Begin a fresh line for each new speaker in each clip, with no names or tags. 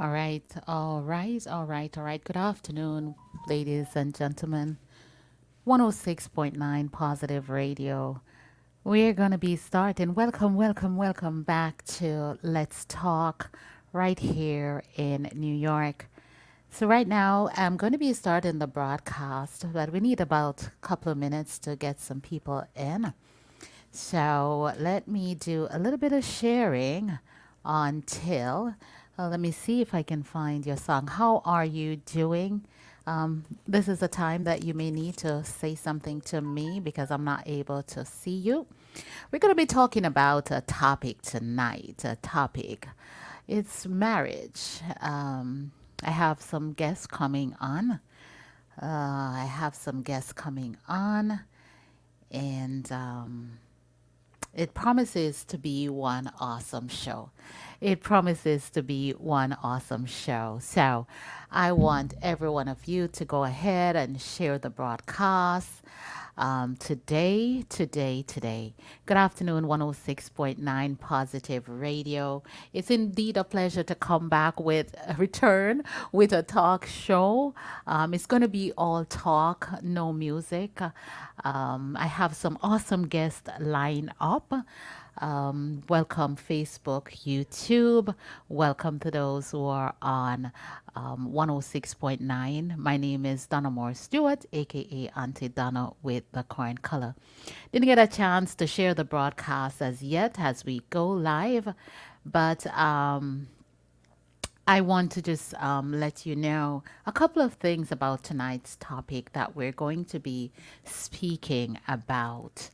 All right, all right. Good afternoon, ladies and gentlemen. 106.9 Positive Radio. We're going to be starting. Welcome back to Let's Talk right here in New York. So, right now, I'm going to be starting the broadcast, but we need about a couple of minutes to get some people in. So let me do a little bit of sharing until, let me see if I can find your song. How are you doing? This is a time that you may need to say something to me because I'm not able to see you. We're going to be talking about a topic tonight. A topic. It's marriage. I have some guests coming on. I have some guests coming on, and it promises to be one awesome show. It promises to be one awesome show. So I want every one of you to go ahead and share the broadcast. Today. Good afternoon, 106.9 Positive Radio. It's indeed a pleasure to come back with a return with a talk show. It's going to be all talk, no music. I have some awesome guests lined up. Welcome, Facebook, YouTube. Welcome to those who are on 106.9. My name is Donna Moore Stewart, aka Aunty Donna with the current color. Didn't get a chance to share the broadcast as yet as we go live, but I want to just let you know a couple of things about tonight's topic that we're going to be speaking about.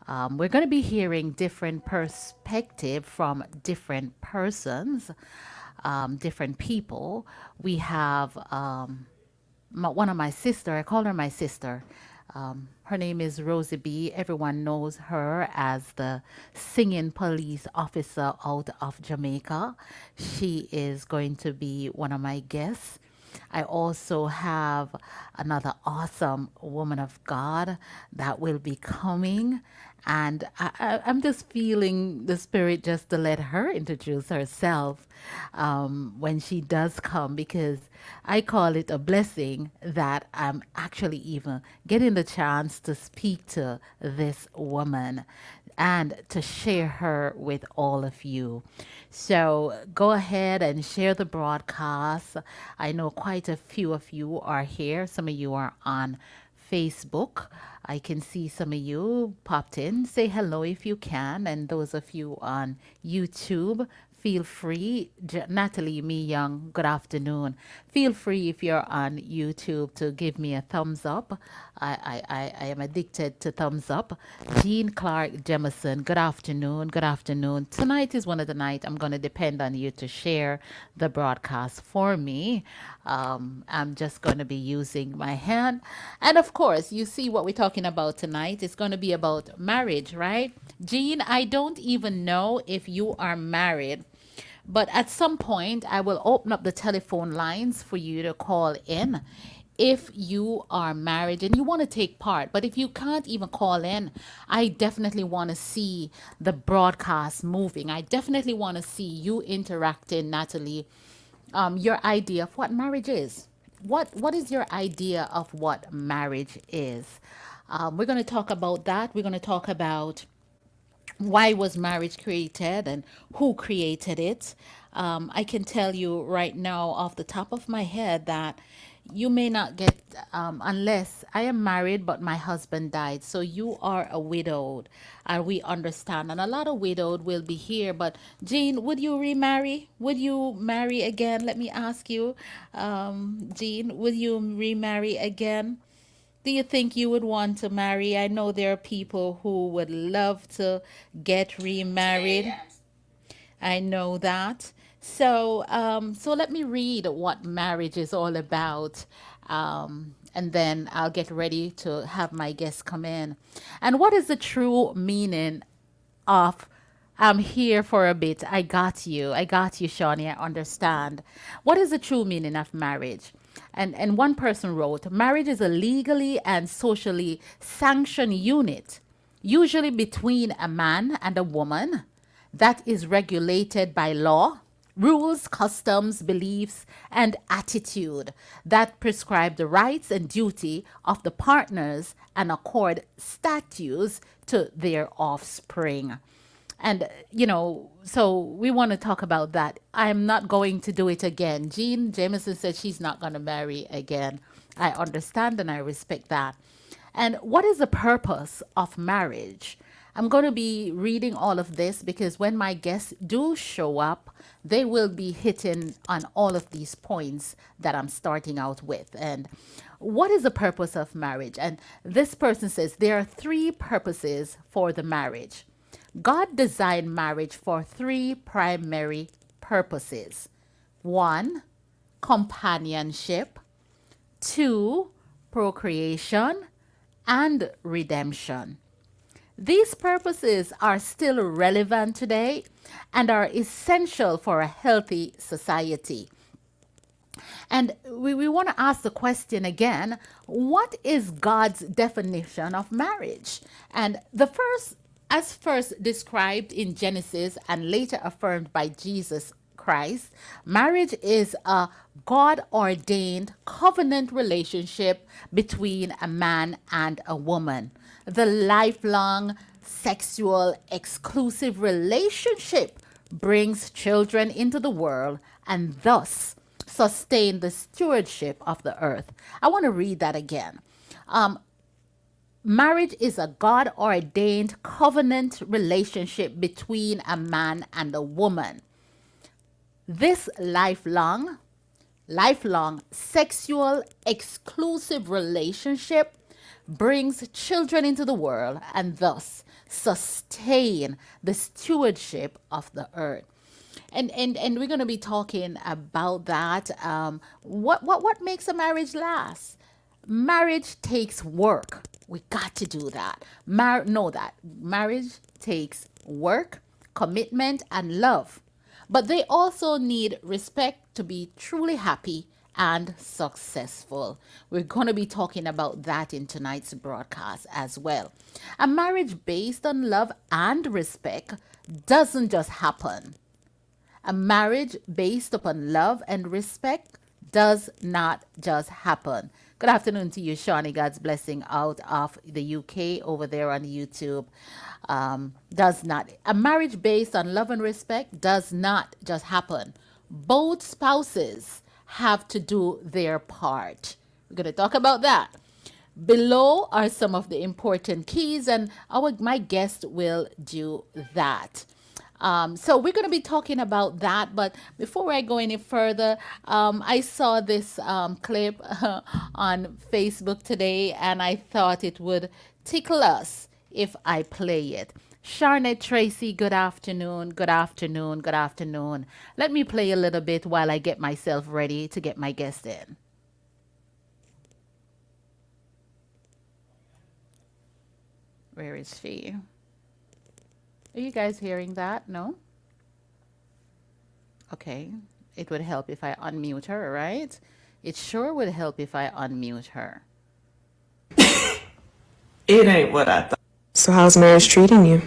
We're going to be hearing different perspective from different persons, different people. We have one of my sister. I call her my sister. Her name is Rosey B. Everyone knows her as the singing police officer out of Jamaica. She is going to be one of my guests. I also have another awesome woman of God that will be coming. And I'm just feeling the spirit just to let her introduce herself when she does come, because I call it a blessing that I'm actually even getting the chance to speak to this woman and to share her with all of you. So go ahead and share the broadcast. I know quite a few of you are here. Some of you are on Facebook. I can see some of you popped in. Say hello if you can. And those of you on YouTube, feel free. Natalie, Me Young, good afternoon. Feel free if you're on YouTube to give me a thumbs up. I am addicted to thumbs up. Jean Clark Jemison, good afternoon. Good afternoon. Tonight is one of the night I'm going to depend on you to share the broadcast for me. I'm just going to be using my hand. And of course, you see what we're talking about tonight. It's going to be about marriage, right? Jean, I don't even know if you are married, but at some point, I will open up the telephone lines for you to call in if you are married and you want to take part. But if you can't even call in, I definitely want to see the broadcast moving. I definitely want to see you interacting, Natalie, your idea of what marriage is. What is your idea of what marriage is? We're going to talk about that. We're going to talk about why was marriage created and who created it. I can tell you right now off the top of my head that you may not get, unless I am married but my husband died, so you are a widowed, and we understand, and a lot of widowed will be here. But Jean, would you remarry? Would you marry again? Let me ask you, Jean, would you remarry again? Do you think you would want to marry? I know there are people who would love to get remarried. I know that. So let me read what marriage is all about. And then I'll get ready to have my guests come in. And what is the true meaning of I'm here for a bit? I got you. I got you, Shawnee. I understand. What is the true meaning of marriage? And one person wrote, marriage is a legally and socially sanctioned unit, usually between a man and a woman, that is regulated by law rules, customs, beliefs, and attitude that prescribe the rights and duty of the partners and accord statutes to their offspring. And, so we want to talk about that. I'm not going to do it again. Jean Jameson said she's not going to marry again. I understand and I respect that. And what is the purpose of marriage? I'm going to be reading all of this because when my guests do show up, they will be hitting on all of these points that I'm starting out with. And what is the purpose of marriage? And this person says there are three purposes for the marriage. God designed marriage for three primary purposes. One, companionship. Two, procreation. And redemption. These purposes are still relevant today and are essential for a healthy society. And we want to ask the question again, what is God's definition of marriage? And as first described in Genesis and later affirmed by Jesus Christ, marriage is a God-ordained covenant relationship between a man and a woman. The lifelong sexual exclusive relationship brings children into the world and thus sustain the stewardship of the earth. I want to read that again. Marriage is a God-ordained covenant relationship between a man and a woman. This lifelong sexual exclusive relationship brings children into the world and thus sustain the stewardship of the earth. And we're going to be talking about that. What makes a marriage last? Marriage takes work. We got to do that. Know that marriage takes work, commitment, and love. But they also need respect to be truly happy and successful. We're going to be talking about that in tonight's broadcast as well. A marriage based on love and respect doesn't just happen. A marriage based upon love and respect does not just happen. Good afternoon to you, Shawnee. God's blessing out of the UK over there on YouTube. A marriage based on love and respect does not just happen. Both spouses have to do their part. We're going to talk about that. Below are some of the important keys, and my guest will do that. So we're going to be talking about that. But before I go any further, I saw this clip on Facebook today, and I thought it would tickle us if I play it. Charnette Tracy, good afternoon, good afternoon, good afternoon. Let me play a little bit while I get myself ready to get my guest in. Where is she? Are you guys hearing that? No? Okay. It would help if I unmute her, right? It sure would help if I unmute her.
It ain't what I thought.
So how's marriage treating you?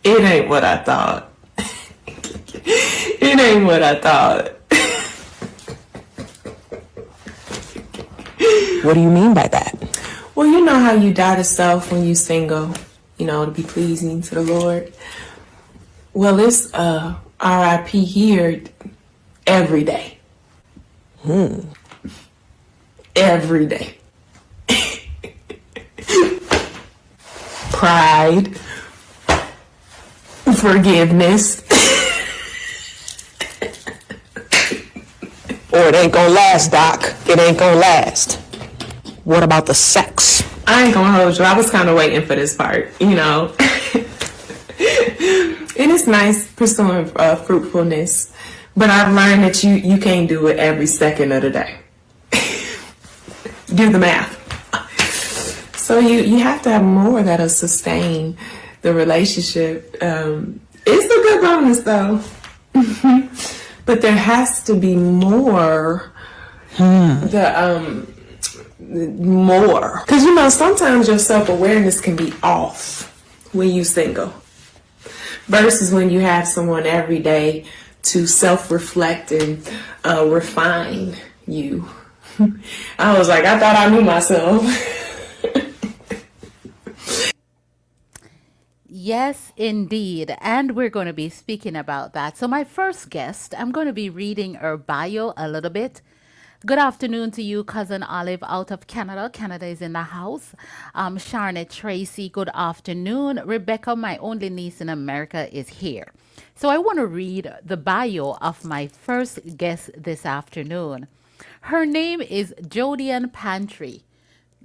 It ain't what I thought. It ain't what I thought.
What do you mean by that?
Well, you know how you die to self when you single, to be pleasing to the Lord. Well, it's R.I.P. here every day. Every day. Pride. Forgiveness.
Or it ain't gonna last, Doc. It ain't gonna last. What about the sex?
I ain't gonna hold you. I was kind of waiting for this part, And it's nice pursuing fruitfulness, but I've learned that you can't do it every second of the day. Do the math. So you have to have more that'll sustain the relationship. It's a good bonus though. But there has to be more. More. Because, sometimes your self-awareness can be off when you single. Versus when you have someone every day to self-reflect and refine you. I was like, I thought I knew myself.
Yes, indeed. And we're going to be speaking about that. So, my first guest, I'm going to be reading her bio a little bit. Good afternoon to you, Cousin Olive, out of Canada. Canada is in the house. Charlotte Tracy, good afternoon. Rebecca, my only niece in America, is here. So, I want to read the bio of my first guest this afternoon. Her name is Jodiann Pantry.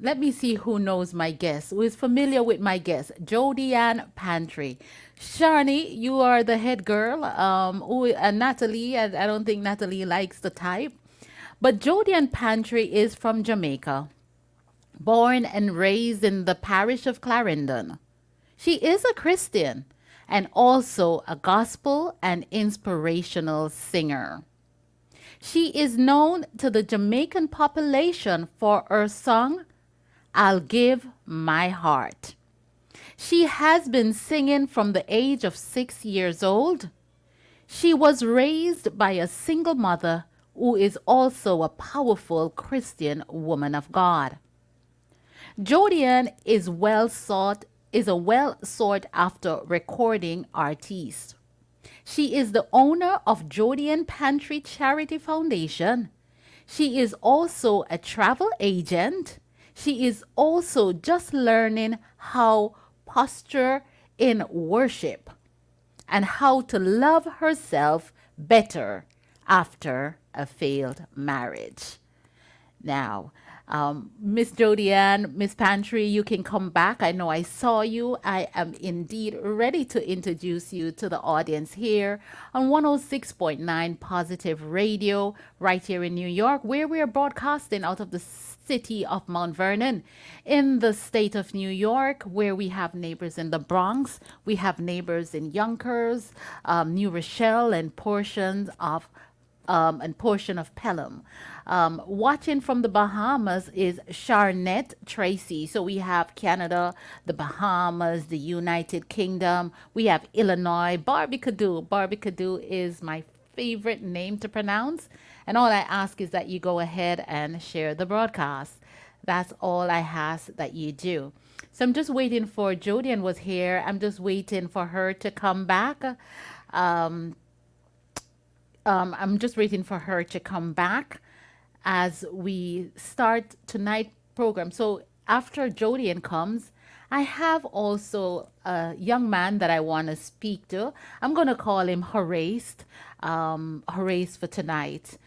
Let me see who knows my guest, who is familiar with my guest, Jodiann Pantry. Shani, you are the head girl. Natalie, I don't think Natalie likes the type. But Jodiann Pantry is from Jamaica, born and raised in the parish of Clarendon. She is a Christian and also a gospel and inspirational singer. She is known to the Jamaican population for her song, I'll Give My Heart. She has been singing from the age of 6 years old. She was raised by a single mother who is also a powerful Christian woman of God. Jodiann is a well sought after recording artist. She is the owner of Jodiann Pantry Charity Foundation. She is also a travel agent. She is also just learning how posture in worship and how to love herself better after a failed marriage. Now, Miss Jodiann, Miss Pantry, you can come back. I know I saw you. I am indeed ready to introduce you to the audience here on 106.9 Positive Radio, right here in New York, where we are broadcasting out of the city of Mount Vernon in the state of New York, where we have neighbors in the Bronx, we have neighbors in Yonkers, New Rochelle, and portion of Pelham. Watching from the Bahamas is Charlotte Tracy. So we have Canada, the Bahamas, the United Kingdom. We have Illinois. Barbicadoo. Barbicadoo is my favorite name to pronounce. And all I ask is that you go ahead and share the broadcast. That's all I ask that you do. So I'm just waiting for Jodiann was here. I'm just waiting for her to come back. I'm just waiting for her to come back as we start tonight program. So after Jodiann comes, I have also a young man that I want to speak to. I'm going to call him Horace, Horace for tonight.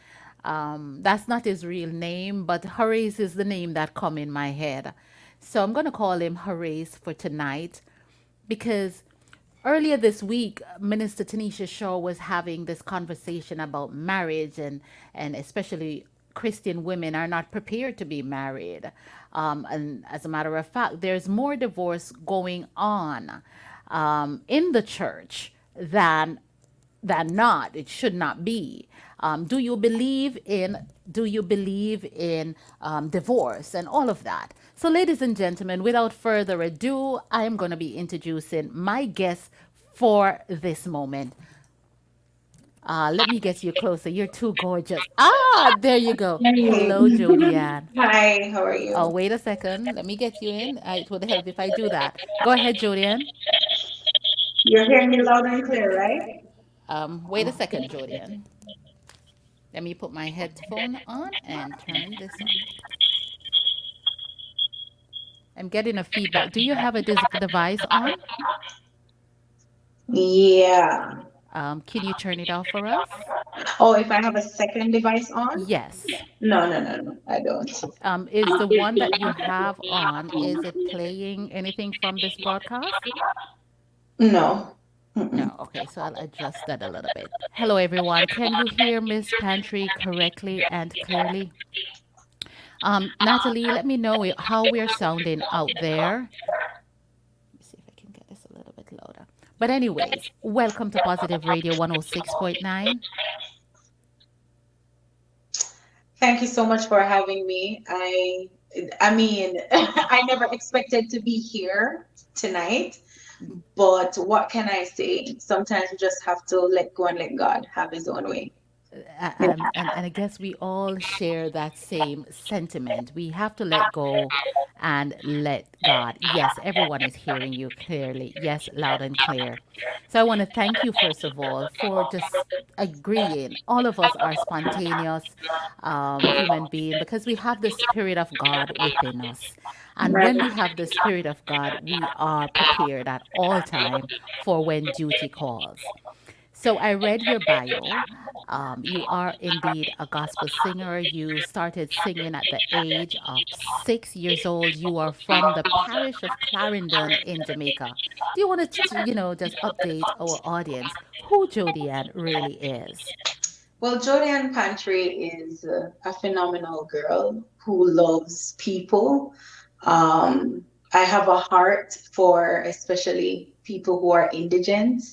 That's not his real name, but Horace is the name that come in my head. So I'm going to call him Horace for tonight because earlier this week, Minister Tanisha Shaw was having this conversation about marriage and especially Christian women are not prepared to be married. And as a matter of fact, there's more divorce going on in the church than not. It should not be. Do you believe in divorce and all of that? So, ladies and gentlemen, without further ado, I am going to be introducing my guest for this moment. Let me get you closer. You're too gorgeous. There you go.
Hey.
Hello, Jodiann.
Hi, how are
Oh,
you?
wait a second. Let me get you in. It would help if I do that. Go ahead, Jodiann.
You're hearing me loud and clear, right?
Wait a second, Jodiann. Let me put my headphone on and turn this on. I'm getting a feedback. Do you have a device on?
Yeah.
Can you turn it off for us?
Oh, if I have a second device on?
Yes.
No, no, no, no, I don't.
Is the one that you have on, is it playing anything from this broadcast?
No.
No. Okay, so I'll adjust that a little bit. Hello, everyone. Can you hear Miss Pantry correctly and clearly? Natalie, let me know how we're sounding out there. Let me see if I can get this a little bit louder. But anyways, welcome to Positive Radio 106.9.
Thank you so much for having me. I mean, I never expected to be here tonight, But what can I say? Sometimes you just have to let go and let God have his own way. Yeah.
And I guess we all share that same sentiment. We have to let go and let God. Yes, everyone is hearing you clearly. Yes, loud and clear. So I want to thank you, first of all, for just agreeing. All of us are spontaneous human being because we have the Spirit of God within us. And
Right.
when we have the Spirit of God, we are prepared at all time for when duty calls. So I read your bio. You are indeed a gospel singer. You started singing at the age of 6 years old. You are from the parish of Clarendon in Jamaica. Do you want to, just update our audience who Jodiann really is?
Well, Jodiann Pantry is a phenomenal girl who loves people. I have a heart for especially people who are indigent.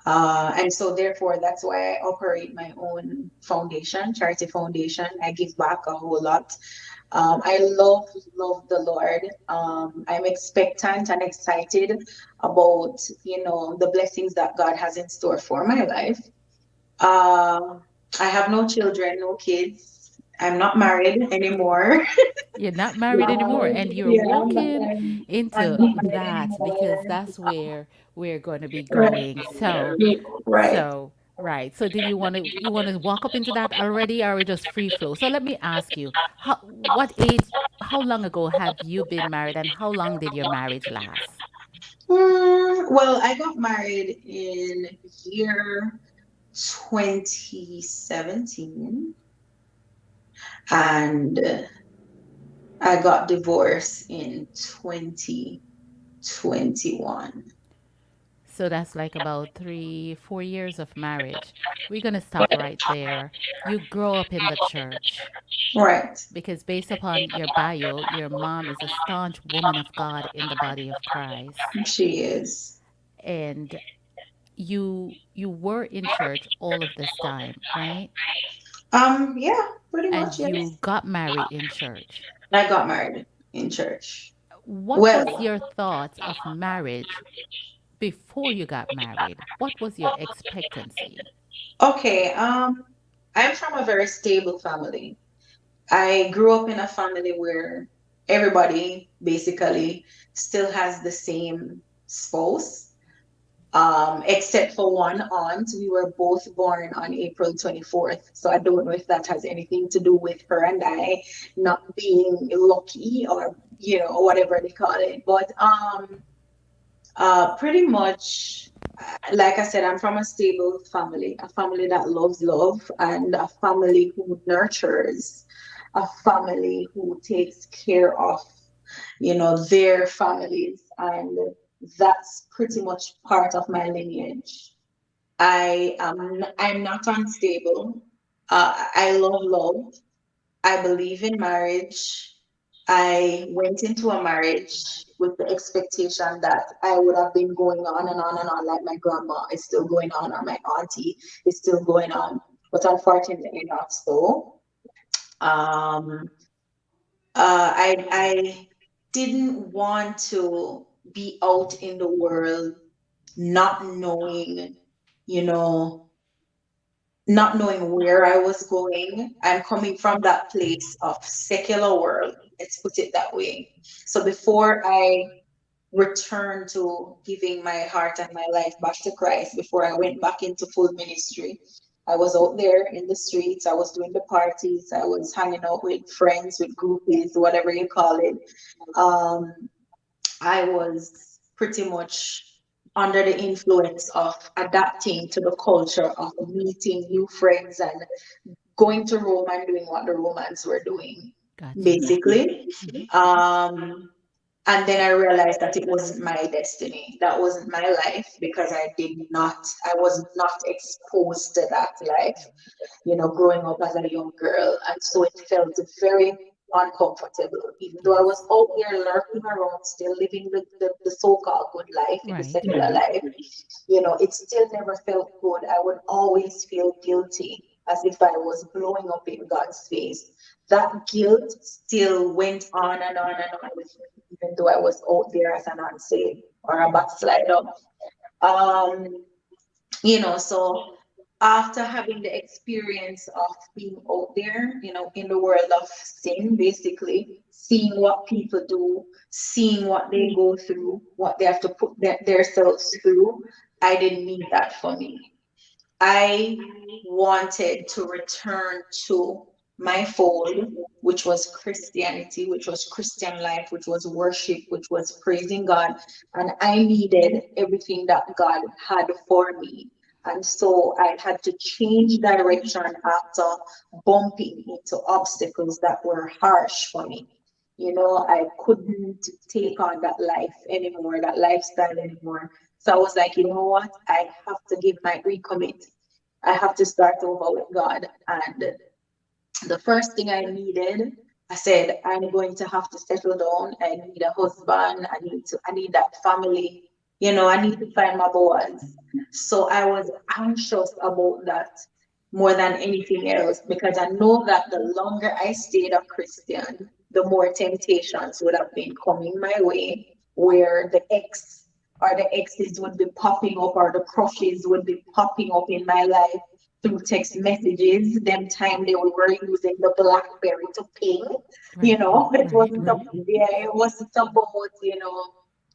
And so, therefore, that's why I operate my own foundation, charity foundation. I give back a whole lot. I love the Lord. I'm expectant and excited about, the blessings that God has in store for my life. Uh, I have no children, no kids. I'm not married anymore.
You're not married anymore, and you're
Yeah,
walking
I'm
into
not married
that because
anymore.
that's where we're going to be
Right.
going. So,
Right.
so right. So, did you want to walk up into that already, or are we just free flow? So, let me ask you, how long ago have you been married, and how long did your marriage last?
Well, I got married in year 2017 and I got divorced in 2021.
So that's like about 4 years of marriage. We're gonna stop right there. You grow up in the church.
Right.
Because based upon your bio, your mom is a staunch woman of God in the body of Christ.
She is.
And you were in church all of this time, right?
Yeah, pretty
And
much,
you
yes.
got married in church.
I got married in church.
What was
Well,
your thoughts of marriage before you got married? What was your expectancy?
okay, I'm from a very stable family. I grew up in a family where everybody basically still has the same spouse. Except for one aunt. We were both born on April 24th. So I don't know if that has anything to do with her and I not being lucky or, whatever they call it. But pretty much, like I said, I'm from a stable family, a family that loves love, and a family who nurtures, a family who takes care of, their families. And that's pretty much part of my lineage. I'm not unstable. I love love. I believe in marriage. I went into a marriage with the expectation that I would have been going on and on and on, like my grandma is still going on, or my auntie is still going on, but unfortunately not so. Um, I didn't want to be out in the world not knowing, you know, not knowing where I was going. I'm coming from that place of secular world, let's put it that way. So before I returned to giving my heart and my life back to Christ, before I went back into full ministry, I was out there in the streets, I was doing the parties, I was hanging out with friends, with groupies, whatever you call it. Um, I was pretty much under the influence of adapting to the culture of meeting new friends and going to Rome and doing what the Romans were doing,
Gotcha.
basically. Um, and then I realized that it wasn't my destiny. That wasn't my life because I was not exposed to that life, growing up as a young girl. And so it felt very uncomfortable, even though I was
Yes.
out there lurking around, still living the so-called good life in the
Right,
secular
right.
life. It still never felt good. I would always feel guilty as if I was blowing up in God's face. That guilt still went on and on and on with me, even though I was out there as an unsaved. or a backslider. Um, so after having the experience of being out there, in the world of sin, basically, seeing what people do, seeing what they go through, what they have to put themselves through, I didn't need that for me. I wanted to return to my fold, which was Christianity, which was Christian life, which was worship, which was praising God. And I needed everything that God had for me. And so I had to change direction after bumping into obstacles that were harsh for me. I couldn't take on that life anymore, that lifestyle anymore. So I was like, you know what? I have to recommit. I have to start over with God. And the first thing I needed, I said, I'm going to have to settle down. I need a husband. I need that family. I need to find my boys. So I was anxious about that more than anything else because I know that the longer I stayed a Christian, the more temptations would have been coming my way, where the ex or the exes would be popping up or the crushes would be popping up in my life through text messages. Them time they were using the BlackBerry to ping.
Right.
It
Right.
wasn't
Right.
it wasn't about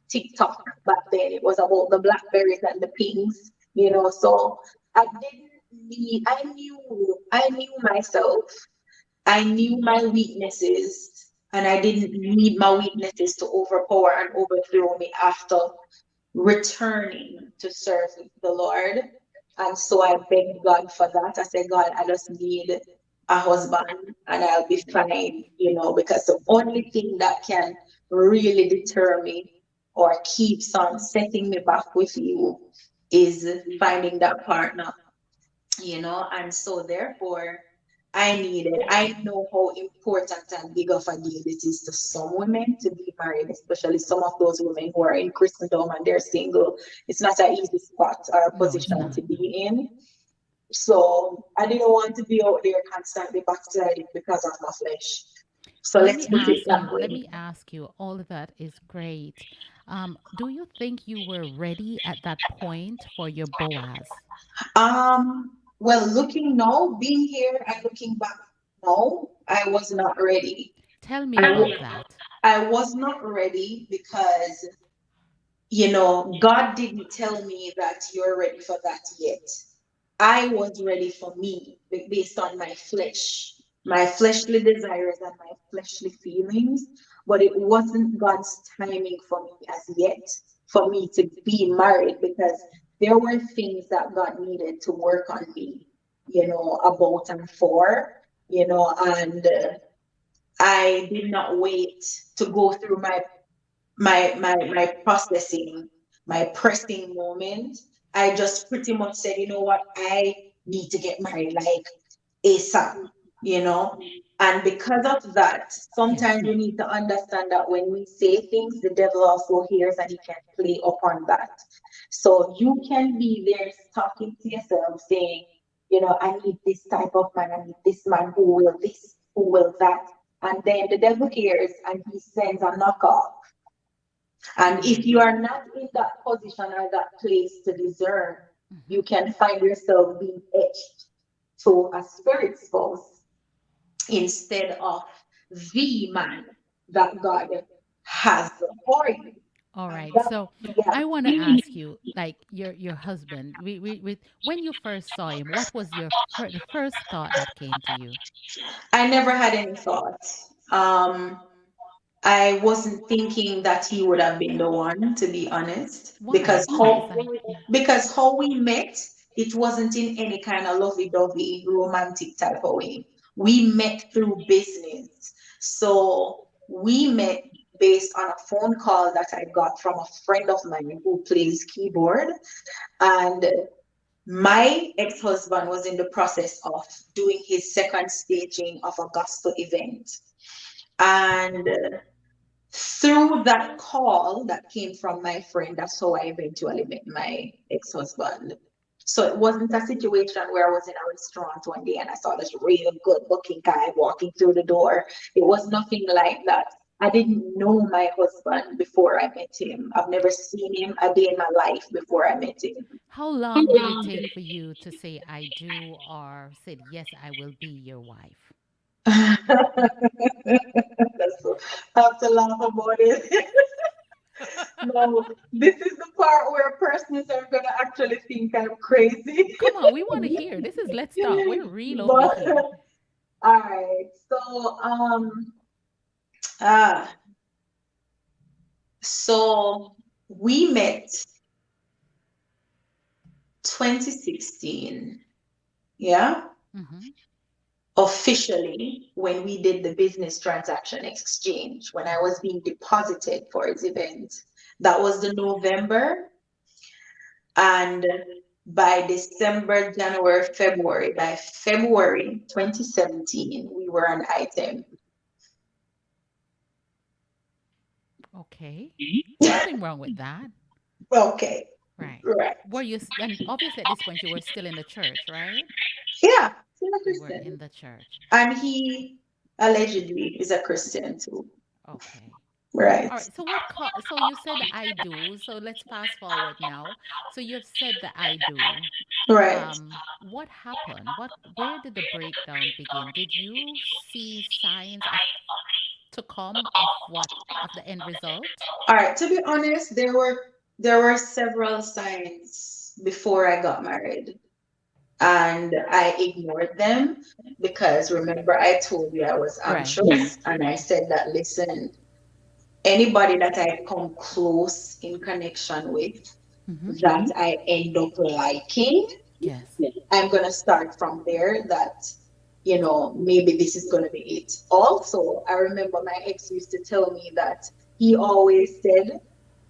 TikTok back then. It was about the Blackberries and the pings. So I didn't need. I knew myself. I knew my weaknesses, and I didn't need my weaknesses to overpower and overthrow me after returning to serve the Lord. And so I begged God for that. I said, God, I just need a husband and I'll be fine, because the only thing that can really deter me or keeps on setting me back with you is finding that partner, and so therefore I know how important and big of a deal it is to some women to be married, especially some of those women who are in Christendom and they're single. It's not an easy spot or a
No, it's
position
not.
to be in. So I didn't want to be out there constantly backsliding because of my flesh. So
Let
let's
me
put it
ask
that
you, let
way.
me ask you, all of that is great. Do you think you were ready at that point for your Boaz?
Well, looking now, being here and looking back now, I was not ready.
Tell me
I,
about
w-
that.
I was not ready because God didn't tell me that you're ready for that yet. I was ready for me based on my fleshly desires and my fleshly feelings, but it wasn't God's timing for me as yet for me to be married because there were things that God needed to work on me, about and for, and I did not wait to go through my processing, my pressing moment. I just pretty much said, you know what, I need to get married like ASAP, you know. And because of that,
Yes.
sometimes we need to understand that when we say things, the devil also hears and he can play upon that. So you can be there talking to yourself, saying, I need this type of man, I need this man who will this, who will that. And then the devil hears and he sends a knockoff, and if
Right.
you are not in that position or that place to discern,
Hmm.
you can find yourself being etched to a spirit spouse instead of the man that God has for you.
All
And
right.
that,
So
yeah,
I want to ask you, like your husband, when you first saw him, what was the first thought that came to you?
I never had any thoughts. I wasn't thinking that he would have been the one, to be honest,
Why? Is that
because how we met, it wasn't in any kind of lovey-dovey romantic type of way. We met through business. So we met based on a phone call that I got from a friend of mine who plays keyboard. And my ex-husband was in the process of doing his second staging of a gospel event. And through that call that came from my friend, that's how I eventually met my ex-husband. So it wasn't a situation where I was in a restaurant one day and I saw this really good looking guy walking through the door. It was nothing like that. I didn't know my husband before I met him. I've never seen him a day in my life before I met him.
How long did it take for you to say I do or said yes, I will be your wife?
So, I have to laugh about it. No, this is the part where persons are gonna actually think I'm crazy.
Come on, we want to hear. This is Let's Talk. We're real over
But
here.
all right, so ah, so we met 2016, yeah,
Mm-hmm.
officially when we did the business transaction exchange, when I was being deposited for his event. That was the November, and by December, January, February, by February 2017, we were an item.
Okay. Nothing wrong with that.
Okay,
Right.
right.
And obviously at this point you were still in the church, right?
Yeah, he's a
You were in
Christian.
the church.
And he allegedly is a Christian too.
Okay. All
Right.
right. So you said I do. So let's fast forward now. So you've said the I do.
Right.
What happened? Where did the breakdown begin? Did you see signs of to come of the end result?
All right. To be honest, there were several signs before I got married, and I ignored them because remember I told you I was
Right.
anxious, and I said that listen, anybody that I come close in connection with
Mm-hmm.
that I end up liking,
Yes.
I'm gonna start from there that, maybe this is gonna be it. Also, I remember my ex used to tell me that he always said,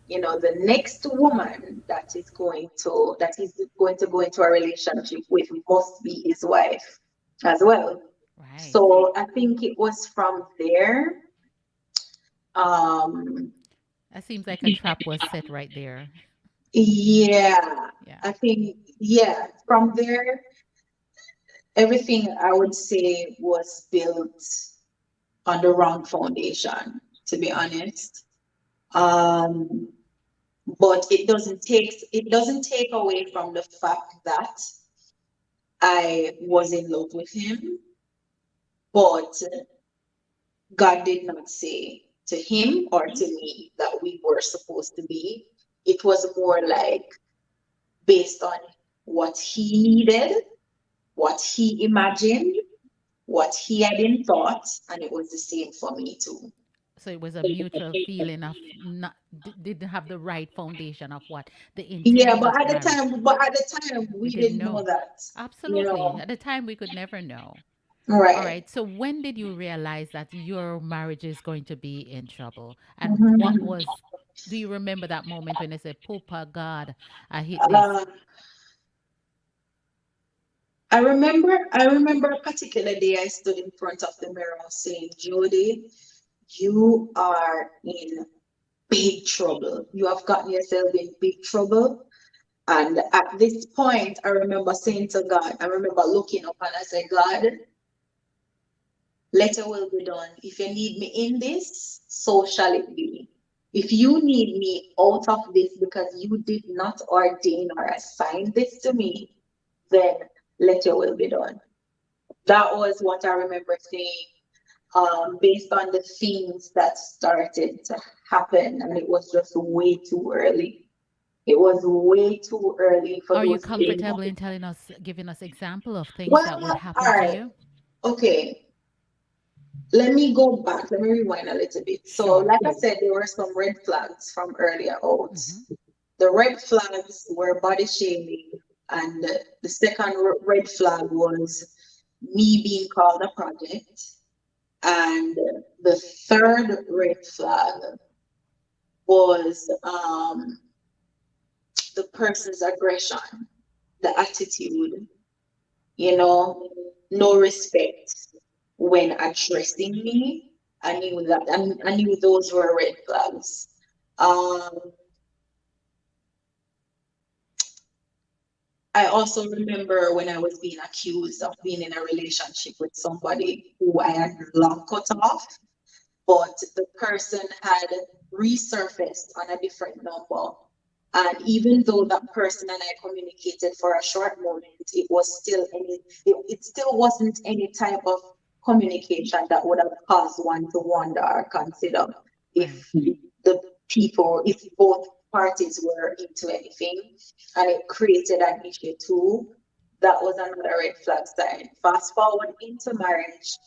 the next woman that is going to go into a relationship with must be his wife as well.
Right.
So I think it was from there. Um,
That seems like a trap was set right there.
yeah,
Yeah.
I think, yeah, from there, everything I would say was built on the wrong foundation, to be honest. Um, but it doesn't take away from the fact that I was in love with him, but God did not say to him or to me that we were supposed to be. It was more like based on what he needed, what he imagined, what he had in thought, and it was the same for me too.
So it was a mutual feeling of not didn't have the right foundation of what the
Yeah,
intent
but
of
at the
marriage.
time, but at the time,
We
we
didn't
didn't know
know.
that, you
Absolutely.
know.
At the time we could never know. All
Right.
right. So when did you realize that your marriage is going to be in trouble? And what
Mhm.
was do you remember that moment when they said, Poopa God, I hit this?
Uh, I remember a particular day I stood in front of the mirror saying, Jody, you are in big trouble. You have gotten yourself in big trouble. And at this point, I remember saying to God, I remember looking up and I said, God, let your will be done. If you need me in this, so shall it be. If you need me out of this because you did not ordain or assign this to me, then let your will be done. That was what I remember saying, based on the things that started to happen, and it was just way too early. It was way too early for
Are you
those things.
comfortable in telling us, giving us example of things that would
Well, all
happen to
right,
you?
okay. Let me go back. Let me rewind a little bit. So,
Sure.
like I said, there were some red flags from earlier out.
Mm-hmm.
The red flags were body shaming, and the second red flag was me being called a project. And the third red flag was the person's aggression, the attitude, no respect when addressing me. I knew those were red flags. Um, I also remember when I was being accused of being in a relationship with somebody who I had long cut off. but the person had resurfaced on a different number. And even though that person and I communicated for a short moment, it still wasn't any type of communication that would have caused one to wonder or consider
Right.
if the if both parties were into anything, and it created an issue too. That was another red flag sign. Fast forward into marriage,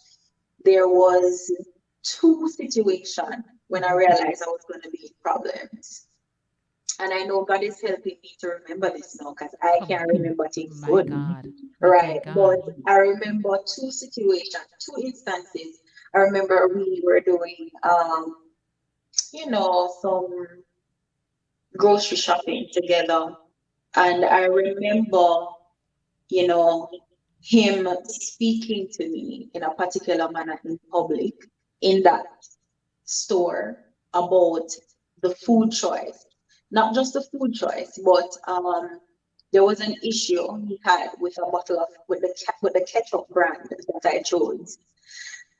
there was two situations when I realized I was going to be in problems. And I know God is helping me to remember this now because I
Come
can't
on.
remember things
My
good.
God. We
Right.
thank
But
God.
I remember two situations, two instances. I remember we were doing some grocery shopping together. And I remember, you know, him speaking to me in a particular manner in public in that store about the food choice. Not just the food choice, but there was an issue he had with a bottle of with the ketchup brand that I chose.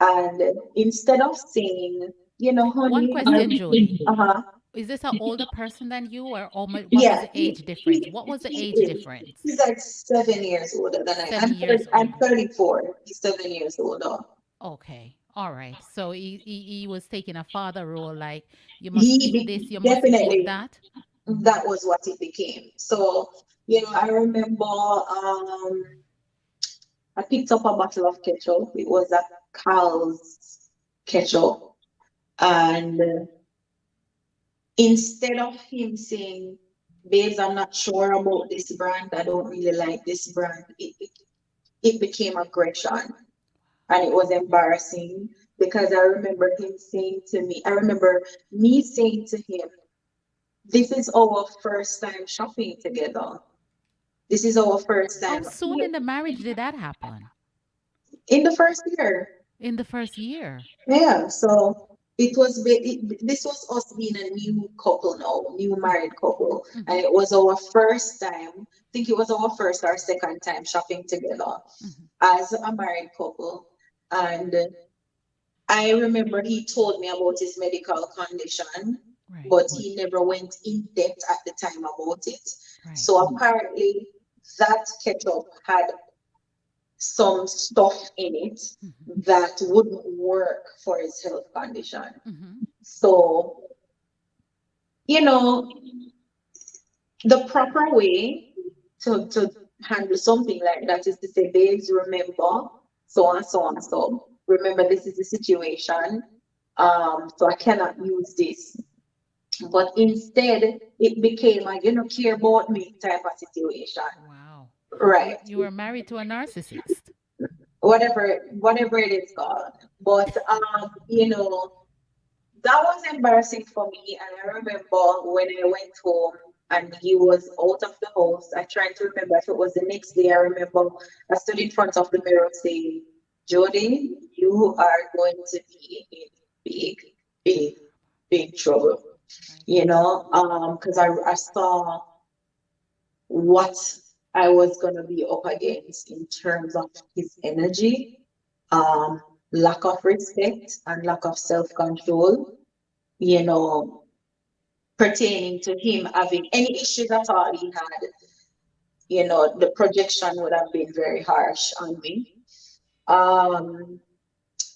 And instead of saying,
One
honey,
question, Jody.
uh-huh,
Is this an older person than you, or what was
yeah,
the age difference? What was the
he
age
is.
difference?
He's like 7 years older than I.
7 years
I'm
older.
34. He's 7 years older.
Okay. All right. So he was taking a father role, like you must eat this, you must eat
Definitely,
that.
that was what it became. So, I remember I picked up a bottle of ketchup. It was a cow's ketchup. And instead of him saying, babes, I'm not sure about this brand, I don't really like this brand, it became aggression. And it was embarrassing because I remember me saying to him, this is our first time shopping together. This is our first
How
time
soon in the marriage did that happen?
in the first year.
In the first year.
Yeah, so this was us being a new couple now, new married couple, and
Mm-hmm.
it was our first time. I think it was our first or second time shopping together
Mm-hmm.
as a married couple. And I remember he told me about his medical condition,
Right.
but he never went in depth at the time about it.
Right.
So apparently, that ketchup had some stuff in it
Mm-hmm.
that wouldn't work for his health condition.
Mm-hmm.
So, you know, the proper way to handle something like that is to say, babes, remember, so and so and so. Remember, this is the situation. So I cannot use this. But instead, it became a care about me type of situation.
Wow.
Right.
You were married to a narcissist.
Whatever it is called. But that was embarrassing for me. And I remember when I went home and he was out of the house, I tried to remember if it was the next day. I remember I stood in front of the mirror saying, Jody, you are going to be in big, big, big trouble.
My
Because I saw what I was going to be up against in terms of his energy, um, lack of respect, and lack of self control, you know, pertaining to him having any issues at all he had, the projection would have been very harsh on me. Um,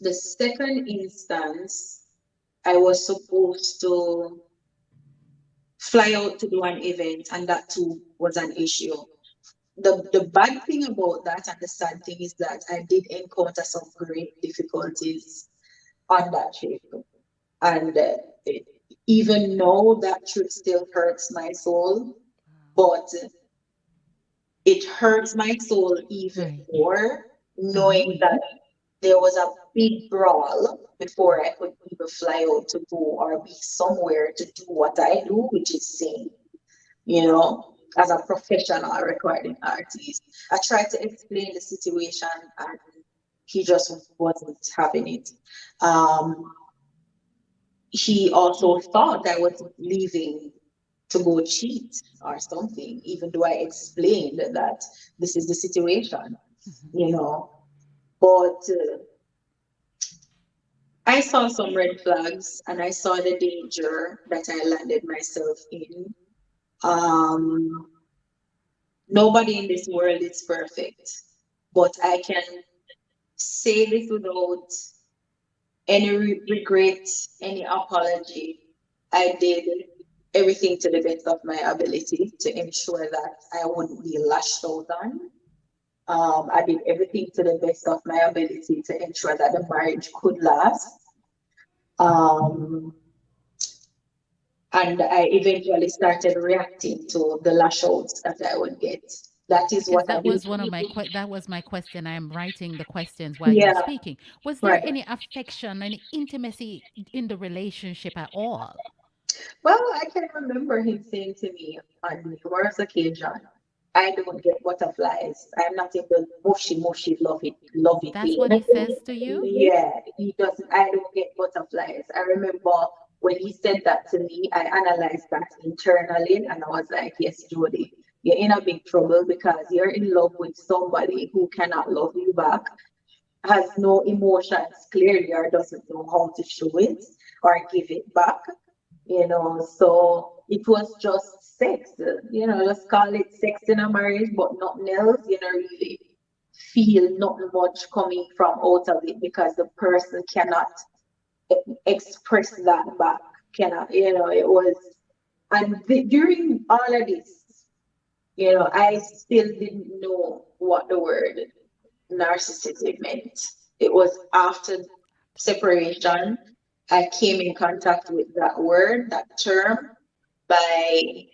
the second instance, I was supposed to fly out to do an event, and that too was an issue. The bad thing about that and the sad thing is that I did encounter some great difficulties on that trip. And even now, that trip still hurts my soul, but it hurts my soul even
Right.
more
Uh-huh.
knowing that there was a big brawl before I could even fly out to go or be somewhere to do what I do, which is sing, as a professional recording artist. I tried to explain the situation and he just wasn't having it. Um, he also thought I was leaving to go cheat or something, even though I explained that this is the situation,
Mm-hmm.
you know. But I saw some red flags and I saw the danger that I landed myself in. Um, Nobody in this world is perfect, but I can say this without any regret, any apology. I did everything to the best of my ability to ensure that I wouldn't be lashed out on. I did everything to the best of my ability to ensure that the marriage could last. Um, and I eventually started reacting to the lash outs that I would get. That is
Because
what I
that
did.
was one of my that was my question. I am writing the questions while you're
Yeah,
speaking. Was there
right.
any affection, any intimacy in the relationship at all?
Well, I can remember him saying to me on numerous occasions, I don't get butterflies. I'm not in the mushy, mushy, lovey
That's
thing.
what he says to you?
Yeah, he doesn't, I don't get butterflies. I remember when he said that to me, I analyzed that internally and I was like, yes, Jody, you're in a big trouble because you're in love with somebody who cannot love you back, has no emotions clearly, or doesn't know how to show it or give it back. So it was just sex, let's call it sex in a marriage, but nothing else. You know, really feel nothing much coming from out of it because the person cannot express that back, cannot, it was, and during all of this, I still didn't know what the word narcissism meant. It was after separation I came in contact with that word, that term, by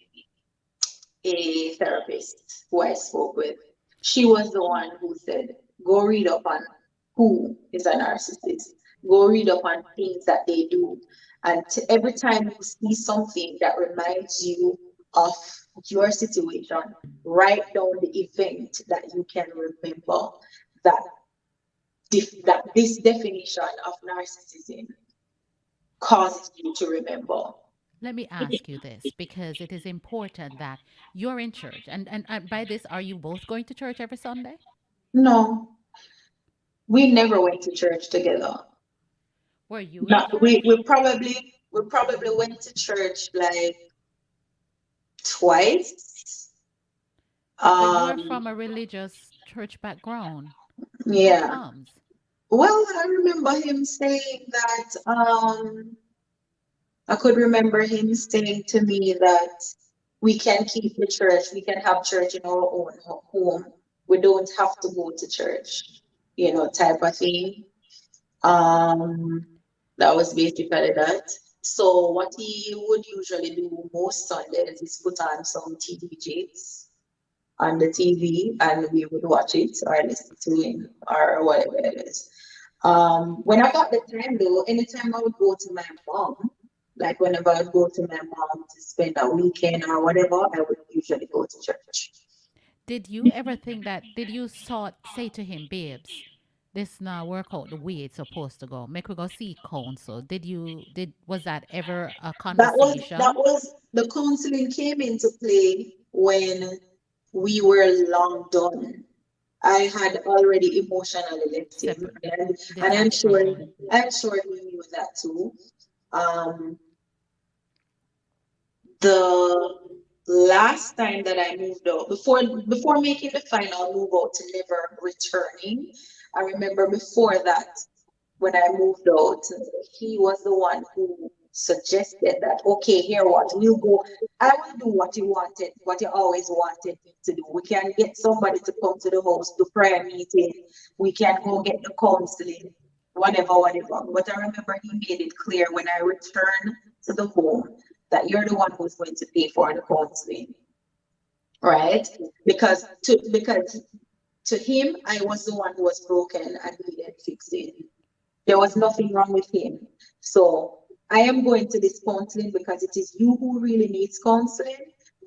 a therapist who I spoke with. She was the one who said, go read up on who is a narcissist. Go read up on things that they do. And every time you see something that reminds you of your situation, write down the event that you can remember that, that this definition of narcissism causes you to remember.
Let me ask you this because it is important that you're in church. And by this, are you both going to church every Sunday?
No, we never went to church together.
Were you in
Not, we,
church?
we probably went to church like twice.
But you are
Um,
from a religious church background. How
yeah.
comes?
Well, I remember him saying that, I could remember him saying to me that we can keep the church, we can have church in our own home. We don't have to go to church, type of thing. Um, that was basically that. So what he would usually do most Sundays is put on some TDJs on the TV and we would watch it or listen to him or whatever it is. When I got the time though, anytime I would go to my mom, like whenever I would go to my mom to spend a weekend or whatever, I would usually go to church.
Did you ever think that, did you say to him, babes, this now work out the way it's supposed to go? Make we go see counsel. Was that ever a
That
conversation?
was the counseling came into play when we were long done. I had already emotionally left him,
Separate,
and
detached from him.
I'm sure he knew that too. Um, the last time that I moved out, before making the final move out to never returning, I remember before that when I moved out, he was the one who suggested that, okay, here what, we'll go, I will do what you wanted, what you always wanted me to do. We can get somebody to come to the house, to prayer meeting, we can go get the counseling, whatever. But I remember he made it clear when I returned to the home that you're the one who's going to pay for the counseling, right? Because to him, I was the one who was broken and needed fixing. There was nothing wrong with him. So I am going to this counseling because it is you who really needs counseling.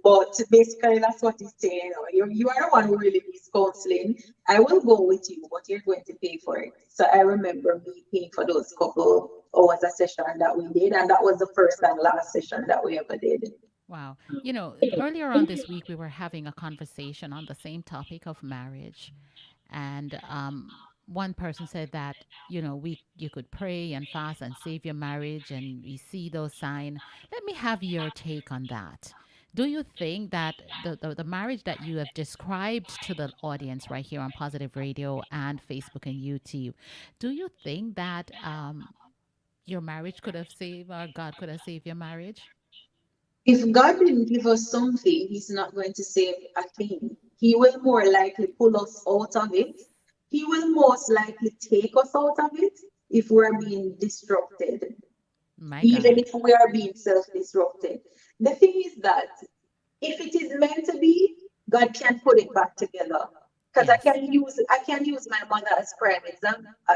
But basically, that's what he's saying. You are the one who really needs counseling. I will go with you, but you're going to pay for it. So I remember me paying for those couple hours a session that we did. And that was the first and last session that we ever did.
Wow. Earlier on this week, we were having a conversation on the same topic of marriage. And one person said that, you could pray and fast and save your marriage, and we see those signs. Let me have your take on that. Do you think that the marriage that you have described to the audience right here on Positive Radio and Facebook and YouTube, do you think that your marriage could have saved, or God could have saved your marriage?
If God didn't give us something, He's not going to save a thing. He will more likely pull us out of it. He will most likely take us out of it if we're being disrupted,
My
even
God.
if we are being self-disrupted. The thing is that if it is meant to be, God can put it back together. Because
Yes.
I can use my mother as prime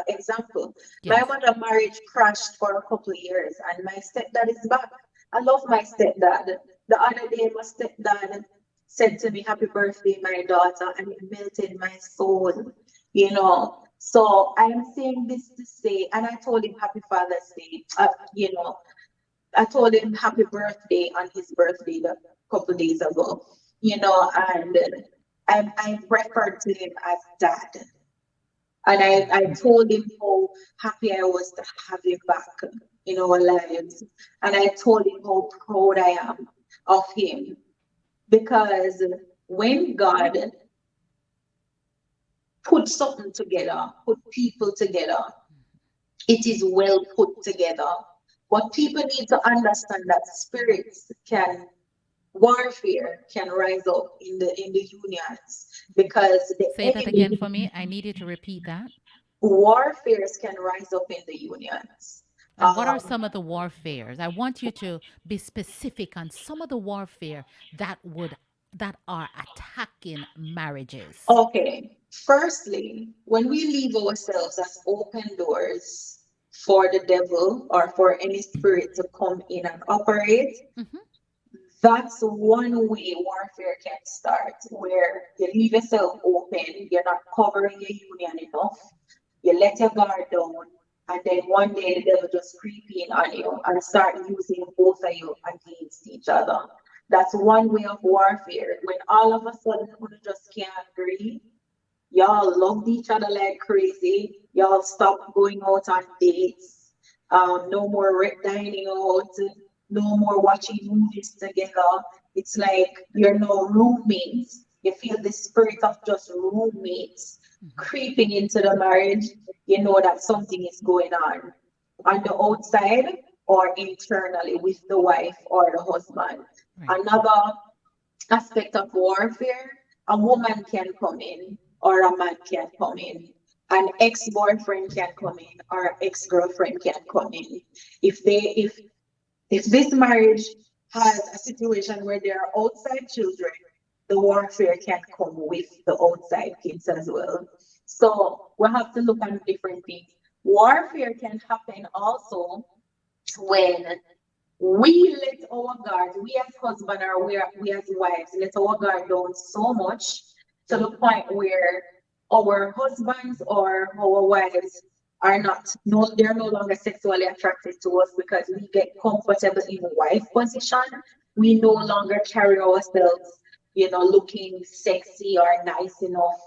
example. My
Yes.
mother marriage crashed for a couple of years, and my stepdad is back. I love my stepdad. The other day, my stepdad said to me, "Happy birthday, my daughter," and it melted my soul. So I'm saying this to say, and I told him Happy Father's Day. I told him happy birthday on his birthday a couple days ago, and I referred to him as dad. And I told him how happy I was to have him back in our lives. And I told him how proud I am of him. Because when God put something together, put people together, it is well put together. But people need to understand that spirits can warfare can rise up in the unions because the
Say that again
enemy
for me. I need you to repeat that.
warfares can rise up in the unions.
And what are
Um,
some of the warfares? I want you to be specific on some of the warfare that are attacking marriages.
okay, firstly, when we leave ourselves as open doors for the devil or for any spirit to come in and operate,
Hmm.
that's one way warfare can start, where you leave yourself open, you're not covering your union enough, you let your guard down, and then one day the devil just creep in on you and start using both of you against each other. That's one way of warfare. When all of a sudden you just can't breathe, y'all loved each other like crazy. Y'all stopped going out on dates. No more dining out. No more watching movies together. It's like you're no roommates. You feel the spirit of just roommates
Hmm.
creeping into the marriage. You know that something is going on the outside or internally with the wife or the husband.
Right.
Another aspect of warfare, a woman can come in or a man can come in. An ex-boyfriend can come in or an ex-girlfriend can come in. If this marriage has a situation where there are outside children, the warfare can come with the outside kids as well. So we have to look at different things. Warfare can happen also when we let our guard, we as husband or we as wives, let our guard down so much to the point where our husbands or our wives are not, no, they're no longer sexually attracted to us because we get comfortable in wife position. We no longer carry ourselves, looking sexy or nice enough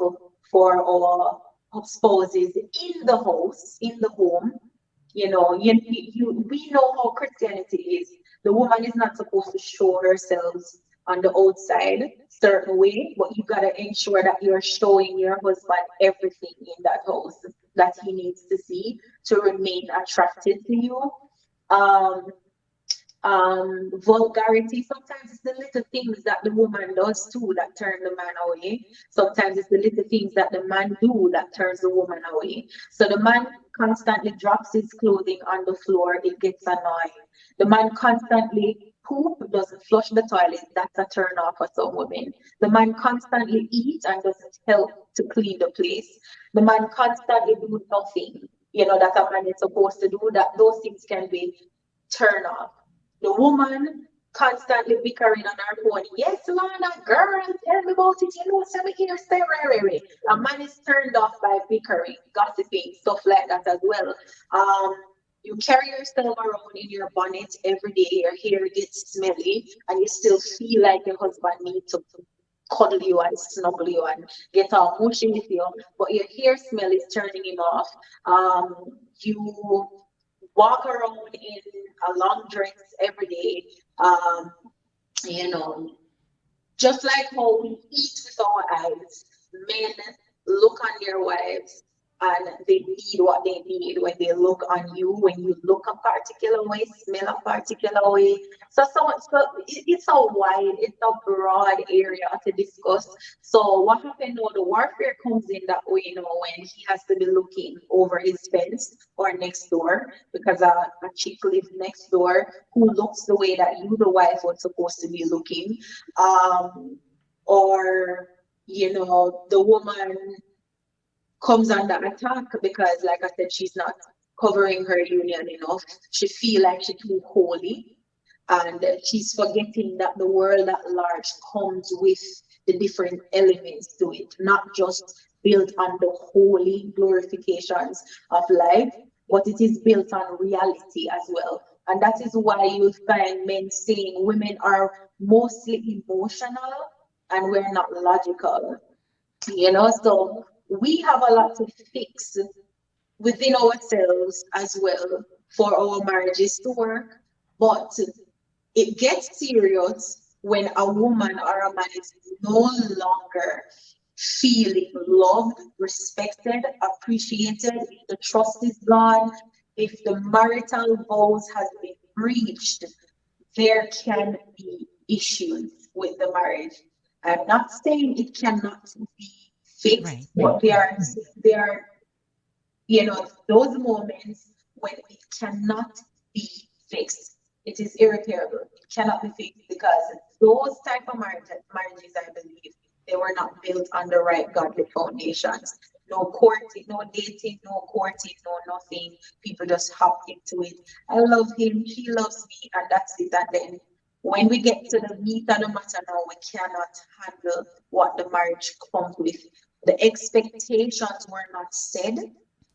for our spouses in the house, in the home. We know how Christianity is. The woman is not supposed to show herself on the outside certain way, but you gotta ensure that you're showing your husband everything in that house that he needs to see to remain attracted to you. Um, Vulgarity. Sometimes it's the little things that the woman does too that turn the man away. Sometimes it's the little things that the man do that turns the woman away. So the man constantly drops his clothing on the floor, it gets annoying. The man constantly poop, doesn't flush the toilet, that's a turn off for some women. The man constantly eats and doesn't help to clean the place. The man constantly do nothing, that a man is supposed to do, that those things can be turn off. The woman constantly bickering on her phone. Yes, Lana, girl, tell me about it. Send me here, stay right. A man is turned off by bickering, gossiping, stuff like that as well. Um, you carry yourself around in your bonnet every day, your hair gets smelly, and you still feel like your husband needs to cuddle you and snuggle you and get all mushy with you, but your hair smell is turning him off. You walk around in a long dress every day. Um, you know, just like how we eat with our eyes, men look on their wives and they need what they need when they look on you, when you look a particular way, smell a particular way. It's a wide, it's a broad area to discuss. So what happened now, the warfare comes in that way, when he has to be looking over his fence or next door because a chick lives next door who looks the way that you, the wife, was supposed to be looking, um, or the woman comes under attack because, like I said, she's not covering her union enough. She feel like she's too holy, and she's forgetting that the world at large comes with the different elements to it, not just built on the holy glorifications of life, but it is built on reality as well. And that is why you'll find men saying women are mostly emotional and we're not logical. So we have a lot to fix within ourselves as well for our marriages to work. But it gets serious when a woman or a man is no longer feeling loved, respected, appreciated, if the trust is gone, if the marital vows has been breached, there can be issues with the marriage. I'm not saying it cannot be
Right.
fixed, but there are those moments when it cannot be fixed. It is irreparable. It cannot be fixed because those type of marriages, I believe, they were not built on the right godly foundations. No courting, no dating, no courting, no nothing. People just hop into it. I love him, he loves me, and that's it. And then when we get to the meat of the matter now, we cannot handle what the marriage comes with. The expectations were not said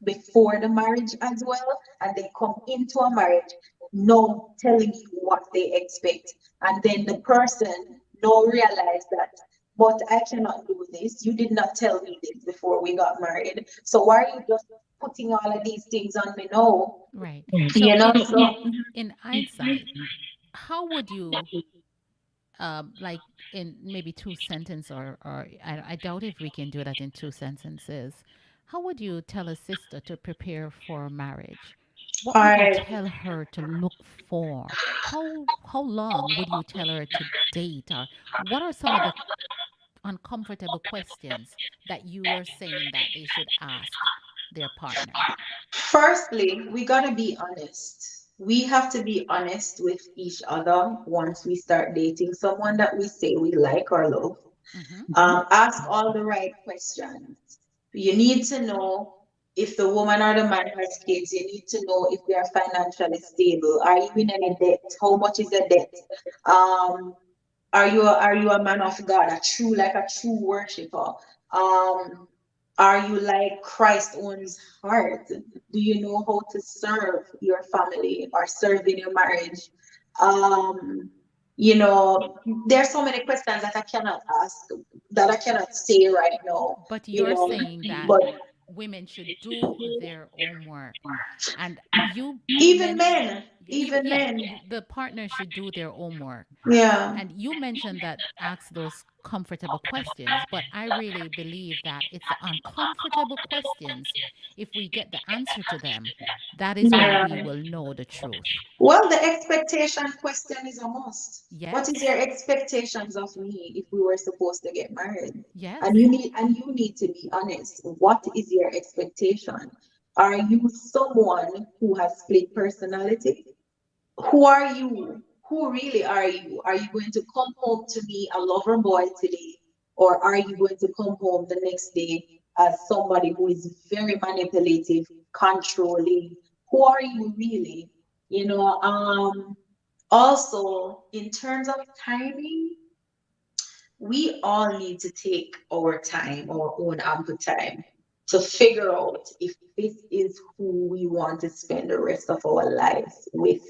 before the marriage as well, and they come into a marriage no telling you what they expect, and then the person no realize that, but I cannot do this, you did not tell me this before we got married, so why are you just putting all of these things on me now?
Right.
you
So
know so
in hindsight, how would you like in maybe two sentence or I doubt if we can do that in two sentences. How would you tell a sister to prepare for marriage? What would you
I
tell her to look for? How long would you tell her to date, or what are some of the uncomfortable questions that you are saying that they should ask their partner?
Firstly, we gotta be honest. We have to be honest with each other once we start dating someone that we say we like or love.
Mm-hmm.
Ask all the right questions. You need to know if the woman or the man has kids. You need to know if they are financially stable. Are you in any debt? How much is the debt? Um, are you a man of God, a true worshiper? Um, are you like Christ owns heart? Do you know how to serve your family or serve in your marriage? Um, there's so many questions that I cannot ask, that I cannot say right now,
But you're saying that
but
women should do their homework, and you
even
mentioned
men, even
yeah,
men,
the partner should do their homework.
yeah.
And you mentioned that ask those comfortable questions, but I really believe that it's the uncomfortable questions. If we get the answer to them, that is when we
Yeah.
will know the truth.
Well, the expectation question is a must. What is
Yes,
your expectations of me if we were supposed to get married? And
yes.
you need to be honest. What is your expectation? Are you someone who has split personality? Who are you? Who really are you? Are you going to come home to me a lover boy today? Or are you going to come home the next day as somebody who is very manipulative, controlling? Who are you really? Also, in terms of timing, we all need to take our time, our own ample time, to figure out if this is who we want to spend the rest of our lives with.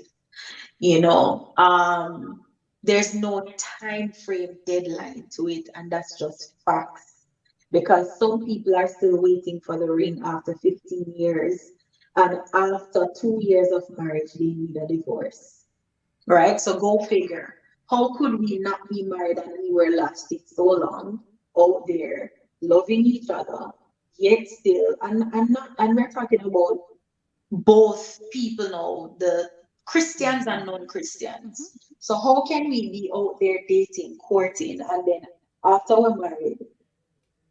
you know um There's no time frame deadline to it, and that's just facts. Because some people are still waiting for the ring after 15 years, and after 2 years of marriage, they need a divorce. Right? So go figure. How could we not be married and we were lasting so long out there, loving each other, yet still, and we're talking about both people now, the Christians and
Mm-hmm.
non-Christians. So how can we be out there dating, courting, and then after we're married,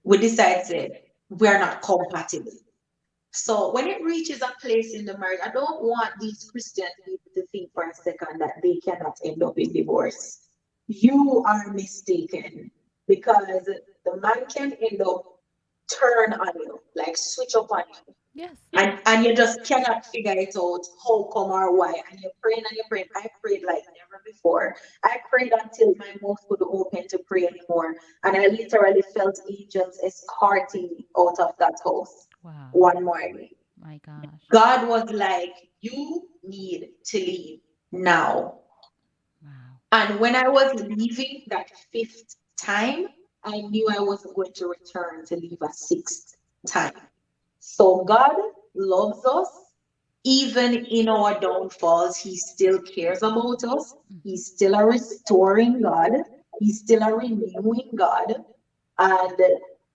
we decide that we're not compatible? So when it reaches a place in the marriage, I don't want these Christian people to think for a second that they cannot end up in divorce. You are mistaken because the man can end up turn on you, like switch up on you,
Yes.
and you just cannot figure it out how come or why, and you're praying and you're praying. I prayed like never before. I prayed until my mouth could open to pray anymore, and I literally felt angels escorting me out of that house
Wow.
one morning.
My gosh.
God was like, you need to leave now.
Wow.
And when I was leaving that fifth time, I knew I wasn't going to return to leave a sixth time. So God loves us. Even in our downfalls, He still cares about us.
Mm-hmm.
He's still a restoring God. He's still a renewing God. And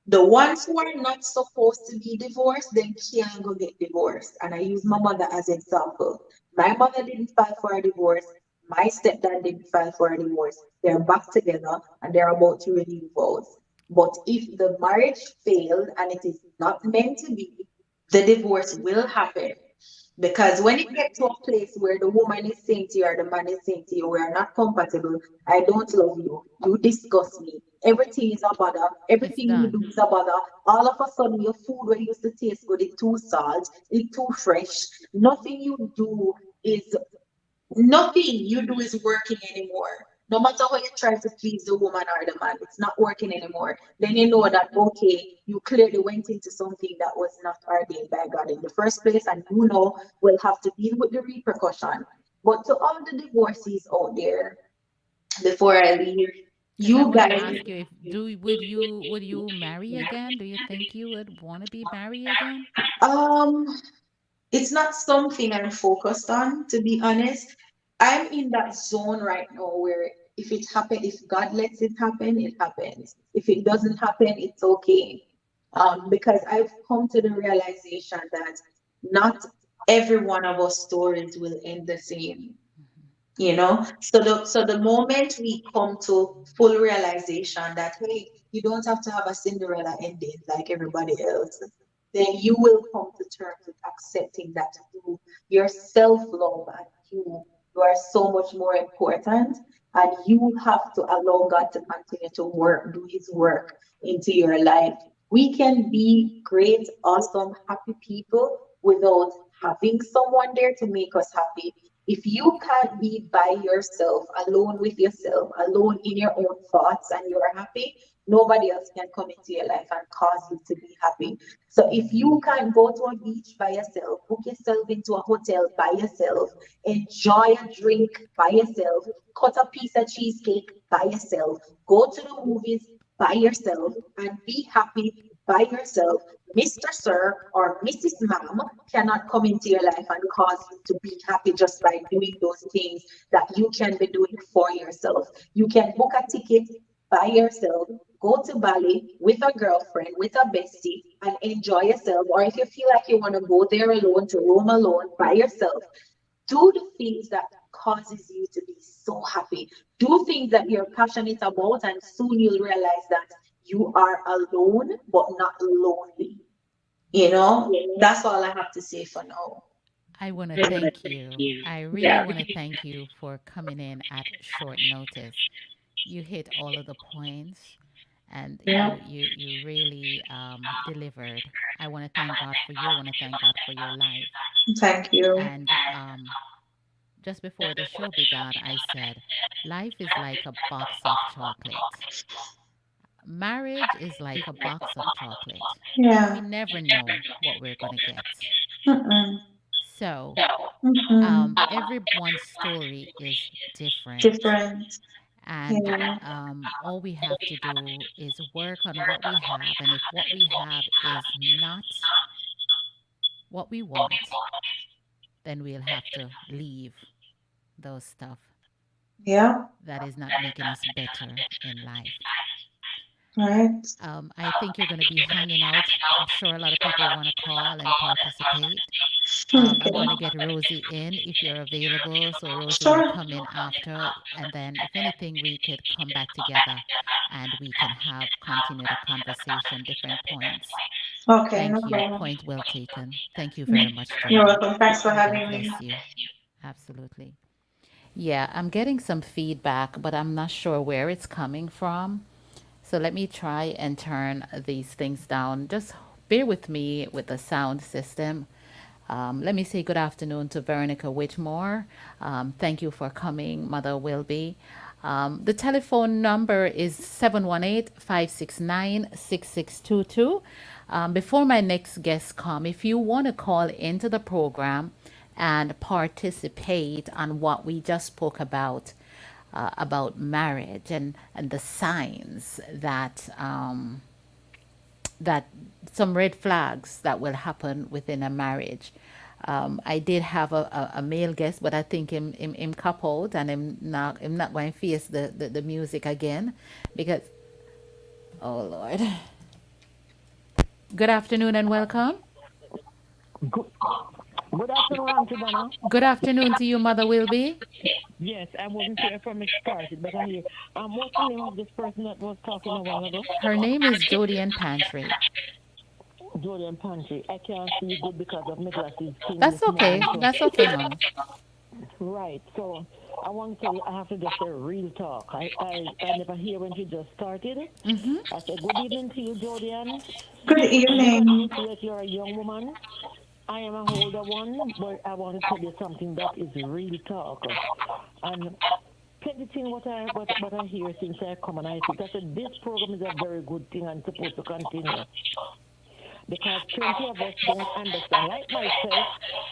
the ones who are not supposed to be divorced, they can't go get divorced. And I use my mother as example. My mother didn't file for a divorce. My stepdad didn't file for a divorce. They're back together and they're about to renew vows. But if the marriage failed and it is not meant to be, the divorce will happen. Because when it gets to a place where the woman is saying to you or the man is saying to you, we are not compatible, I don't love you, you disgust me, everything is a bother,
It's
everything you do
done.
is a bother, all of a sudden your food where used to taste good, it's too salt, it's too fresh, nothing you do is nothing you do is working anymore. No matter how you try to please the woman or the man, it's not working anymore. Then you know that, okay, you clearly went into something that was not ordained by God in the first place, and you know we'll have to deal with the repercussion. But to all the divorcees out there, before I leave,
Because I
you
wanted to
guys,
ask you if do would you marry again? Do you think you would want to be married again?
um, it's not something I'm focused on, to be honest. I'm in that zone right now where if it happens, if God lets it happen, it happens. If it doesn't happen, it's okay. Because I've come to the realization that not every one of our stories will end the same. So the moment we come to full realization that, hey, you don't have to have a Cinderella ending like everybody else, then you will come to terms with accepting that your self-love and you are so much more important, and you have to allow God to continue to work, do His work into your life. We can be great, awesome, happy people without having someone there to make us happy. If you can't be by yourself, alone with yourself, alone in your own thoughts, and you're happy, nobody else can come into your life and cause you to be happy. So if you can't go to a beach by yourself, book yourself into a hotel by yourself, enjoy a drink by yourself, cut a piece of cheesecake by yourself, go to the movies by yourself, and be happy by yourself, Mr. Sir or Mrs. Ma'am cannot come into your life and cause you to be happy just by doing those things that you can be doing for yourself. You can book a ticket by yourself, go to Bali with a girlfriend, with a bestie, and enjoy yourself. Or if you feel like you want to go there alone, to roam alone by yourself, do the things that causes you to be so happy. Do things that you're passionate about, and soon you'll realize that you are alone but not lonely. That's all I have to say for now.
I want to thank you. I really want to thank you for coming in at short notice. You hit all of the points, and you really delivered. I want to thank God for you. I want to thank God for your life.
Thank you.
And just before the show began, I said, life is like a box of chocolate. Marriage is like a box of chocolate. We
Yeah.
never know what we're going to get.
Mm-mm.
So,
Mm-mm.
everyone's story is different.
Different.
And
Yeah.
all we have to do is work on what we have. And if what we have is not what we want, then we'll have to leave those stuff
Yeah.
that is not making us better in life.
Right.
I think you're going to be hanging out. I'm sure a lot of people want to call and participate. I'm
Okay.
going to get Rosie in if you're available. So Rosie will
Sure.
come in after. And then, if anything, we could come back together and we can have continue the conversation, different points.
Okay, no
Thank you.
problem.
Point well taken. Thank you very much,
You're
Jody.
welcome. Thanks for
God
having me.
bless you. Absolutely. Yeah, I'm getting some feedback, but I'm not sure where it's coming from. So let me try and turn these things down. Just bear with me with the sound system. Let me say good afternoon to Veronica Whitmore. Thank you for coming, Mother Wilby. The telephone number is 718-569-6622. Before my next guest come, if you want to call into the program and participate on what we just spoke about marriage and the signs that that some red flags that will happen within a marriage. I did have a male guest, but I think him coupled, and I'm not going to face the music again because, oh Lord. Good afternoon and welcome.
Good, good afternoon, Aunty Donna.
Good afternoon to you, Mother Wilby.
Yes, I wasn't here from it started, but I hear. What's the name of this person that was talking a while ago?
Her name is Jodiann Pantry.
Jodiann Pantry. I can't see good because of my glasses thing
That's
this morning.
okay.
So,
That's okay, Mama.
right. So, I want to tell you, I have to just say real talk. I never hear when she just started. I said, good evening to you, Jodiann.
Good
I never knew
evening.
that you're a young woman. I am a older one, but I want to tell you something that is real talk. And plenty thing what I hear since I come and I think I said this program is a very good thing and supposed to continue because plenty of us don't understand. Like myself,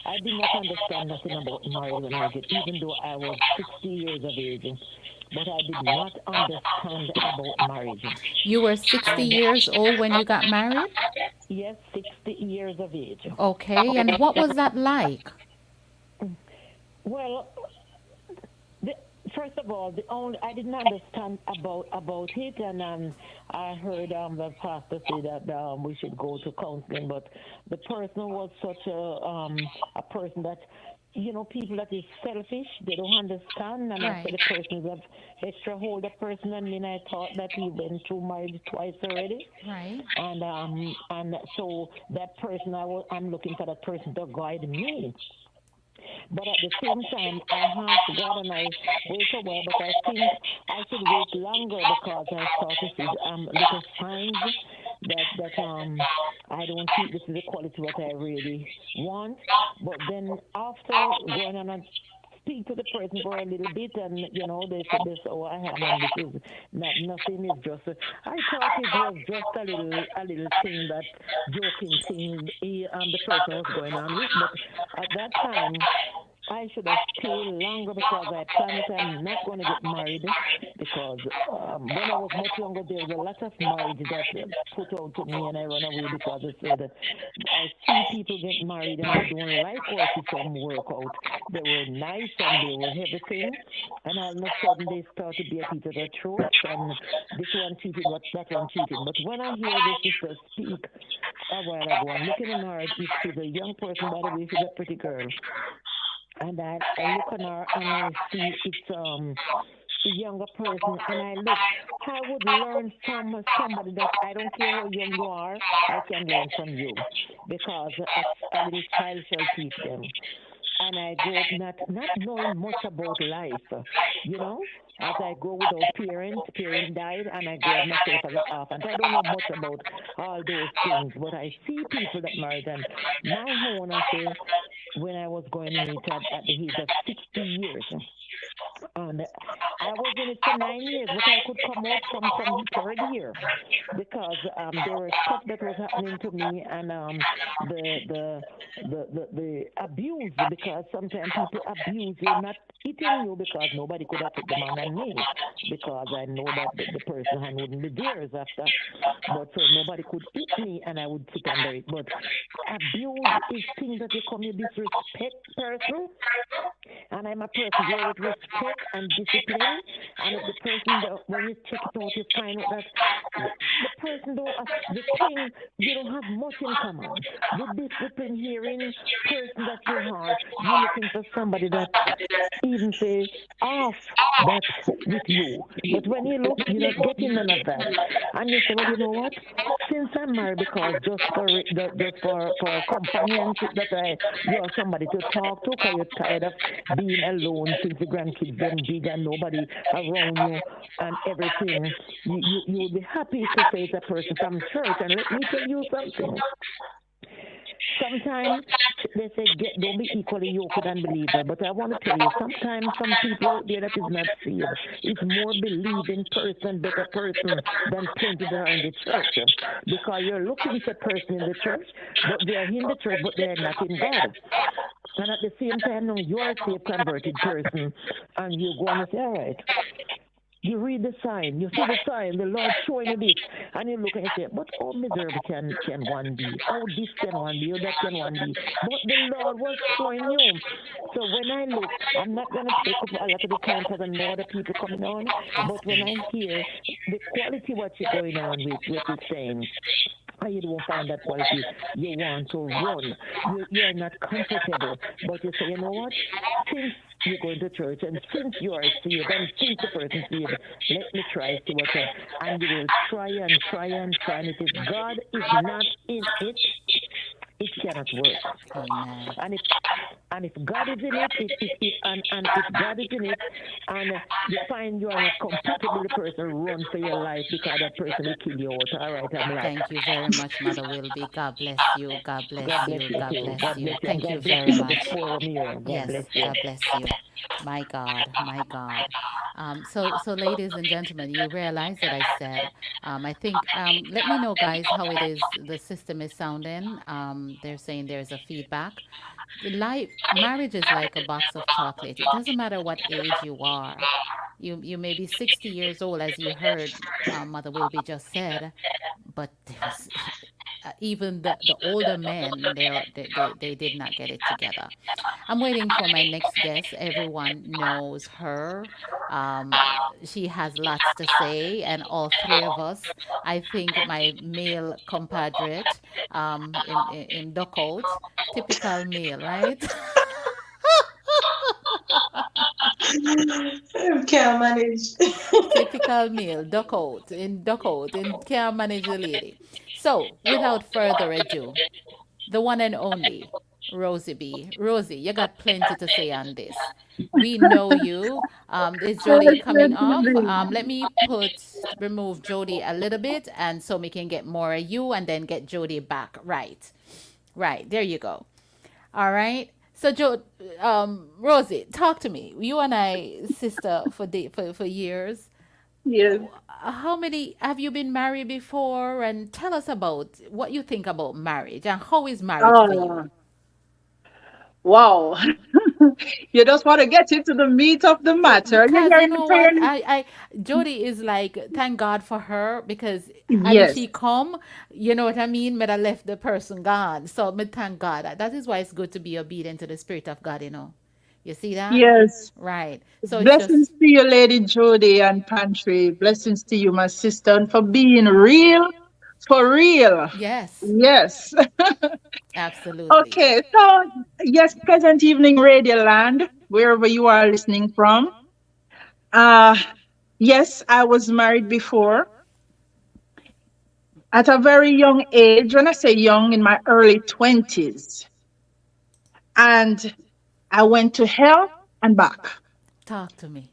I did not understand nothing about marriage when I get, even though I was 60 years of age, but I did not understand about marriage.
You were 60
And
years old when you got married?
yes, 60 years of age.
Okay, and what was that like?
Well, The, first of all, the only I didn't understand about it, and I heard the pastor say that we should go to counseling, but the person was such a person that people that is selfish, they don't understand, and I said
Right.
the person is an extra older person than me, and I thought that he went through marriage twice already,
Right.
and so that person I'm looking for that person to guide me. But at the same time, I asked God and I wait a while, but I think I should wait longer because I start to see little signs that I don't think this is the quality what I really want. But then after going on and speak to the person for a little bit, and they said this, oh, I have, and this is not nothing. Is just I thought it was just a little thing that joking thing the person was going on with, but at that time I should have stayed longer because I planned that I'm not going to get married because when I was much younger, there was a lot of marriage that put out to me, and I run away because I said I see people get married and I don't like or see some work out. They were nice and they were everything, and all of a sudden they start to be a each other throats, and this one cheated, but that one cheated. But when I hear this sister speak a while ago, I'm looking at her. If she's a young person, by the way, she's a pretty girl, and I look on her and I see it's a younger person, and I look, I would learn from somebody that I don't care how young you are, I can learn from you because a little child shall teach them. And I grew up not knowing much about life, you know. As I grow without parents, parent died, and I grew up myself as an orphan. I don't know much about all those things, but I see people that married, and my own, I say, when I was going in it at the age of 60 years, and I was in it for 9 years, but I could come out from the third year because there was stuff that was happening to me, and the the the abuse, because sometimes people abuse you, not hitting you because nobody could have put them on me, because I know that the person hand wouldn't be theirs after, but so nobody could hit me and I would sit under it. But abuse is things that you come, you disrespect person, and I'm a person there with respect and discipline. And if the person, when you check it out, you find out that the person don't, the thing, you don't have much in common. The discipline hearing person that you are, you're looking for somebody that even say off that with you. But when you look, you're not getting none of that. And you say, well, you know what? Since I'm married, because just for companionship, that you have somebody to talk to, because you're tired of being alone since the grandkids them big and nobody around you and everything. You would be happy to face a person from church. And let me tell you something. Sometimes they say don't be equally yoked with unbeliever, but I want to tell you, sometimes some people out there that is not saved is more believing person, better person than plenty that are in the church, because you're looking for person in the church, but they are in the church, but they are not in God. And at the same time, now you are a saved converted person, and you go and say, all right. You read the sign, you see the sign, the Lord showing you this, and you look and you say, but how miserable can one be? How this can one be? How that can one be? But the Lord was showing you. So when I look, I'm not going to take up a lot of the time because I know other people coming on,
Yes,
but when
please.
I hear the quality what you're going on with what you're saying, and you don't find that quality, you want to run. You're not comfortable, but you say, you know what? Since you're going to church, and since you are saved, and since the person saved, let me try see what can. And you will try and try and try, and if God is not in it, it cannot work.
Amen.
And if God is in it, and if God is in it, and you find you are not compatible with the person, run for your life because that person will kill you out. All right, I'm lost.
Thank you very much, Mother Wilby. God bless you. God bless
God bless
you.
you
God
too.
bless
God
you.
bless you, and
Thank you
God bless
very
you for this
much.
forum here. God
Yes,
bless you.
God bless you. My God, my God. So, ladies and gentlemen, you realize that I said, I think, let me know, guys, how it is. The system is sounding. They're saying there's a feedback. The life, marriage is like a box of chocolate. It doesn't matter what age you are. You may be 60 years old, as you heard Mother Wilby just said, but there was even the older men they did not get it together. I'm waiting for my next guest. Everyone knows her. um, she has lots to say, and all three of us, I think my male compadre, in Duckout, typical male, right?
Can't manage.
Typical male, Duckout, in can't manage the lady. So without further ado, the one and only Rosie B. Rosie, you got plenty to say on this. We know you. Is Jody coming off? Let me remove Jody a little bit, and so we can get more of you, and then get Jody back. Right, right. There you go. All right. So Rosie, talk to me. You and I, sister, for years.
Yes.
How many have you been married before? And tell us about what you think about marriage, and how is marriage for you?
Oh, wow. You just want to get into the meat of the matter. You
Because you
hearing me
know what,
clearly?
Jody is like, thank God for her, because and
Yes.
she come, you know what I mean. But I left the person gone, so me thank God. That is why it's good to be obedient to the Spirit of God. You see that,
Yes.
right? So it's
Blessings
just
to you, Lady Jody and Pantry. Blessings to you, my sister, and for being real, for real.
yes,
Yes.
absolutely.
Okay. So, yes, present evening, Radio Land, wherever you are listening from. Uh, yes, I was married before at a very young age. When I say young, in my early 20s. And I went to hell and back.
Talk to me.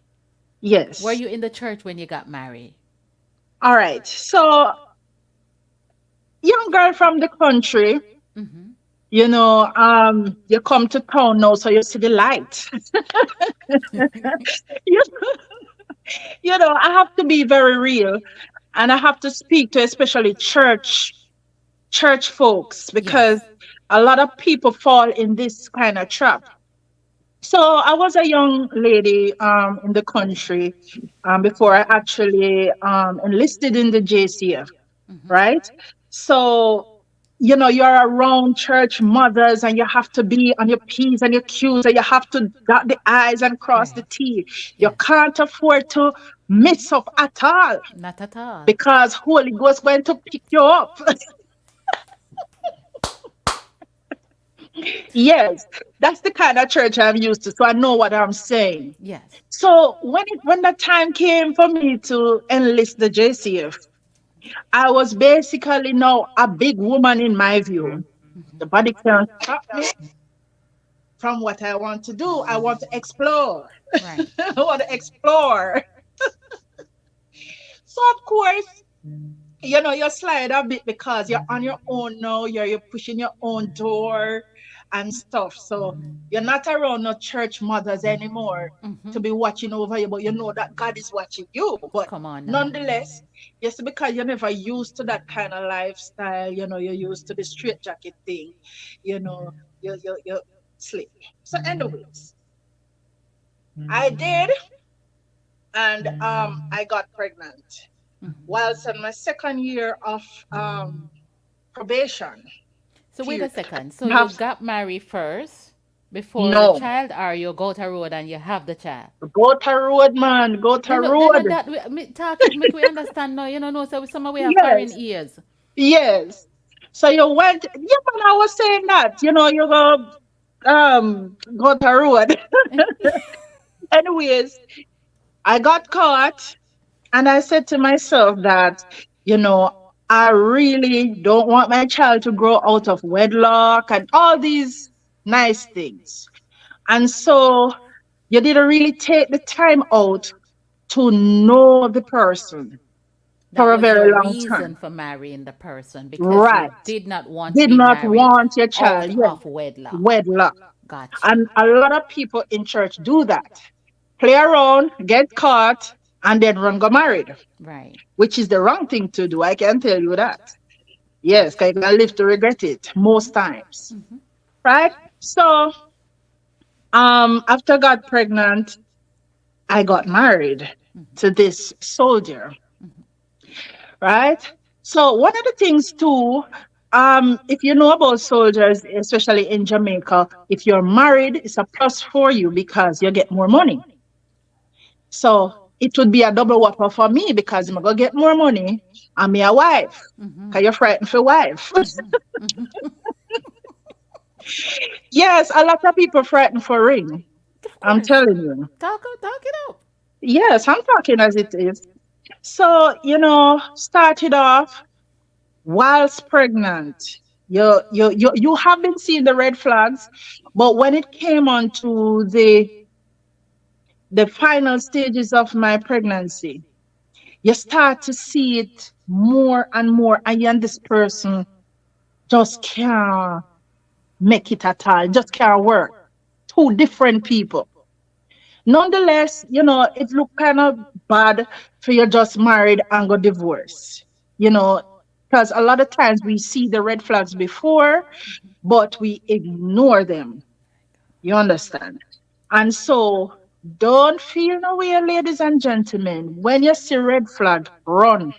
Were
Yes.
you in the church when you got married?
All right. So, young girl from the country,
Mm-hmm.
you come to town now, so you see the light. you, I have to be very real, and I have to speak to especially church folks, because
Yes.
a lot of people fall in this kind of trap. So I was a young lady in the country before I actually enlisted in the JCF, right? So, you're around church mothers, and you have to be on your P's and your Q's, and you have to dot the I's and cross the
Right.
T. You
Yes.
can't afford to mess up at all,
Not at all.
because Holy Ghost going to pick you up. Yes, that's the kind of church I'm used to, so I know what I'm saying.
Yes.
So when the time came for me to enlist the JCF, I was basically now a big woman in my view. The body can't stop me from what I want to do. I want to explore.
Right.
I want to explore. So of course, you slide a bit because you're on your own now. You're pushing your own door and stuff. So you're not around no church mothers anymore to be watching over you, but you know that God is watching you. But
Come on now.
nonetheless, yes, because you're never used to that kind of lifestyle. You're used to the straight jacket thing. You know, you sleep. So, anyways, I did, and I got pregnant whilst in my second year of probation
So wait a
period.
second. So
You
you
have
got married first before the
no
child, or you go to road and you have the child?
go to road, man. Go to
Then
road.
that talk it make we understand now. No, so some of we have foreign
Yes,
ears.
yes. So you went. Yeah, man. I was saying that. You go to road. Anyways, I got caught, and I said to myself that you know I really don't want my child to grow out of wedlock and all these nice things. And so you didn't really take the time out to know the person
That
for a
was
very
your
long
reason
time.
for marrying the person, because you
Right.
did not want to
Did
be
not
married
want your
out
child. Yes.
of wedlock.
Wedlock.
Gotcha.
And a lot of people in church do that. Play around, get caught, and then run go married,
Right.
which is the wrong thing to do. I can tell you that. Yes,
Gotcha.
because you're going to live to regret it most times. Right? So, after I got pregnant, I got married to this soldier, right? So one of the things too, if you know about soldiers, especially in Jamaica, if you're married, it's a plus for you because you get more money. So it would be a double whopper for me because I'm gonna get more money and me a wife. Cause you're frightened for wife. Yes, a lot of people frightened for ring.
Of
I'm
course.
telling you.
Talk it up.
Yes, I'm talking as it is. So, started off whilst pregnant. You have been seeing the red flags, but when it came on to the final stages of my pregnancy, you start to see it more and more. And this person just can't make it at all, just can't work. Two different people. Nonetheless, it looked kind of bad for you just married and got divorced. You know, because a lot of times we see the red flags before, but we ignore them. You understand? And so don't feel no way, ladies and gentlemen. When you see red flag, run.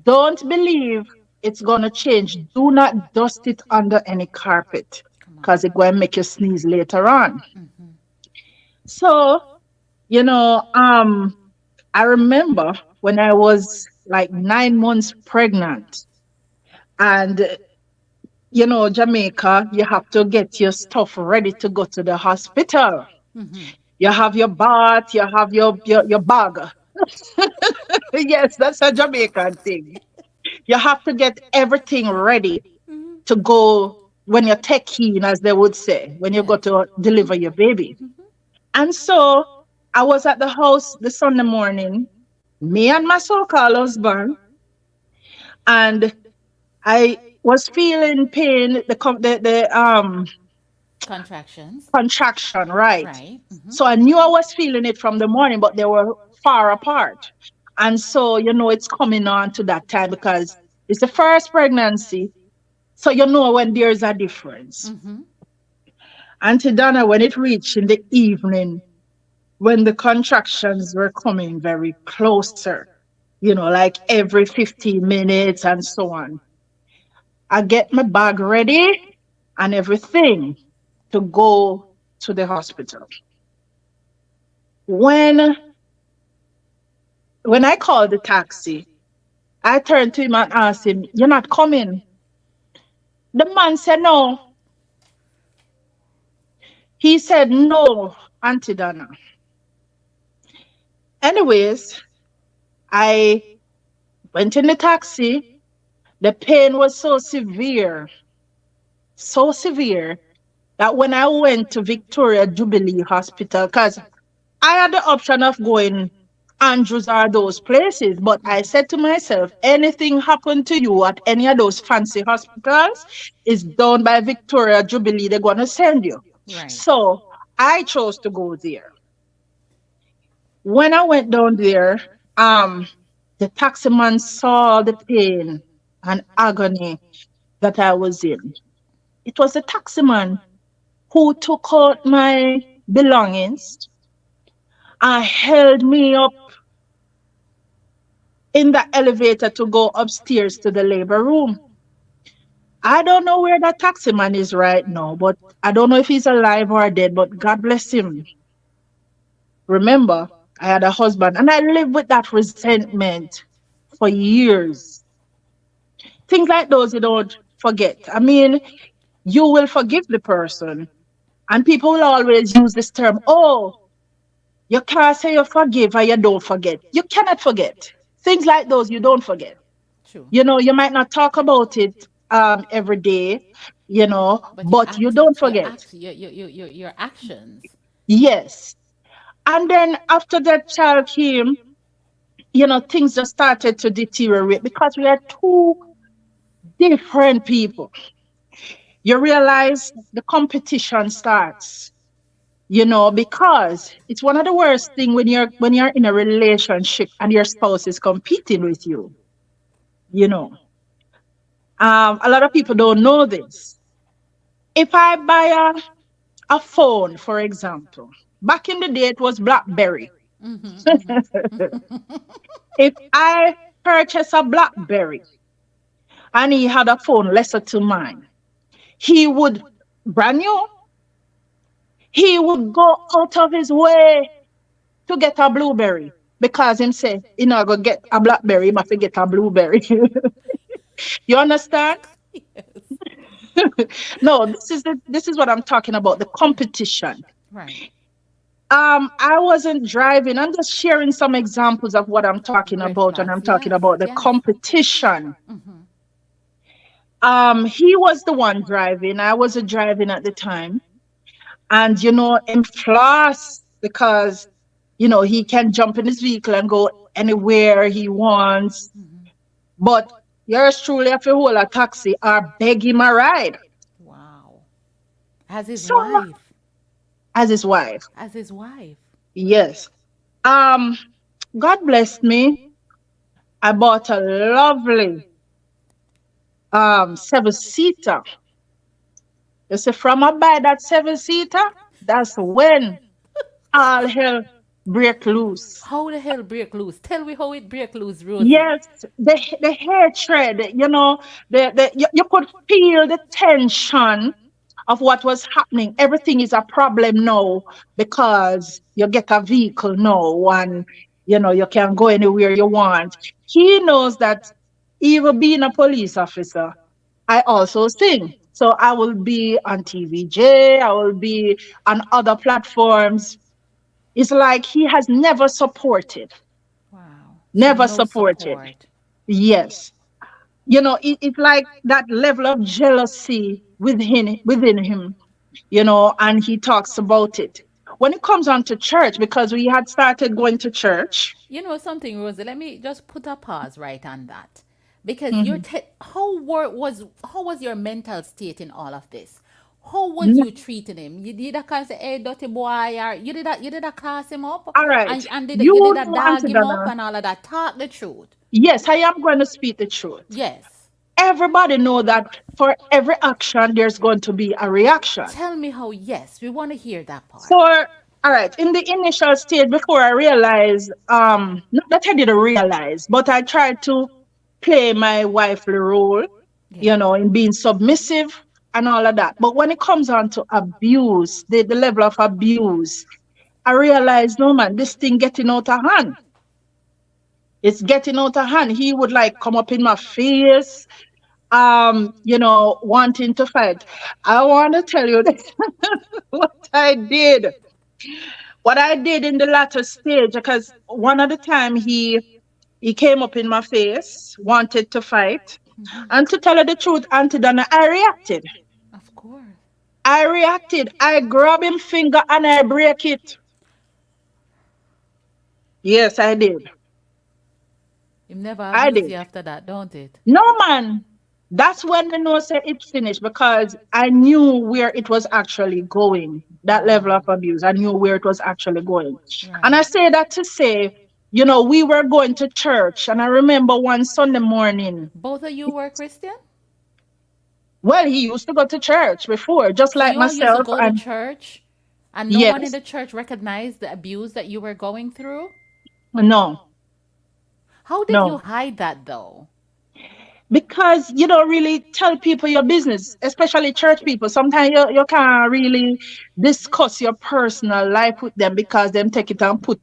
Don't believe it's gonna change. Do not dust it under any carpet
Come on.
because it's going to make you sneeze later on. So, you know, um, I remember when I was like 9 months pregnant, and Jamaica, you have to get your stuff ready to go to the hospital. You have your bath, you have your bag. Yes, that's a Jamaican thing. You have to get everything ready to go when you're teching, as they would say, when you go
Yes.
to deliver your baby. And so I was at the house the Sunday morning, me and my so-called husband, and I was feeling pain, the
Contractions.
contraction, right?
Right.
So I knew I was feeling it from the morning, but they were far apart. And so, it's coming on to that time because it's the first pregnancy. So, when there's a difference. Auntie Donna, when it reached in the evening, when the contractions were coming very closer, like every 15 minutes and so on, I get my bag ready and everything to go to the hospital. When when I called the taxi, I turned to him and asked him, "You're not coming?" The man said no. He said no, Auntie Donna. Anyways, I went in the taxi. The pain was so severe that when I went to Victoria Jubilee Hospital, because I had the option of going Andrews or those places, but I said to myself, anything happen to you at any of those fancy hospitals is done by Victoria Jubilee. They're gonna send you.
Right.
So I chose to go there. When I went down there, um, the taxi man saw the pain and agony that I was in. It was the taxi man who took out my belongings and held me up in the elevator to go upstairs to the labor room. I don't know where that taxi man is right now, but I don't know if he's alive or dead, but God bless him. Remember, I had a husband and I lived with that resentment for years. Things like those you don't forget. I mean, you will forgive the person, and people will always use this term, oh, you can't say you forgive or you don't forget. You cannot forget. Things like those you don't forget.
True.
You might not talk about it every day,
But you
but you
act it.
don't
Your
forget.
act. Your actions.
Yes. And then after that child came, things just started to deteriorate because we are two different people. You realize the competition starts, because it's one of the worst thing when you're in a relationship and your spouse is competing with you, you know. A lot of people don't know this. If I buy a phone, for example, back in the day it was BlackBerry. If I purchase a BlackBerry and he had a phone lesser to mine, he would brand new, he would go out of his way to get a blueberry because him say, go get a blackberry, he must get a blueberry. You understand?
Yes.
No, this is what I'm talking about, the competition.
Right.
I wasn't driving. I'm just sharing some examples of what I'm talking
Red
about, and
flags.
I'm talking
Yes.
about the
Yes.
competition. He was the one driving. I wasn't driving at the time. And him floss because he can jump in his vehicle and go anywhere he wants. But yours truly have to hold a taxi or beg him a ride.
Wow. As his
So
wife.
as his wife.
As his wife.
Yes. Um, God blessed me. I bought a lovely 7-seater. You see, from I buy that 7-seater, that's when all hell break loose.
How the hell break loose? Tell me how it break loose, Rosie.
Yes, the hatred, you could feel the tension of what was happening. Everything is a problem now because you get a vehicle now and you can go anywhere you want. He knows that even being a police officer, I also sing. So I will be on TVJ, I will be on other platforms. It's like he has
Wow. So
never
no
supported.
support.
Yes. It's like that level of jealousy within him, and he talks about it. When it comes on to church, because we had started going to church.
You know something, Rosie? Let me just put a pause right on that, because
Mhm.
how was your mental state in all of this? How was you treating him? You did a kind of say, hey, dirty boy, or you did a class him up,
All right.
and
You
you did a
know, Auntie
dog him up
Donna,
and all of that. Talk the truth.
yes, I am going to speak the truth.
Yes.
Everybody know that for every action, there's going to be a reaction.
Tell me how. Yes, we want to hear that part.
For all right, in the initial stage, before I realized, not that I didn't realize, but I tried to play my wifely role,
Yeah.
in being submissive and all of that. But when it comes on to abuse, the level of abuse, I realized, no man, this thing getting out of hand. It's getting out of hand. He would like come up in my face, wanting to fight. I want to tell you what I did. What I did in the latter stage, because one of the time he came up in my face, wanted to fight. And to tell her the truth, Auntie Donna, I reacted.
Of course.
I reacted. I grab him finger and I break it. Yes, I did.
Him never
I
abuse
did.
you after that, don't it?
No man. That's when the know said it's finished because I knew where it was actually going. That level
Wow.
of abuse. I knew where it was actually going. And I
Right.
say that to say, we were going to church. And I remember one Sunday morning.
Both of you were Christian?
Well, he used to go to church before, just
So
like
you all used to
myself.
go to
And
church and no one in
yes,
the church recognized the abuse that you were going through?
no,
How did you
no.
hide that though?
Because you don't really tell people your business, especially church people. Sometimes you can't really discuss your personal life with them because them take it and put,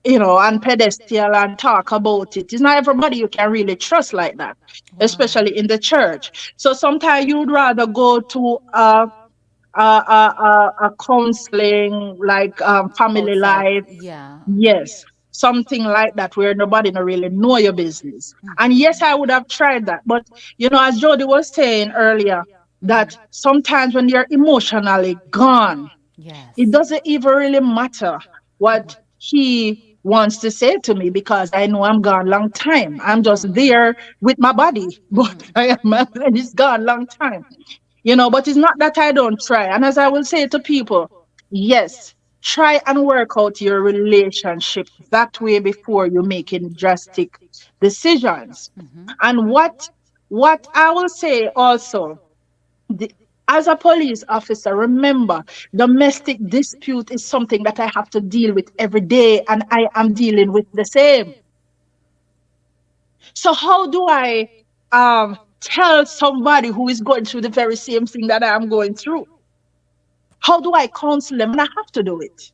on pedestal and talk about it. It's not everybody you can really trust like that,
Wow.
especially in the church. So sometimes you'd rather go to a counseling like family
Outside,
life.
yeah.
Yes, something like that where nobody no really know your business. And yes, I would have tried that. But as Jody was saying earlier, that sometimes when you're emotionally gone, it
Yes.
doesn't even really matter what he wants to say to me because I know I'm gone long time. I'm just there with my body, but I am and it's gone long time. But it's not that I don't try. And as I will say to people, yes, try and work out your relationship that way before you making drastic decisions. And what I will say also, the, as a police officer, remember domestic dispute is something that I have to deal with every day, and I am dealing with the same. So how do I tell somebody who is going through the very same thing that I am going through? How do I counsel them? And I have to do it,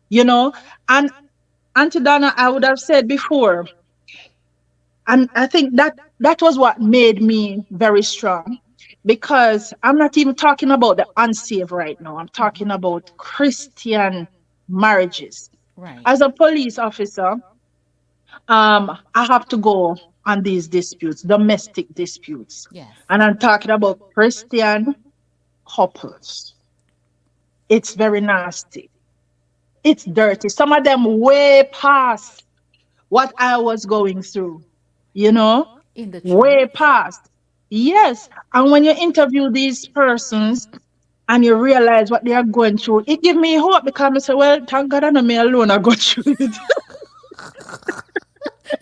you know? And Auntie Donna, I would have said before, and I think that was what made me very strong because I'm not even talking about the unsaved right now. I'm talking about Christian marriages.
Right.
As a police officer, I have to go on these disputes, domestic disputes.
Yes.
And I'm talking about Christian couples. It's very nasty. It's dirty. Some of them way past what I was going through, you know,
In the
way
church?
past. Yes. And when you interview these persons and you realize what they are going through, it give me hope because I say, well, thank God I know me alone I go through it.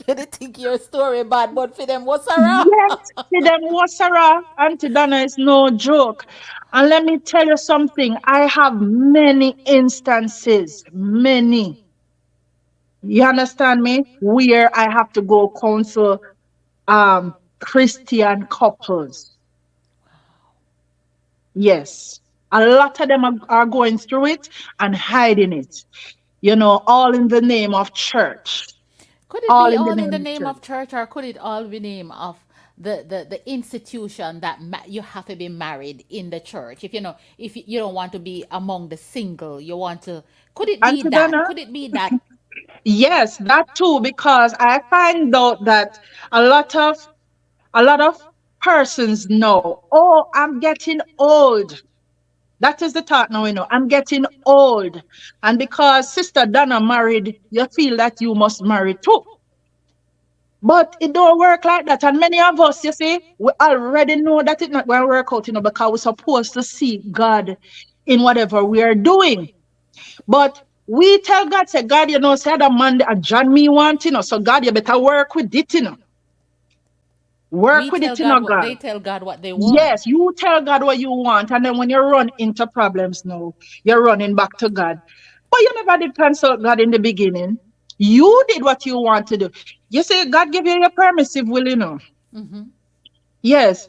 You did think your story bad, but for them, what's around?
Yes, see them Wasara, Auntie Donna is no joke. And let me tell you something. I have many instances, many. You understand me? Where I have to go counsel Christian couples. Yes. A lot of them are going through it and hiding it. All in the name of church.
Could it
All
be
in the
all in
name
the
of
name
church.
of church, or could it all be name of the institution that you have to be married in the church? If you don't want to be among the single, you want to. Could it be
Auntie
that?
Donna?
Could it be that?
Yes, that too, because I find out that a lot of a lot of persons know, oh, I'm getting old. That is the thought now, I'm getting old. And because Sister Donna married, you feel that you must marry too. But it don't work like that. And many of us, you see, we already know that it not going to work out, because we're supposed to see God in whatever we are doing. But we tell God, say, God, say that man, John me want, so God, you better work with it.
We
Work with
tell
it,
God what
God.
they tell God what they want.
Yes, you tell God what you want, and then when you run into problems now, you're running back to God. But you never did consult God in the beginning. You did what you want to do. You say God give you your permissive will.
Hmm.
Yes,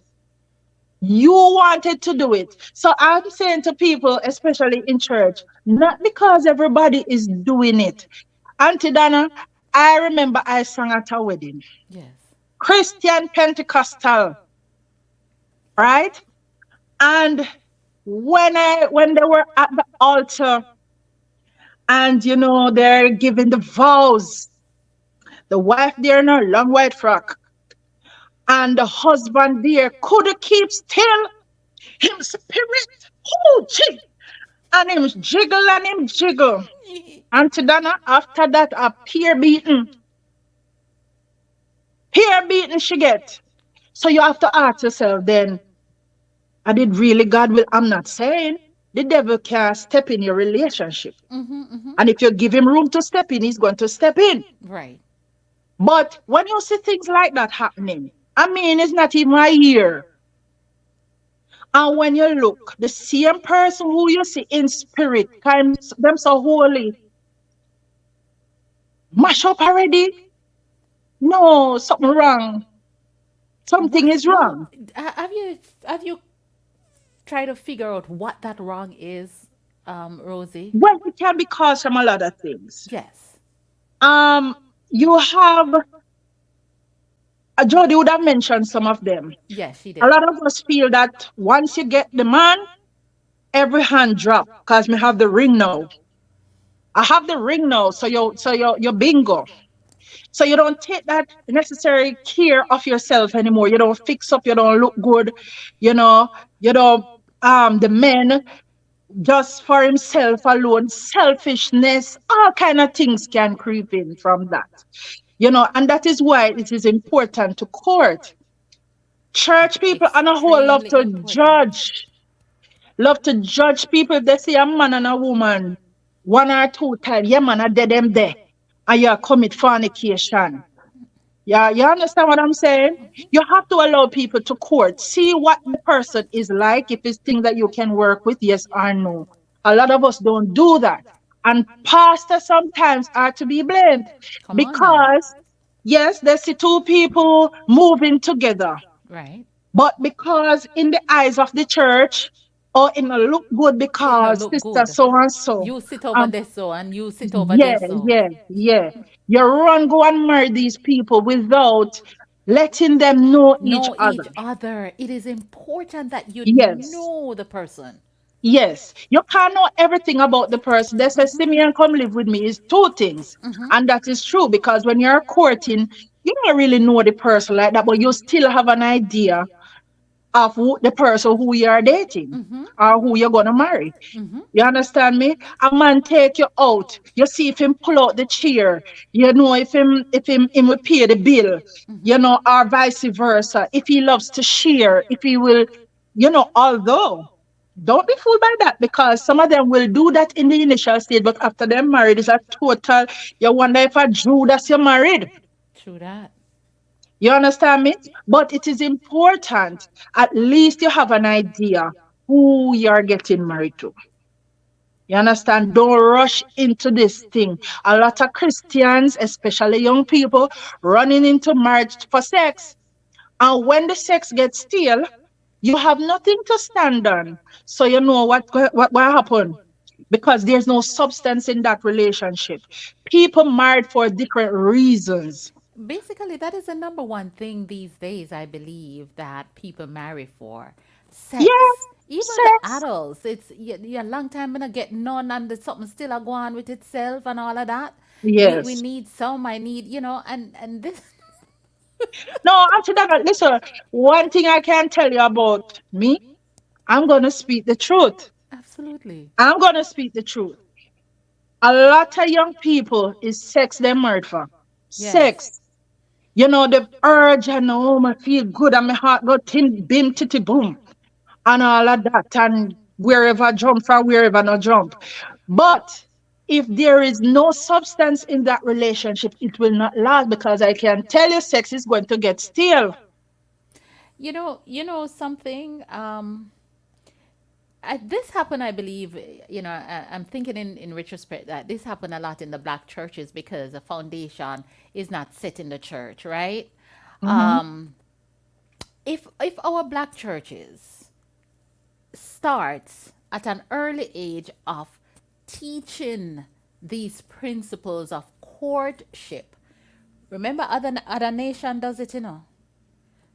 you wanted to do it. So I'm saying to people, especially in church, not because everybody is doing it. Auntie Donna, I remember I sang at a wedding.
Yes.
Christian Pentecostal, right? And when they were at the altar and they're giving the vows, the wife there in her long white frock, and the husband there could keep still him spirit. Oh, gee. And him jiggle and him jiggle. Auntie Donna, after that, a peer beating she get. So you have to ask yourself then, I did really God will, I'm not saying the devil can step in your relationship.
Hmm. Hmm.
And if you give him room to step in, he's going to step in.
Right.
But when you see things like that happening, I mean, it's not even a year. And when you look, the same person who you see in spirit, times them so holy, mash up already. No, something wrong. Something
What?
is
Well,
wrong.
have you tried to figure out what that wrong is, Rosie?
Well, it can be caused from a lot of things.
Yes.
Um, you have Jody would have mentioned some of them.
Yes, she
A
did.
lot of us feel that once you get the man, every hand drop because me have the ring now. I have the ring now, so you bingo. So you don't take that necessary care of yourself anymore. You don't fix up, you don't look good, you know, you don't the men just for himself alone, selfishness, all kind of things can creep in from that. And that is why it is important to court. Church people on a whole
Extremely important.
love to judge people if they see a man and a woman one or two times. Yeah, man, I did them there. And you commit fornication. Yeah, you understand what I'm saying? You have to allow people to court, see what the person is like, if it's things that you can work with, yes or no. A lot of us don't do that. And pastors sometimes are to be blamed
Come on now.
because, yes, they see two people moving together.
Right.
But because in the eyes of the church, or it may look good
It not
because
look
sister
good.
so and so.
You sit over
Um,
there so, and you sit over there
yeah,
so.
yeah, yeah. You run, go and marry these people without letting them know each
Know
other.
each other. It is important that you
Yes,
know the person.
yes. You can't know everything about the person. They say, see me and come live with me is two things. And that is true because when you're courting, you don't really know the person like that, but you still have an idea of the person who you are dating or who you're going to marry. You understand me? A man take you out. You see if him pull out the chair. You know if him will pay the bill. Or vice versa. If he loves to share, if he will, although don't be fooled by that because some of them will do that in the initial stage, but after they're married, it's a total. You wonder if a Judas you're married.
True that.
You understand me? But it is important. At least you have an idea who you're getting married to. You understand? Don't rush into this thing. A lot of Christians, especially young people, running into marriage for sex. And when the sex gets stale, you have nothing to stand on. So you know what will happen. Because there's no substance in that relationship. People married for different reasons.
Basically, that is the number one thing these days, I believe, that people marry for. Sex.
Yes,
Even the
sex.
adults, it's yeah, long time gonna get none and there's something still a go on with itself and all of that. We
Yes.
need some, I need, and this.
No, after that, listen, one thing I can tell you about me, I'm going to speak the truth.
Absolutely.
I'm going to speak the truth. A lot of young people is sex they married for.
Yes.
Sex. The urge and oh, I feel good and my heart go tin bim titty boom and all of that and wherever jump from wherever no jump. But if there is no substance in that relationship, it will not last because I can tell you sex is going to get stale.
You know something. This happened, I believe. I'm thinking in retrospect that this happened a lot in the black churches because the foundation is not set in the church, right?
Mm-hmm.
If our black churches starts at an early age of teaching these principles of courtship. Remember, other nation does it,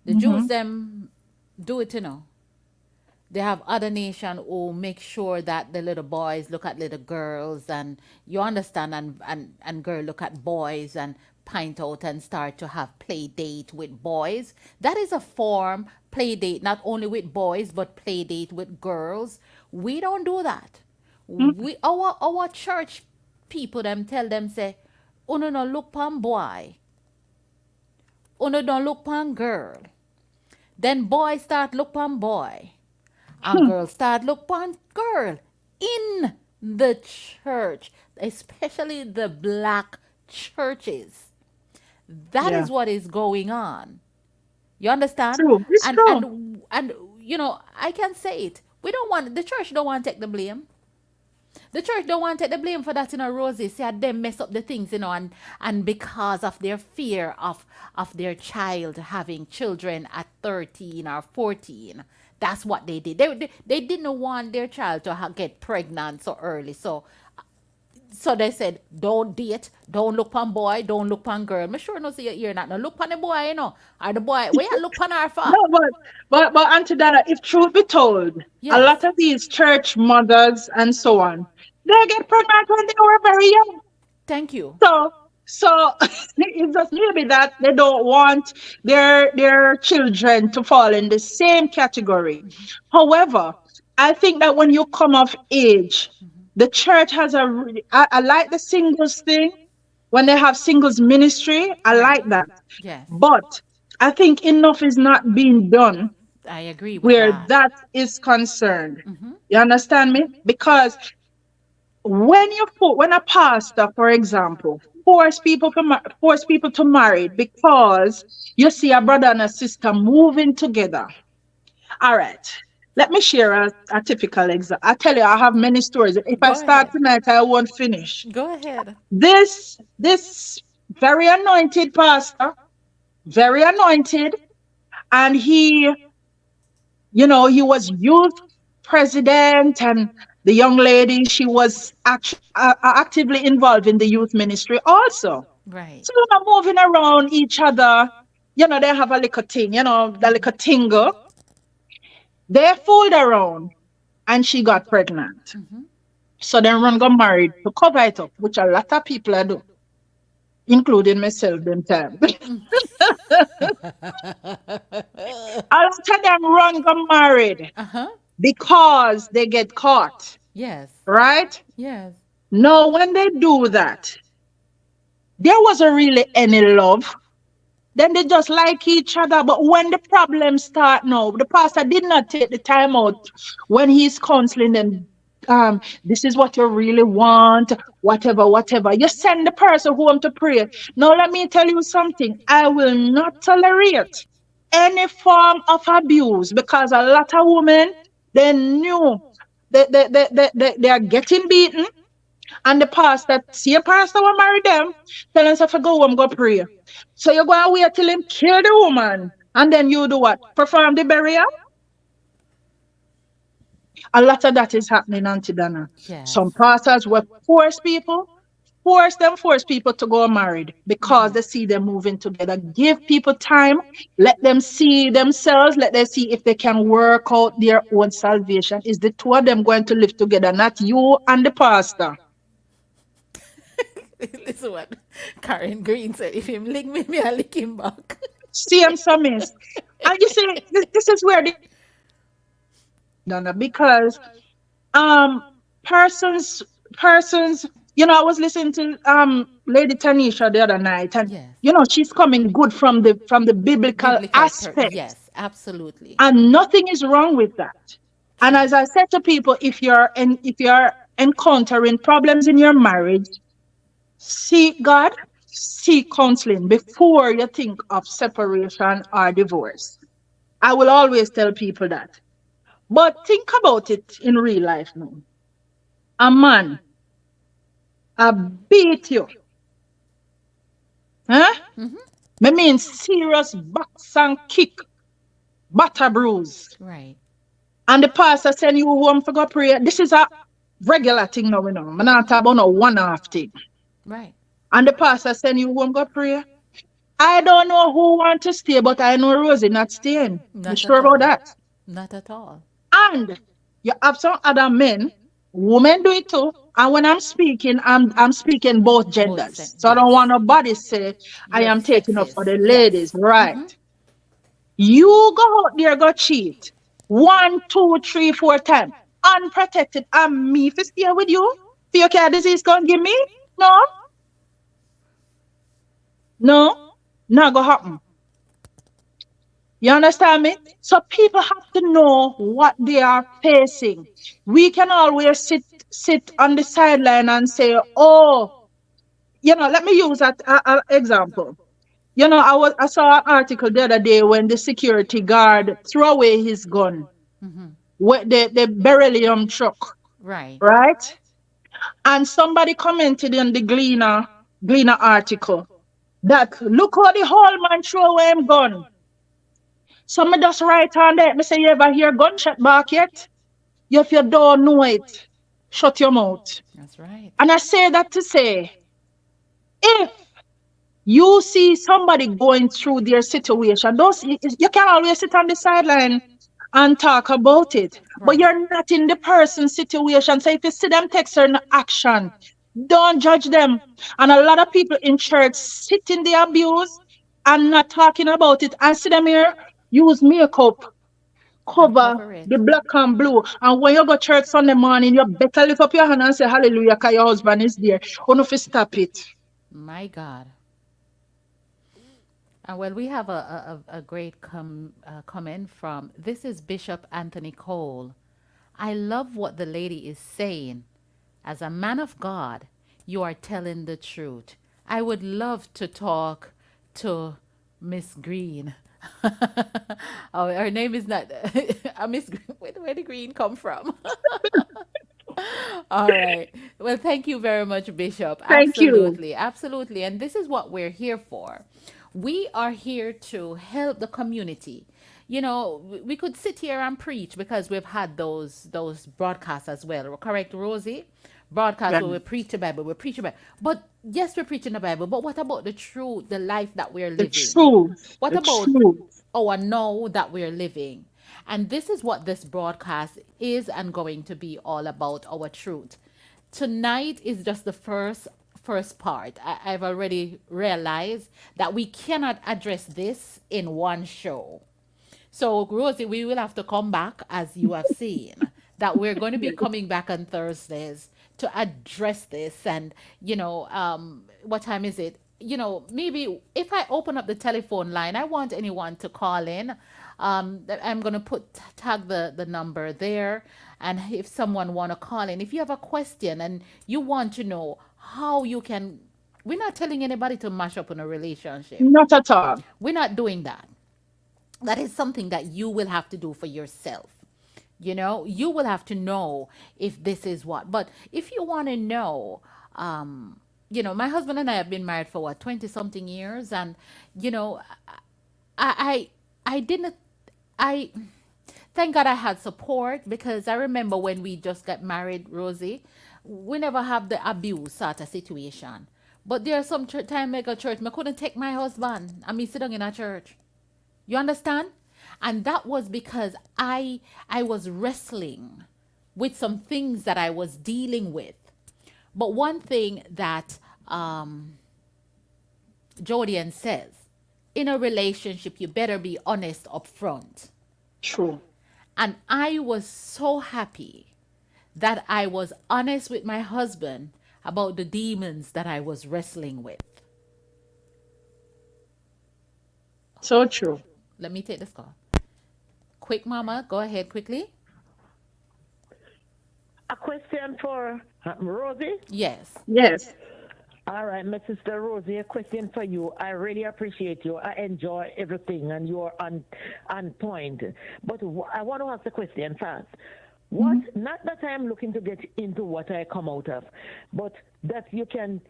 The Jews
Mm-hmm.
them do it, They have other nation who make sure that the little boys look at little girls, and you understand, and girl look at boys and pint out and start to have play date with boys. That is a form play date, not only with boys but play date with girls. We don't do that. Our church people them tell them say, uno no look pan boy, uno don't look pan girl. Then boy start look pan boy and girl start look on girl in the church, especially the black churches. That
Yeah,
is what is going on. You understand?
true. It's
And
true.
and and I can say it. We don't want the church don't want to take the blame. The church don't want to take the blame for that, Rosie. See, them mess up the things, and because of their fear of their child having children at 13 or 14, that's what they did. They didn't want their child to get pregnant so early. So they said, don't date, don't look on boy, don't look on girl. Me sure no see you're not no look on the boy, Or the boy, where you look on her for?
No, but Auntie Dana, if truth be told, a
Yes.
lot of these church mothers and so on, they get pregnant when they were very young.
Thank you.
So it's just maybe that they don't want their children to fall in the same category. However, I think that when you come of age, the church has I like the singles thing when they have singles ministry. I
Right.
like that,
Yes.
but I think enough is not being done
I agree with
where
that.
that is concerned. You understand me? Because when a pastor, for example, force people to marry because you see a brother and a sister moving together. All right. Let me share a typical example. I tell you, I have many stories. If I
Go
start
ahead.
tonight, I won't finish.
Go ahead.
This very anointed pastor, very anointed, and he was youth president, and the young lady, she was actively involved in the youth ministry also.
Right.
So moving around each other, they have a little thing, the little tingle. They fooled around and she got pregnant. So then run got married to cover it up, which a lot of people are do, including myself them time. A lot of them run got married
Uh huh.
because they get caught,
Yes.
right?
Yes.
No, when they do that, there wasn't really any love. Then they just like each other. But when the problems start now, the pastor did not take the time out when he's counseling them. This is what you really want, whatever, whatever. You send the person home to pray. Now, let me tell you something. I will not tolerate any form of abuse because a lot of women, they knew they are getting beaten, and the pastor, see a pastor will marry them, tell us if I go home, go pray. So you go and wait till him kill the woman, and then you do what? Perform the burial? A lot of that is happening, Auntie Dana.
Yes.
Some pastors will force people to go married because they see them moving together. Give people time, let them see themselves, let them see if they can work out their own salvation. Is the two of them going to live together, not you and the pastor?
Listen what Karen Green said. If him lick me, me I lick him back.
CM Summits. And you see, this is where the Donna, because um persons persons, I was listening to Lady Tanisha the other night, and
Yes.
she's coming good from the biblical aspect,
Yes, absolutely.
and nothing is wrong with that. And
True.
as I said to people, if you're encountering problems in your marriage, seek God, seek counseling before you think of separation or divorce. I will always tell people that. But think about it in real life now. A man, a beat you, huh? Me mean serious box and kick, butter bruise.
Right.
And the pastor send you home for go pray. This is a regular thing now, I'm not talking about no one-off thing.
Right.
And the pastor send you home go pray. I don't know who want to stay, but I know Rosie not staying. You
Not
sure
at
about
all.
that?
Not at all.
And you have some other men, women do it too. And when I'm speaking, I'm speaking both
Both
genders.
say
So I don't want
yes.
nobody say I
You're
am taking up for
sexist.
the ladies,
Yes.
right? You go out there, go cheat. One, two, three, four times. Unprotected. And me if stay with you. For your care disease gonna give me? No, no, not gonna happen. You understand me? So people have to know what they are facing. We can always sit on the sideline and say, "Oh, let me use that example. I saw an article the other day when the security guard threw away his gun with the beryllium truck,
Right.
right? And somebody commented in the Gleaner article that look how the whole man threw away him gun. So me just write on there. Me say, you ever hear gunshot back yet? If you don't know it, shut your mouth.
That's right.
And I say that to say, if you see somebody going through their situation, you can always sit on the sideline and talk about it. But
Right.
you're not in the person's situation. So if you see them take certain action, don't judge them. And a lot of people in church sit in the abuse and not talking about it. And see them here use makeup
And
cover
cover it.
the black and blue. And when you go church Sunday morning, you better lift up your hand and say hallelujah because your husband is there. You know, if you stop it.
My God. Well, we have a great comment from this is Bishop Anthony Cole. I love what the lady is saying. As a man of God, you are telling the truth. I would love to talk to Miss Green. Oh, her name is not Miss Green. Where did Green come from? All right. Well, thank you very much, Bishop.
Thank you.
Absolutely. Absolutely. And this is what we're here for. We are here to help the community. We could sit here and preach because we've had those broadcasts as well. Correct, Rosie? Broadcasts
Yeah.
where we preach the Bible, we preach the Bible. But yes, we're preaching the Bible. But what about the truth, the life that we're
The
living?
truth.
What
The
about
truth.
our now that we're living? And this is what this broadcast is and going to be all about, our truth. Tonight is just the first part. I've already realized that we cannot address this in one show. So, Rosie, we will have to come back, as you have seen, that we're going to be coming back on Thursdays to address this. And, what time is it? Maybe if I open up the telephone line, I want anyone to call in. I'm going to tag the number there. And if someone want to call in, if you have a question and you want to know how you can, we're not telling anybody to mash up in a relationship.
Not at all.
We're not doing that. That is something that you will have to do for yourself. You will have to know if this is what. But if you want to know, my husband and I have been married for what, 20 something years. And, you know, I didn't, I, thank God I had support, because I remember when we just got married, Rosie, we never have the abuse sort of situation. But there are some time I go church, I couldn't take my husband and me sit down in a church. You understand? And that was because I was wrestling with some things that I was dealing with. But one thing that Jodiann says, in a relationship, you better be honest up front.
True.
And I was so happy that I was honest with my husband about the demons that I was wrestling with.
So true.
Let me take this call. Quick, Mama, go ahead quickly.
A question for Rosie.
Yes.
Yes.
All right, my sister Rosie, a question for you. I really appreciate you. I enjoy everything, and you are on point. But I want to ask a question first. What? Not that I am looking to get into what I come out of, but that you can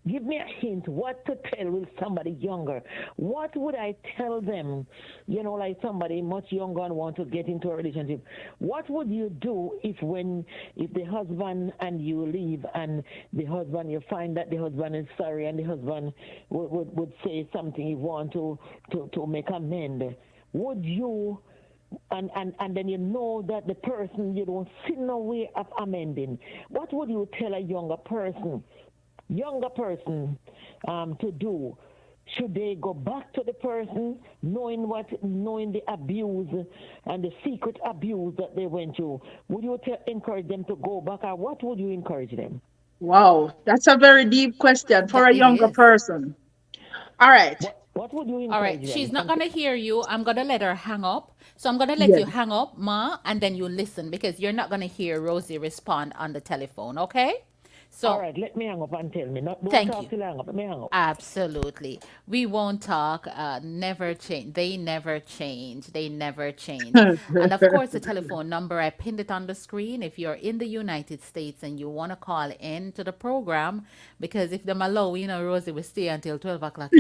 give me a hint what to tell with somebody younger. What would I tell them? You know, like somebody much younger and want to get into a relationship. What would you do if the husband and you leave and the husband, you find that the husband is sorry and the husband would say something you want to make amend? Would you and then you know that the person, you don't see no way of amending? What would you tell a younger person to do? Should they go back to the person knowing the abuse and the secret abuse that they went through? Would you encourage them to go back, or what would you encourage them?
Wow, that's a very deep question for
That
a
it
younger
is.
person. All right.
What would you
All
encourage
right.
them?
She's not going to hear you. I'm going to let her hang up. So I'm going to let
Yes.
you hang up, Ma, and then you listen because you're not going to hear Rosie respond on the telephone, okay?
All
So
right, let me hang up and tell me. Don't
thank
talk
you.
till I hang up. Let me hang up.
Absolutely. We won't talk. Never change. They never change. They never change. And of course, the telephone number, I pinned it on the screen. If you're in the United States and you want to call in to the program, because if them allow, Rosie will stay until 12 o'clock,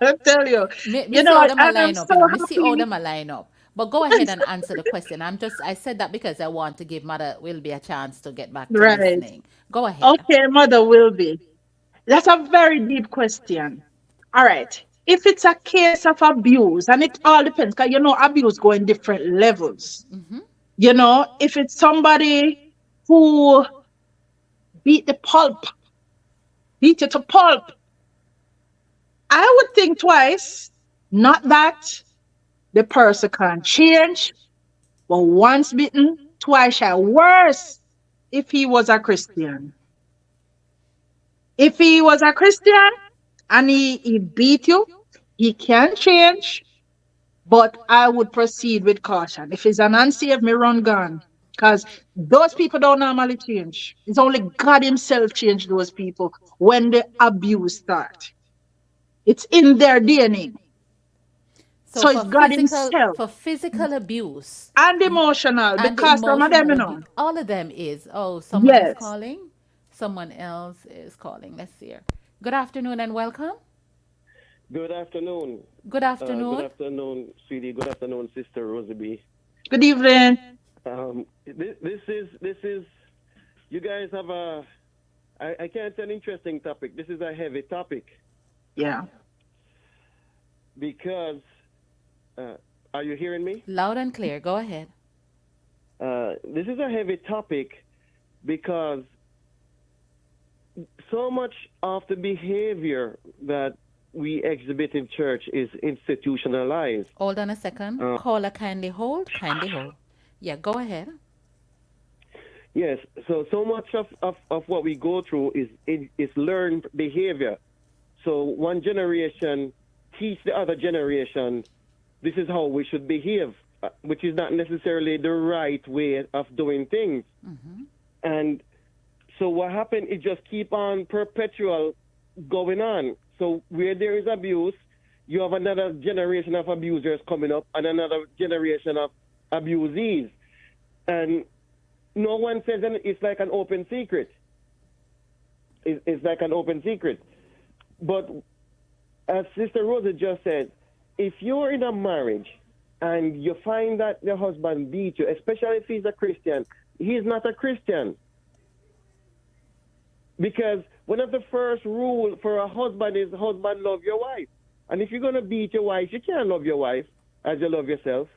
I tell you,
Me
you
see
know,
how them a
and I'm
line up,
so
Me see how
happy.
them a line up. But go ahead and answer the question. I said that because I want to give Mother will be a chance to get back to
Right.
listening. Go ahead.
Okay, mother will be. That's a very deep question. All right. If it's a case of abuse, and it all depends, because abuse go in different levels. If it's somebody who beat the pulp, beat it to pulp, I would think twice. Not that the person can change, but once bitten, twice shy. Worse if he was a Christian. If he was a Christian and he beat you, he can change, but I would proceed with caution. If he's an unsaved, me run gun. Because those people don't normally change. It's only God Himself change those people when the abuse start. It's in their DNA.
So
So it's God Himself
for physical abuse
and emotional,
and
because some of them,
emotional abuse, all of them is. Oh, someone is
yes.
calling. Someone else is calling. Let's see here. Good afternoon and welcome.
Good afternoon.
Good
Good
afternoon.
afternoon, sweetie. Good afternoon, Sister Rosey.
Good evening.
This is. You guys have a. I can't say an interesting topic. This is a heavy topic
Yeah.
because. Are you hearing me?
Loud and clear. Go ahead.
This is a heavy topic because so much of the behavior that we exhibit in church is institutionalized.
Hold on a second. Caller, kindly hold. Kindly hold. Yeah, go ahead.
Yes, so much of what we go through is learned behavior. So one generation teach the other generation this is how we should behave, which is not necessarily the right way of doing things. And so what happened is just keep on perpetual going on. So where there is abuse, you have another generation of abusers coming up and another generation of abusees. And no one says it's like an open secret. It's like an open secret. But as Sister Rosa just said, if you're in a marriage and you find that your husband beat you, especially if he's a Christian, he's not a Christian. Because one of the first rules for a husband is husband love your wife. And if you're going to beat your wife, you can't love your wife as you love yourself.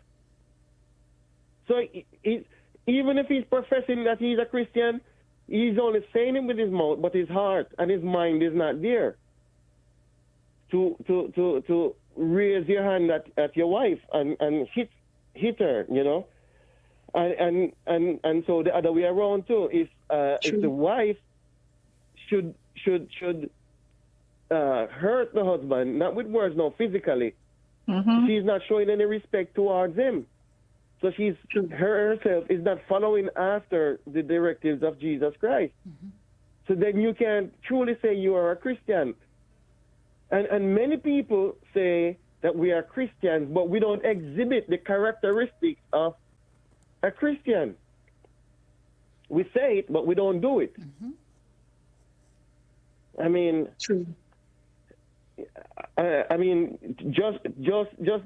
So even if he's professing that he's a Christian, he's only saying it with his mouth, but his heart and his mind is not there to raise your hand at your wife and hit her, and so the other way around too is if the wife, should hurt the husband, not with words, no, physically.
Mm-hmm.
She's not showing any respect towards him. So her herself is not following after the directives of Jesus Christ. So then you can truly say you are a Christian. And many people say that we are Christians, but we don't exhibit the characteristics of a Christian. We say it, but we don't do it. I mean,
True.
I mean, just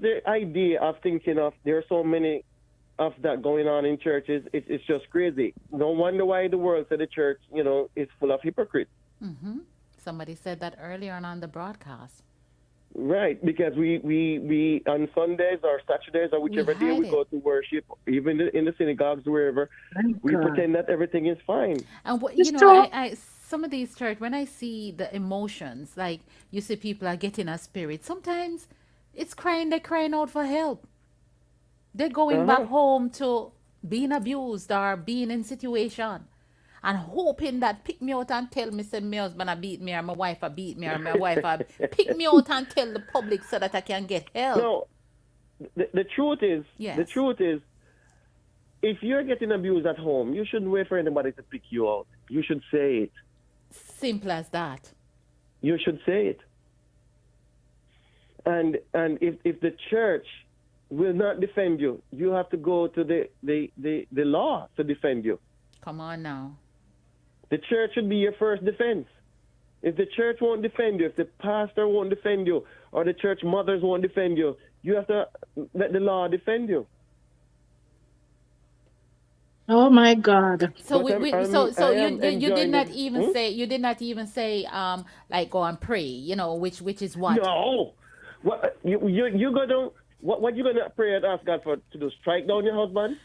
the idea of thinking of there are so many of that going on in churches, it's just crazy. No wonder why the world said the church, is full of hypocrites.
Somebody said that earlier on the broadcast.
Right, because we on Sundays or Saturdays or whichever day
hide
we go
it.
to worship, even in the synagogues, wherever,
Thank
we
God.
pretend that everything is fine.
And what
It's true.
I some of these church, when I see the emotions, like you see people are getting a spirit. Sometimes it's crying, they're crying out for help. They're going back home to being abused or being in situation and hoping that pick me out and tell me say my husband a beat me or my wife a beat me or my wife a pick me out and tell the public so that I can get help.
No, the truth is,
Yes.
if you're getting abused at home, you shouldn't wait for anybody to pick you out. You should say it.
Simple as that.
You should say it. And if the church will not defend you, you have to go to the law to defend you.
Come on now.
The church should be your first defense. If the church won't defend you, if the pastor won't defend you, or the church mothers won't defend you, you have to let the law defend you.
Oh my God.
So
But
so
I
you
am
you did
enjoying
not
it.
even say like go and pray, which is what.
No. What you gonna what you gonna pray and ask God for to do? Strike down your husband?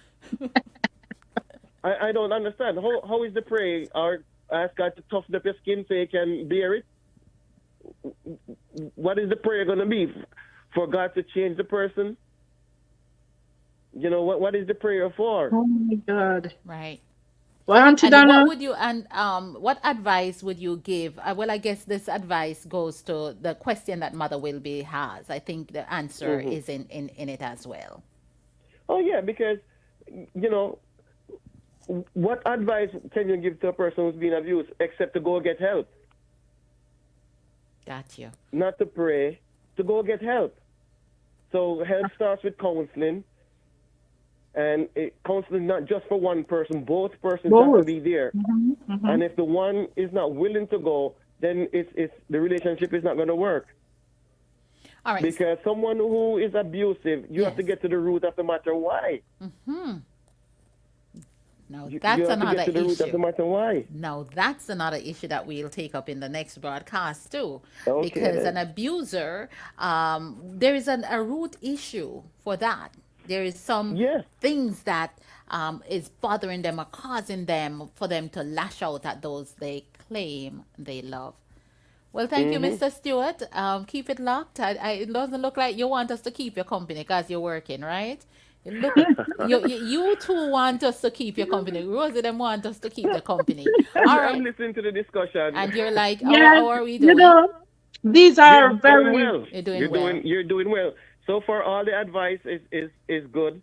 I don't understand. How is the prayer or ask God to toughen up your skin so you can bear it? What is the prayer gonna be? For God to change the person? What is the prayer for?
Oh my God.
Right.
Well, Auntie
And
Donna.
what would you what advice would you give? Well, I guess this advice goes to the question that Mother Wilby has. I think the answer is in it as well.
Oh yeah, because what advice can you give to a person who's been abused except to go get help?
Got you.
Not to pray, to go get help. So help starts with counseling. And counseling not just for one person, both persons have to be there. And if the one is not willing to go, then it's the relationship is not going to work.
All right.
Because someone who is abusive, you have to
Yes.
get to the root of the matter why.
No,
You
that's
have to
another
get to the root of the
issue.
matter why.
No, that's another issue that we'll take up in the next broadcast too.
Okay,
Because
then.
an abuser, there is a root issue for that. There is some
Yes.
things that is bothering them or causing them for them to lash out at those they claim they love. Well, thank you, Mr. Stewart. Keep it locked. It doesn't look like you want us to keep your company because you're working, right? It look, you two want us to keep your company. Rosie, them want us to keep the company. All
I'm
right.
listening to the discussion.
And you're like,
Yes,
how are we
you
doing?
know, these
You're
are
doing
very.
well.
You're doing well.
You're doing well. So far, all the advice is good.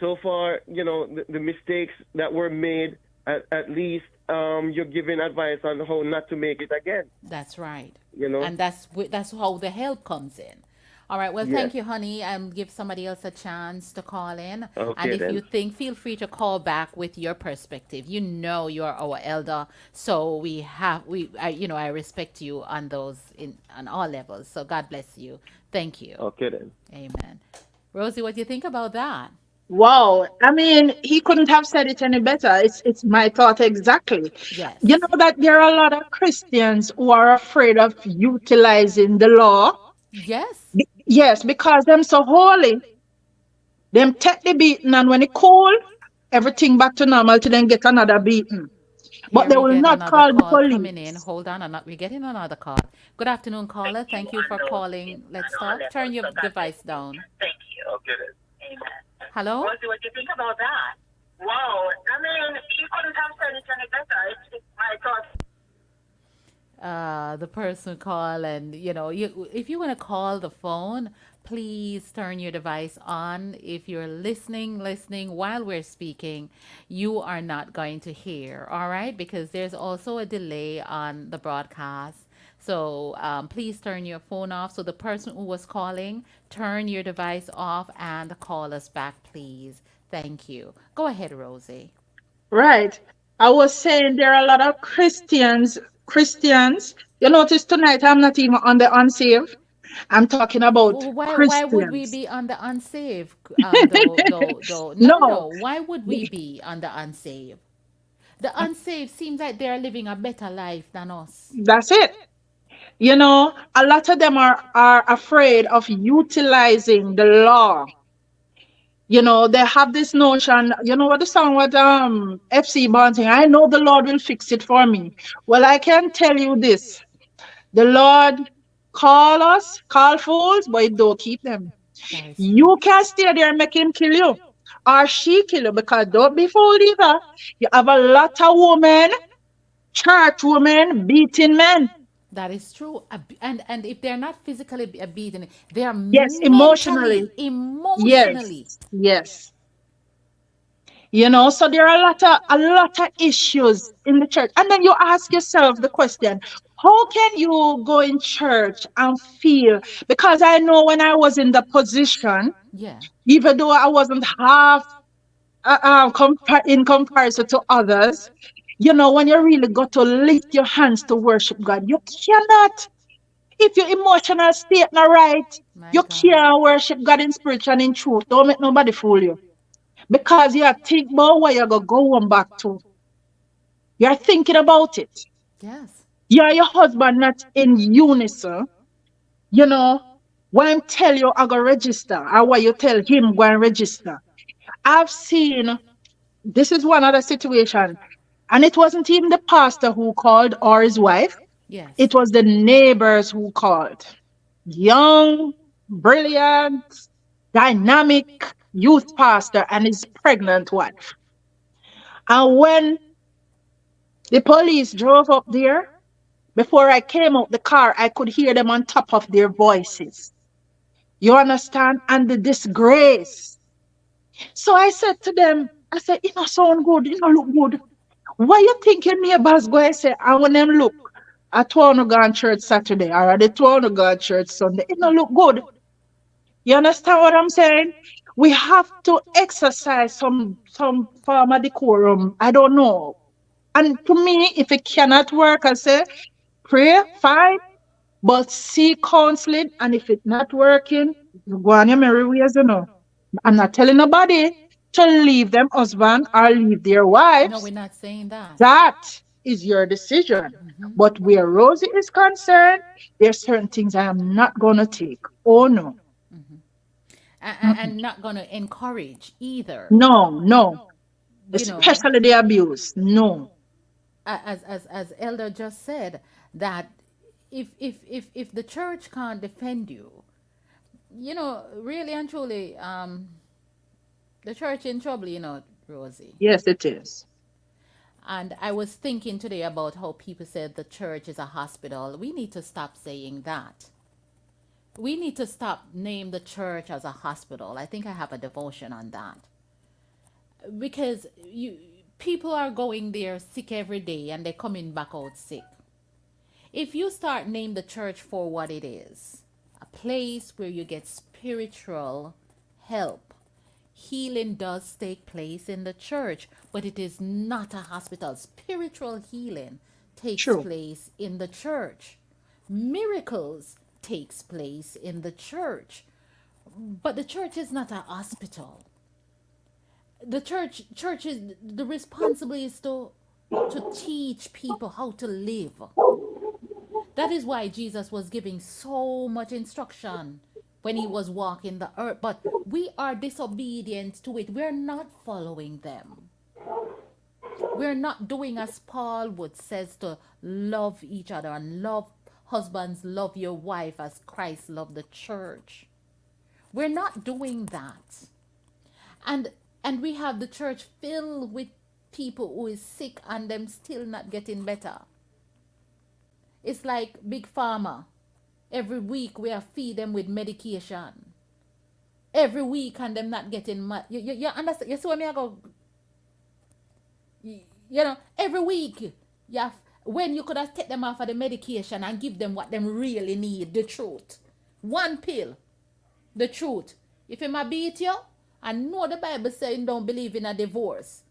So far, the mistakes that were made, at least you're giving advice on how not to make it again.
That's right.
You know?
And that's how the help comes in. All right. Well,
Yes.
thank you, honey. Give somebody else a chance to call in.
Okay,
and if
then.
you think, feel free to call back with your perspective. You're our elder, so I respect you on on all levels. So God bless you. Thank you.
Okay, then.
Amen. Rosie, what do you think about that?
Wow. I mean, he couldn't have said it any better. It's my thought exactly.
Yes.
You know that there are a lot of Christians who are afraid of utilizing the law.
Yes.
Yes, because them so holy. Them take the beating and when it cool, everything back to normal to then get another beating. But
Here
they
we
will
get
not
another
call the
call coming in.
police.
Hold on, we're getting another call. Good afternoon, caller. Thank you for calling. Let's talk. Turn your device down.
Thank you. Okay. Amen.
Hello?
Rosie, what do you think about that? Wow. I mean, you couldn't have said it any better. It's my
the person call, and if you want to call the phone, please turn your device on. If you're listening while we're speaking, you are not going to hear, all right, because there's also a delay on the broadcast. So please turn your phone off. So the person who was calling, turn your device off and call us back, please. Thank you. Go ahead, Rosie.
Right. I was saying there are a lot of Christians. You notice tonight I'm not even on the unsaved. I'm talking about
Why would we
Christians.
be on the unsaved? Though no.
No,
Why would we be on the unsaved? The unsaved seems like they're living a better life than us.
that's it. A lot of them are afraid of utilizing the law. They have this notion, what the song with FC Bunting, I know the Lord will fix it for me. Well, I can tell you this. The Lord call fools, but it don't keep them.
That is true.
You can stay there and make him kill you. Or she kill you, because don't be fooled either. You have a lot of women, church women beating men.
That is true. And if they're not physically beaten, they are
Yes, emotionally.
mentally,
Yes,
emotionally.
yes. So there are a lot of issues in the church. And then you ask yourself the question, how can you go in church and feel? Because I know when I was in the position,
Yeah.
even though I wasn't half in comparison to others, when you really got to lift your hands to worship God, you cannot. If your emotional state not right,
My
you
God.
can't worship God in spirit and in truth. Don't make nobody fool you. Because you think about what you're going to go on back to. You're thinking about it.
Yes.
You and your husband not in unison. You know, when tell you I go register, or what you tell him go and register. I've seen, this is one other situation, and it wasn't even the pastor who called or his wife.
Yes.
It was the neighbors who called. Young, brilliant, dynamic youth pastor and his pregnant wife. And when the police drove up there, before I came out the car, I could hear them on top of their voices. You understand? And the disgrace. So I said to them, I said, sound good, look good. Why you think your neighbors go and say, I want them look at one go on church Saturday or at the one go on church Sunday? Look good. You understand what I'm saying? We have to exercise some form of decorum. I don't know. And to me, if it cannot work, I say, pray, fine, but seek counseling. And if it's not working, you go on your merry ways. I'm not telling nobody to leave them husband or leave their
No, we're
wives.
not saying that.
That is your decision. But where Rosie is concerned, there's certain things I am not going to take. Oh, no. Mm-mm.
And not going to encourage either.
No, no.
You know,
Especially the abuse. No.
as Elder just said, that if the church can't defend you, really and truly, the church in trouble, Rosie.
Yes, it is.
And I was thinking today about how people said the church is a hospital. We need to stop saying that. We need to stop name the church as a hospital. I think I have a devotion on that. Because people are going there sick every day and they're coming back out sick. If you start name the church for what it is, a place where you get spiritual help. Healing does take place in the church, but it is not a hospital. Spiritual healing takes
True.
place in the church. Miracles takes place in the church. But the church is not a hospital. The church is the responsibility is to teach people how to live. That is why Jesus was giving so much instruction when he was walking the earth. But we are disobedient to it. We're not following them. We're not doing as Paul would says to love each other and love husbands, love your wife as Christ loved the church. We're not doing that. And and we have the church filled with people who is sick and them still not getting better. It's like big pharma. Every week we are feed them with medication. Every week and them not getting you understand? You see what me I go, every week you have, when you could have take them off of the medication and give them what them really need, the truth. One pill, the truth. If him a beat you, I know the Bible saying don't believe in a divorce.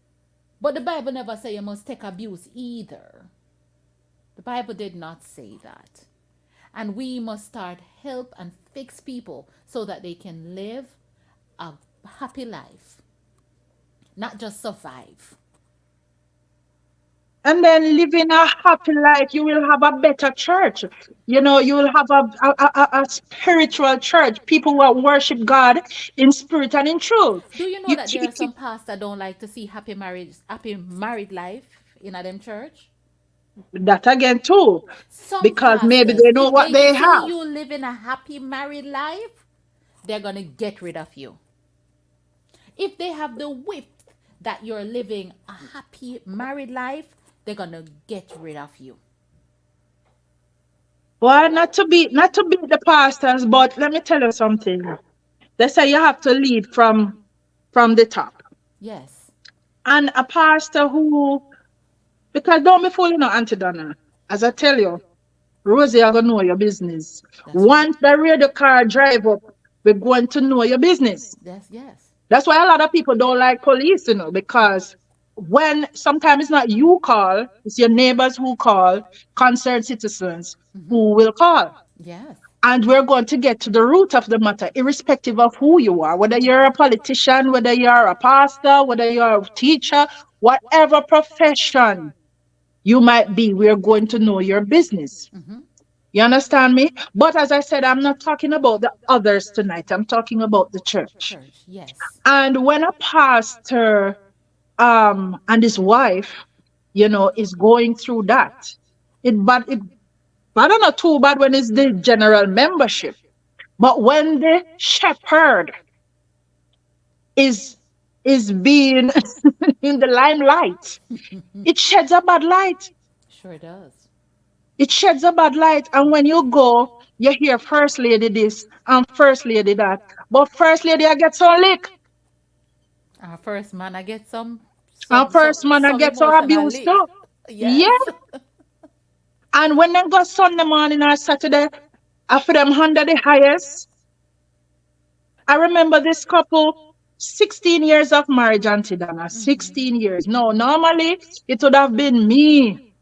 But the Bible never say you must take abuse either. The Bible did not say that. And we must start help and fix people so that they can live a happy life, not just survive.
And then living a happy life, you will have a better church. You will have a spiritual church, people who worship God in spirit and in truth.
Do you know
You,
that there
you,
are some pastors that don't like to see happy married life in a them church?
that again too,
Some
because maybe
pastors,
they know
if
what
they
they
see
have.
you living a happy married life, they're gonna get rid of you. If they have the whip that you're living a happy married life, they're gonna get rid of you.
Well, not to be the pastors, but let me tell you something. They say you have to lead from the top.
Yes,
And a pastor who, because don't be fooling, Auntie Donna. As I tell you, Rosie, are gonna know your business.
that's right.
Once the radio car drive up, we're going to know your business.
Yes.
That's why a lot of people don't like police, because when sometimes it's not you call, it's your neighbors who call, concerned citizens who will call.
Yes.
And we're going to get to the root of the matter, irrespective of who you are, whether you're a politician, whether you're a pastor, whether you're a teacher, whatever profession you might be, we're going to know your business. You understand me? But as I said, I'm not talking about the others tonight. I'm talking about the church.
Church. Yes.
And when a pastor and his wife, is going through that, it but not too bad when it's the general membership. But when the shepherd is being in the limelight, it sheds a bad light.
Sure does.
It sheds a bad light. And when you go, you hear first lady this and first lady that. But first lady I get some lick.
Our first man, I get some
And
some
first
some
man I
some
get some
emotional
abuse
lick.
too. Yeah.
Yes.
And when they go Sunday morning or Saturday, after them under the highest, I remember this couple, 16 years of marriage, Auntie Donna, 16 years. No, normally it would have been me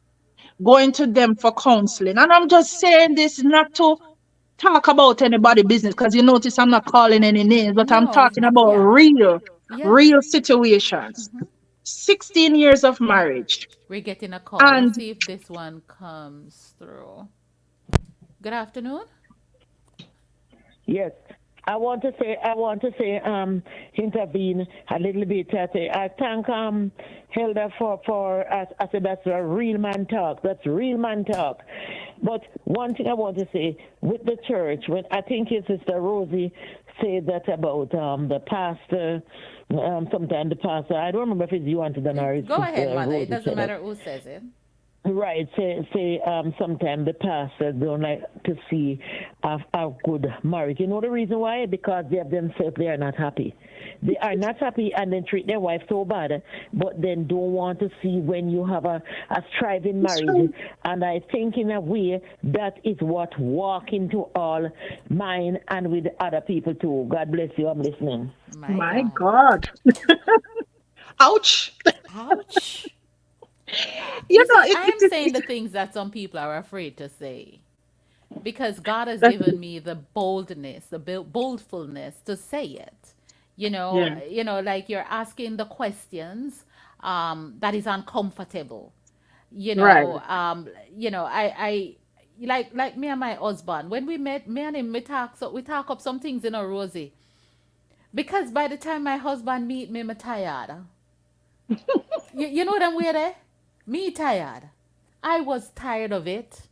going to them for counseling. And I'm just saying this not to talk about anybody business, because you notice I'm not calling any names, but I'm
No.
talking about
Yeah. Yes.
real situations. 16 years of marriage.
We're getting a call.
And
Let's see if this one comes through. Good afternoon.
Yes. Intervene a little bit. I thank Hilda for I said that's a real man talk. That's real man talk. But one thing I want to say with the church, when I think it's Sister Rosey said that about the pastor. Sometimes the pastor, I don't remember if it's you, Auntie Donna, or it's
Go ahead,
Sister
mother. It
Rosey
doesn't
said it.
matter who says it.
Right. Sometimes the pastors don't like to see a good marriage. You know the reason why? Because they have themselves, they are not happy. They are not happy and then treat their wife so bad, but then don't want to see when you have a striving marriage. And I think in a way that is what walk into all mine and with other people too. God bless you. I'm listening.
My
my
God.
God, ouch.
Ouch.
You
You
know,
see, I am saying the things that some people are afraid to say because God has
that-
given me the boldness, the boldfulness to say it.
yeah,
Like you're asking the questions that is uncomfortable.
right.
I like me and my husband when we met, me and him we talk up some things in a Rosie. Because by the time my husband meet me, I'm tired. You know what I'm weird, eh? Me tired. I was tired of it.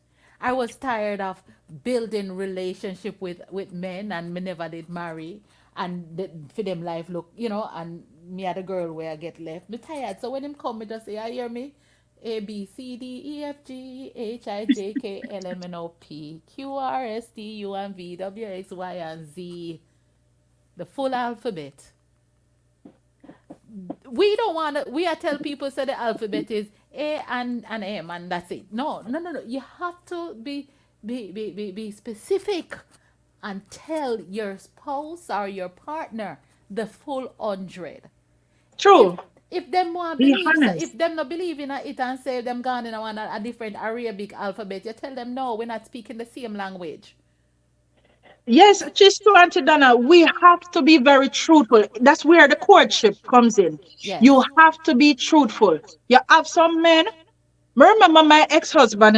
I was tired of building relationship with men and me never did marry and for them life look, and me are the girl where I get left. Me tired. So when him come, me just say, I hear me. A B C D E F G H I J K L M N O P Q R S T U and V W X Y and Z. The full alphabet. We don't want to. We are tell people so the alphabet is A and M and that's it. No, no, no, no. You have to be specific and tell your spouse or your partner the full 100. If
True.
if them want
Be
believe, so
honest.
if them not believe in it and say them gone in a different Arabic alphabet, you tell them no, we're not speaking the same language.
Yes, just to Auntie Donna, we have to be very truthful. That's where the courtship comes in.
Yes.
You have to be truthful. You have some men. I remember my ex-husband,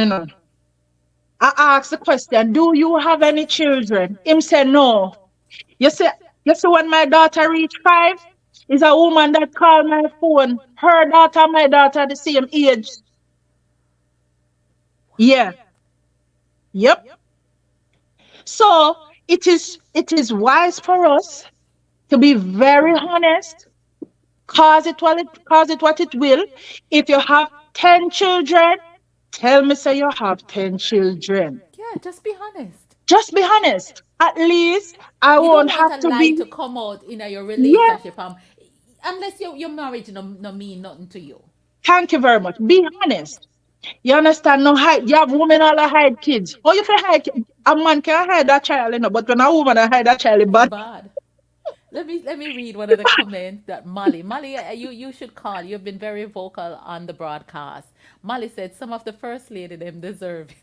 I asked the question, do you have any children? Him said no. You see, you see, when my daughter reached 5, is a woman that called my phone. Her daughter, my daughter, the same age. Yeah. Yep. So it is wise for us to be very honest. Cause it what it will. If you have 10 children, tell me say you have 10 children.
Yeah, just be honest.
Just be honest. At least I
You don't
won't
want
have
a
to
lie
be.
to come out in your
Yeah.
relationship, unless your marriage no mean nothing to you.
Thank you very much. Be honest. You understand? No hide. You have women all a hide kids. Oh, you can hide. A man can hide that child, but when a woman a hide that child, it
It's
bad.
bad. Let me read one of the comments that Molly, you should call. You've been very vocal on the broadcast. Molly said some of the first lady them deserve it.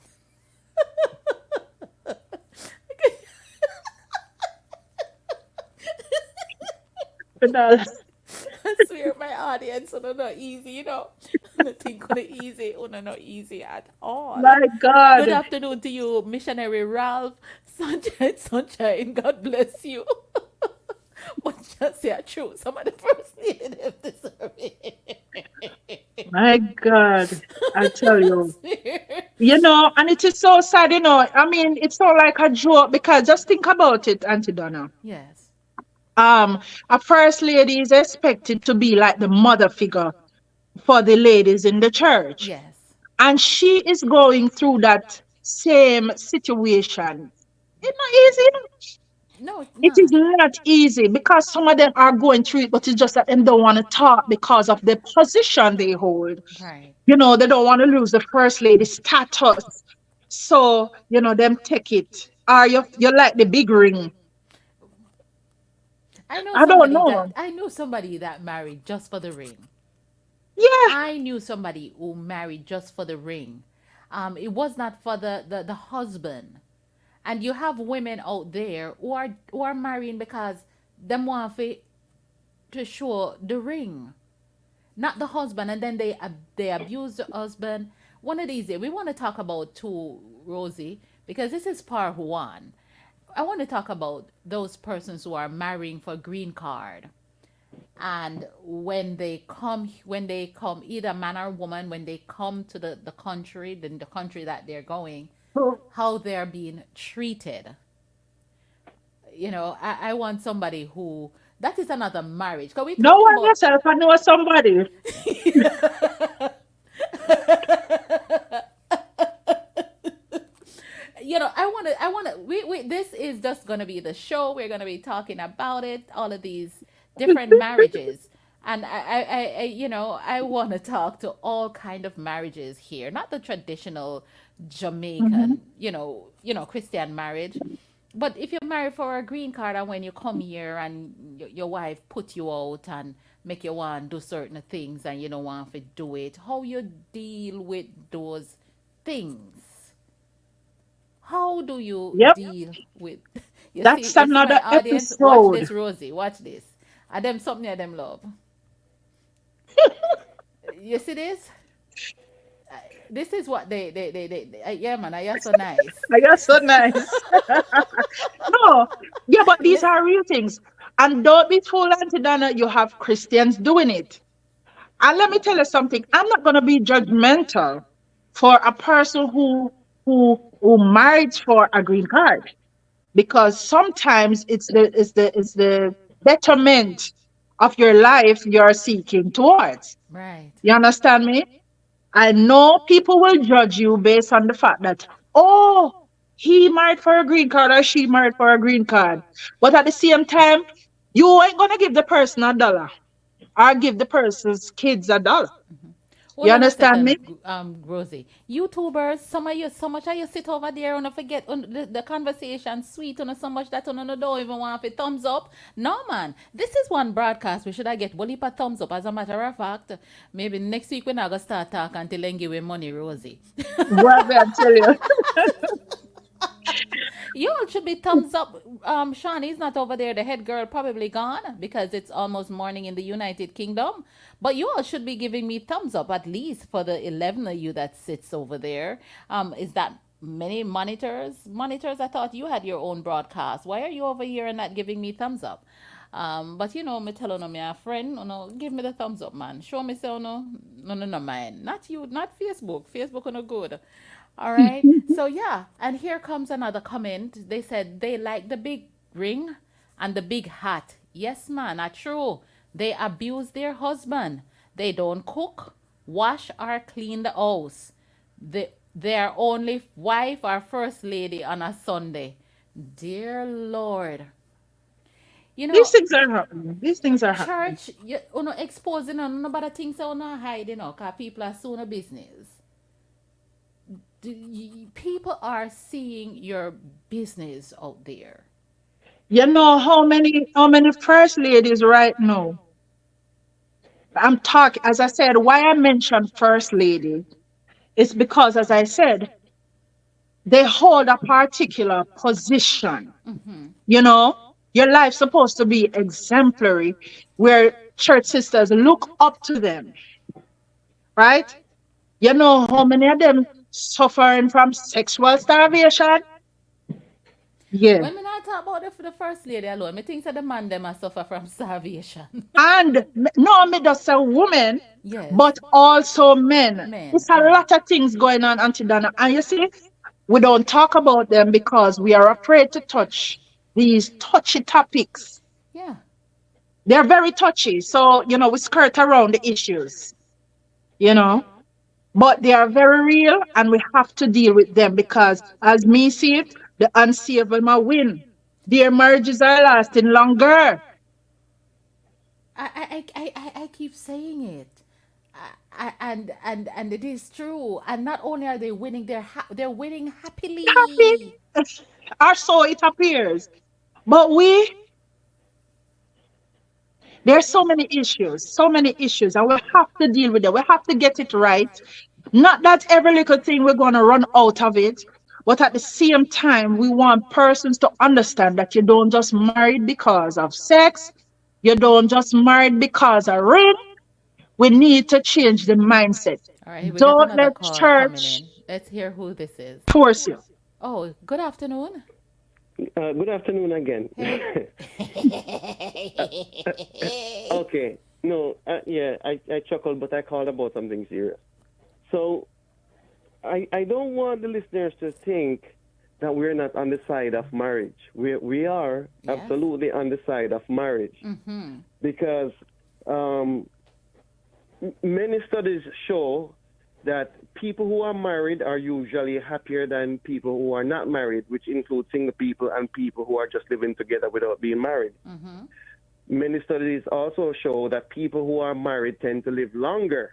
I swear my audience are not easy, I think on easy, not easy at all.
My
Good
God.
afternoon to you, missionary Ralph. Sunshine, sunshine, God bless you. But just say true. Some of the first lady them deserve it.
My God. I tell
I
you.
swear.
And it is so sad. I mean, it's not like a joke because just think about it, Auntie Donna.
Yes.
Um, a first lady is expected to be like the mother figure for the ladies in the church.
Yes.
And she is going through that same situation. It's not easy.
No, it's
It is
not.
not easy because some of them are going through it, but it's just that they don't want to talk because of the position they hold.
Right.
They don't want to lose the first lady status. So, them take it. Or you like the big ring. I don't know.
I know somebody that married just for the ring.
Yeah.
I knew somebody who married just for the ring. It was not for the husband. And you have women out there who are marrying because them want to show the ring, not the husband, and then they abuse the husband. One of these days, we want to talk about too, Rosie, because this is part one. I want to talk about those persons who are marrying for green card, and when they come, either man or woman, when they come to the country, the country that they're going, how they're being treated. I want somebody who, that is another marriage, because we're
No
talking
one
about.
yourself. I know somebody.
I want to we this is just going to be the show. We're going to be talking about it, all of these different marriages. And I want to talk to all kind of marriages here, not the traditional
Mhm.
Jamaican, Christian marriage. But if you're married for a green card and when you come here and your wife put you out and make you want to do certain things and you don't want to do it, how you deal with those things? How do you
Yep.
deal with you see
That's
you see my
another
audience? Watch
episode.
this, Rosie. Watch this. And them something of them love. You see this? This is what yeah, man, you're so nice.
You're so nice. No. Yeah, but these
Listen,
are real things. And don't be fooled, Auntie Donna, you have Christians doing it. And let me tell you something. I'm not gonna be judgmental for a person who married for a green card. Because sometimes it's the betterment of your life you're seeking towards.
right.
You understand me? I know people will judge you based on the fact that, oh, he married for a green card or she married for a green card. But at the same time, you ain't gonna give the person $1 or give the person's kids $1. You
Hold on a
understand me?
second, Rosie. YouTubers, some of you, so much of you sit over there and forget the conversation sweet on so much that on don't even want to thumbs up. No man, this is one broadcast. We should I get one heap of thumbs up. As a matter of fact, maybe next week we're not gonna start talking until then give him money, Rosie.
What I tell you?
You all should be thumbs up. Shawnee's not over there. The head girl probably gone because it's almost morning in the United Kingdom. But you all should be giving me thumbs up at least for the 11 of you that sits over there. Is that many monitors? Monitors, I thought you had your own broadcast. Why are you over here and not giving me thumbs up? But you know, me tell me a friend, give me the thumbs up, man. Show me say, no, man. Not you, not Facebook. Facebook no good. All right. So yeah, and here comes another comment. They said they like the big ring and the big hat. Yes, man, not true. They abuse their husband. They don't cook, wash, or clean the house. Their only wife or first lady on a Sunday. Dear Lord. You
These
know,
things are happening. These things are happening.
church, exposing nobody things so not hide, because people are soon a business. People are seeing your business out there.
You know how many first ladies right now? I'm talking, as I said, why I mentioned first lady is because, as I said, they hold a particular position. You know, your life's supposed to be exemplary, where church sisters look up to them, right? You know how many of them suffering from sexual starvation? Yeah.
When we not talk about the first lady alone, I think that the man them are suffer from starvation.
And not only just a woman,
Yes.
but also men.
Men.
There's a lot of things going on, Auntie Donna. And you see, we don't talk about them because we are afraid to touch these touchy topics.
Yeah.
They're very touchy. So, we skirt around the issues, you know. But they are very real and we have to deal with them because, as me see it, the unsaved will win. Their marriages are lasting longer.
I keep saying it. And it is true. And not only are they winning, they're winning
Happy,
happily.
or so it appears. But there's so many issues, and we have to deal with them. We have to get it right. Not that every little thing we're going to run out of it, but at the same time, we want persons to understand that you don't just marry because of sex, you don't just marry because of ring. We need to change the mindset.
All right, we got
Don't
another
let
call coming
church
in. Let's hear who this is.
force you.
Oh, good afternoon.
Good afternoon again. Okay. No, yeah, I chuckled, but I called about something serious. So I don't want the listeners to think that we're not on the side of marriage. We are
Yes.
absolutely on the side of marriage because many studies show that people who are married are usually happier than people who are not married, which includes single people and people who are just living together without being married. Many studies also show that people who are married tend to live longer,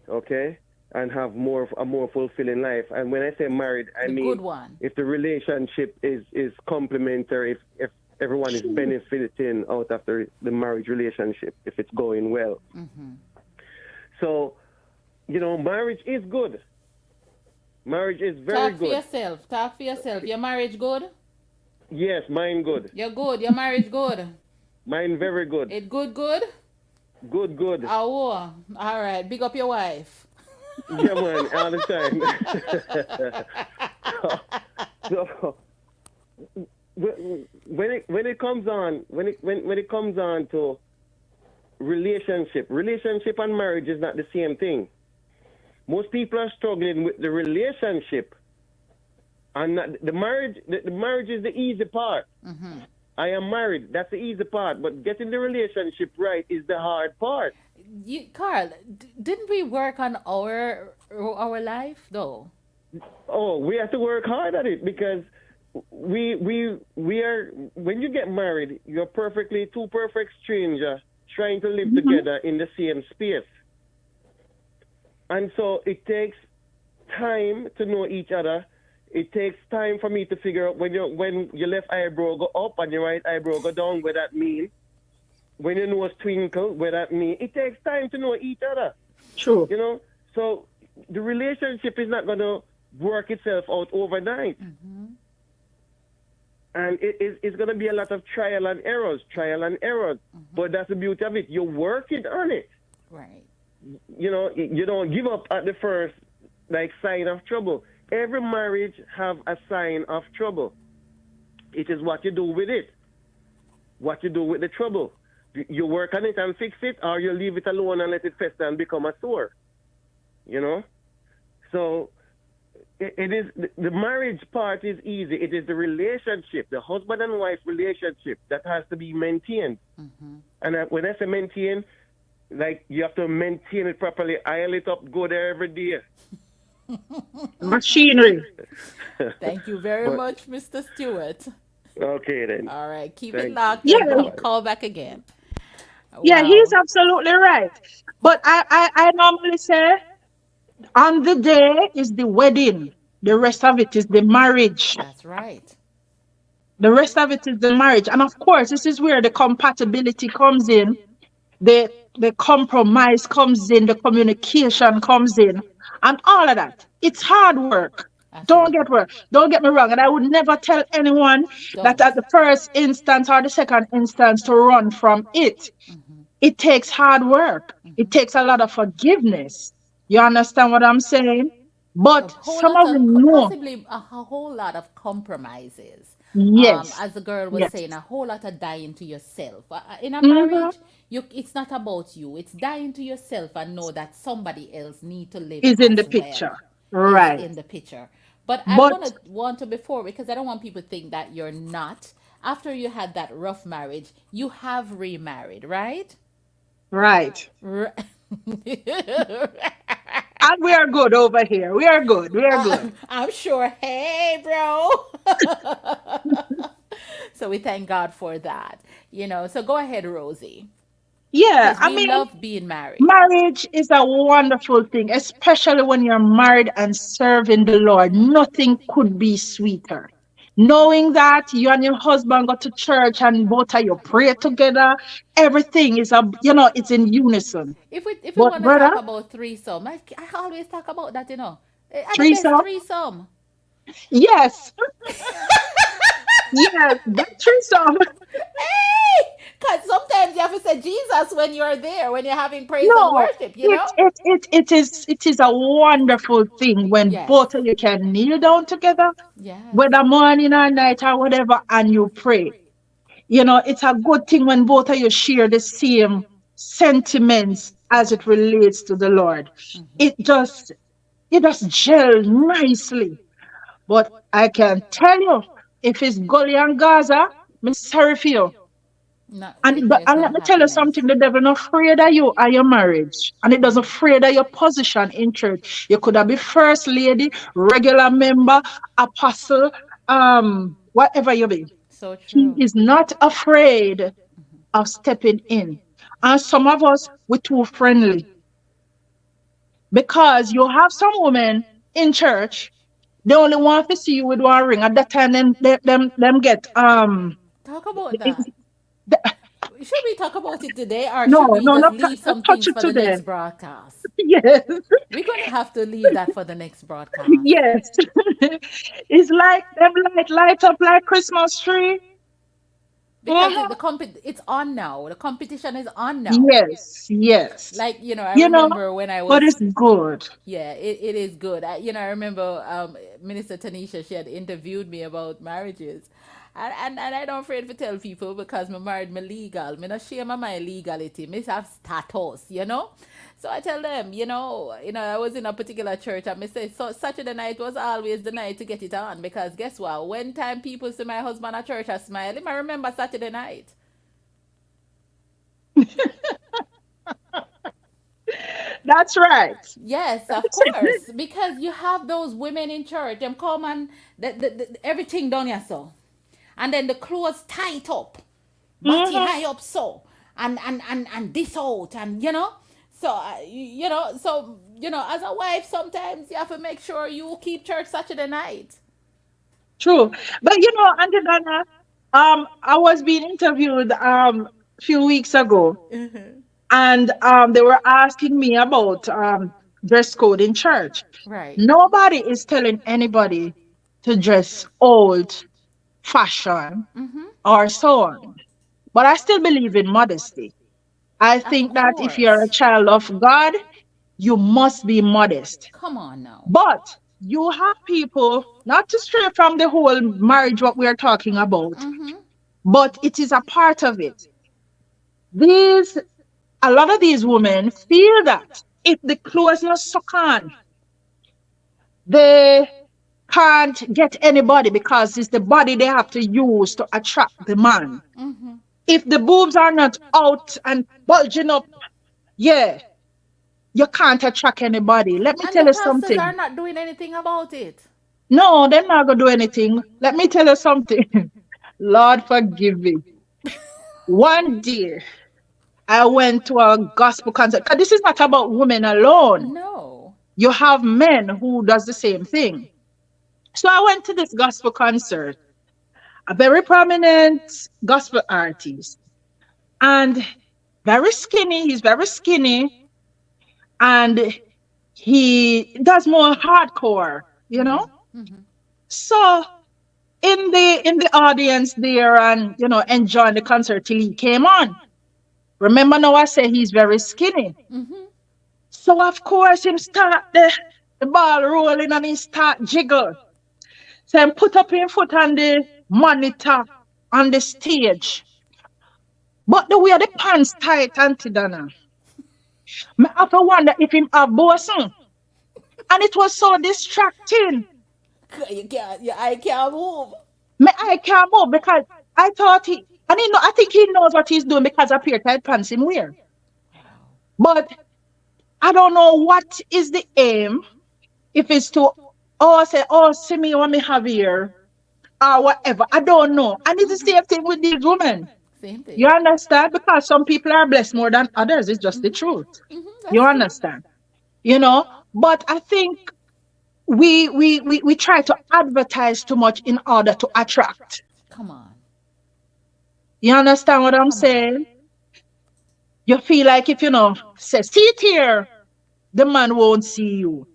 okay, and have a more fulfilling life. And when I say married, I
The
mean
good one.
if the relationship is complementary, if everyone is benefiting out of the marriage relationship, if it's going well. So, marriage is good. Marriage is very
Talk
good.
for yourself. Talk for yourself. Your marriage good?
Yes, mine good.
You're good. Your marriage good.
Mine very good.
It good?
Good.
Oh, all right. Big up your wife.
Yeah, man, all the time. so when it comes on to relationship and marriage is not the same thing. Most people are struggling with the relationship, and not the marriage. The marriage is the easy part. I am married. That's the easy part. But getting the relationship right is the hard part.
Carl, didn't we work on our life though?
Oh, we have to work hard at it because we are when you get married, you're perfectly two perfect strangers trying to live
Mhm.
together in the same space. And so it takes time to know each other. It takes time for me to figure out when your left eyebrow go up and your right eyebrow go down, what that mean. When your nose twinkle, what that mean. It takes time to know each other.
True.
You know, so the relationship is not gonna work itself out overnight, and it's gonna be a lot of trial and errors. But that's the beauty of it. You're working on it.
Right.
You know, you don't give up at the first like sign of trouble. Every marriage have a sign of trouble. It is what you do with it, what you do with the trouble. You work on it and fix it, or you leave it alone and let it fester and become a sore. You know, so it is the marriage part is easy. It is the relationship, the husband and wife relationship, that has to be maintained. And when I say maintain, like you have to maintain it properly, oil it up, go there every day.
Machinery.
Thank you very
But
much, Mr. Stewart.
okay then,
All right, keep it
thank you.
locked and
Yeah,
Bye.
call back again.
yeah, he's
Wow,
absolutely right. But I normally say on the day is the wedding. The rest of it is the marriage.
that's right.
The rest of it is the marriage. And of course, this is where the compatibility comes in, the the compromise comes in, the communication comes in, and all of that. It's hard work.
Absolutely.
Don't get me wrong. And I would never tell anyone that
Don't.
at the first instance or the second instance to run from it. It takes hard work. It takes a lot of forgiveness. You understand what I'm saying?
A
But
whole
some
lot
of
of,
them know.
possibly a whole lot of compromises.
Yes.
As the girl was
Yes.
saying, a whole lot of dying to yourself. In a
Hmm.
marriage, it's not about you. It's dying to yourself and know that somebody else need to live
Is in the
as well,
picture.
is
Right.
in the picture. But I
But
want to before, because I don't want people to think that you're not. After you had that rough marriage, you have remarried, right?
right.
R-
And we are good over here. We are good. We are good.
I'm sure. Hey, bro. So we thank God for that. So go ahead, Rosie,
Yeah.
because
I
we
mean,
love being married.
marriage is a wonderful thing, especially when you're married and serving the Lord. Nothing could be sweeter. Knowing that you and your husband go to church and both of you pray together, everything is it's in unison.
If we
But
want to
brother,
talk about threesome, I always talk about that. Are the best
threesome,
threesome.
yes, yes, that threesome.
Hey, because sometimes you have to say Jesus when you're there, when you're having praise and
No,
worship. You know.
it is a wonderful thing when
Yes.
both of you can kneel down together,
Yes.
whether morning or night or whatever, and you pray. It's a good thing when both of you share the same sentiments as it relates to the Lord. It just it just gel nicely. But I can tell you, if it's Gully and Gaza, I'm sorry for you.
No, there's
And
no
let me tell you
happiness.
something, the devil not afraid of you or your marriage. And it doesn't afraid of your position in church. You could have been first lady, regular member, apostle, whatever you be.
So
He
true.
is not afraid of stepping in. And some of us, we're too friendly because you have some women in church, they only want to see you with one ring. At that time, them get
Talk about
it-
that.
the-
Should we talk about it today, or
no,
should we
no,
just
not,
leave
not
some
touch
things
it
for the
today.
next broadcast?
Yes,
We're going to have to leave that for the next broadcast.
yes. It's like them light up like Christmas tree.
Because
Mhm.
it's on now. The competition is on now.
Yes, yes.
Like, I
You know,
remember when I
but
was.
it's good.
Yeah, it is good. I remember Minister Tanisha, she had interviewed me about marriages. And I don't afraid to tell people because me married me legal. Me not shame of my legality. Me have status. So I tell them, I was in a particular church and me say, so Saturday night was always the night to get it on because guess what? When time people see my husband at church, I smile. Him I remember Saturday night.
That's right.
Yes, of course. Because you have those women in church, them come and everything done here so. And then the clothes tight up, body
Hmm.
high up so. And this out and So as a wife sometimes you have to make sure you keep church Saturday night.
True. But Auntie Donna, I was being interviewed few weeks ago, and they were asking me about dress code in church.
Right.
Nobody is telling anybody to dress old fashion or so on. But I still believe in modesty. I
Of
think that if you're a
course.
child of God, you must be modest.
Come on now.
But you have people, not to stray from the whole marriage, what we're talking about, but it is a part of it. These, a lot of these women feel that if the clothes not suck on, they can't get anybody because it's the body they have to use to attract the man. If the boobs are not out and bulging up, yeah, you can't attract anybody. Let me
And the
tell you
pastors are
something.
not doing anything about it.
No, they're not gonna do anything. Let me tell you something. Lord forgive me. One day I went to a gospel concert. 'Cause this is not about women alone.
No.
You have men who does the same thing. So I went to this gospel concert, a very prominent gospel artist, and very skinny. He's very skinny, and he does more hardcore. So in the audience there, and enjoying the concert till he came on. Remember now I say he's very skinny. So of course him start the ball rolling and he start jiggle. So him put up his foot on the monitor on the stage. But the way the pants tight, Auntie Donna, me have to wonder if him have bosun. And it was so distracting.
You can't. Your eye can't move.
Me I can't move because I thought I think he knows what he's doing because of pair tight pants him wear. But I don't know what is the aim. If it's to say, see me what me have here or whatever. I don't know. And it's the same thing with these women.
Same
You
thing.
understand? Because some people are blessed more than others. It's just the truth. You
That's true.
understand? You know? But I think we try to advertise too much in order to attract.
Come on.
You understand what I'm
Come on.
saying? You feel like if say, sit here, the man won't see you.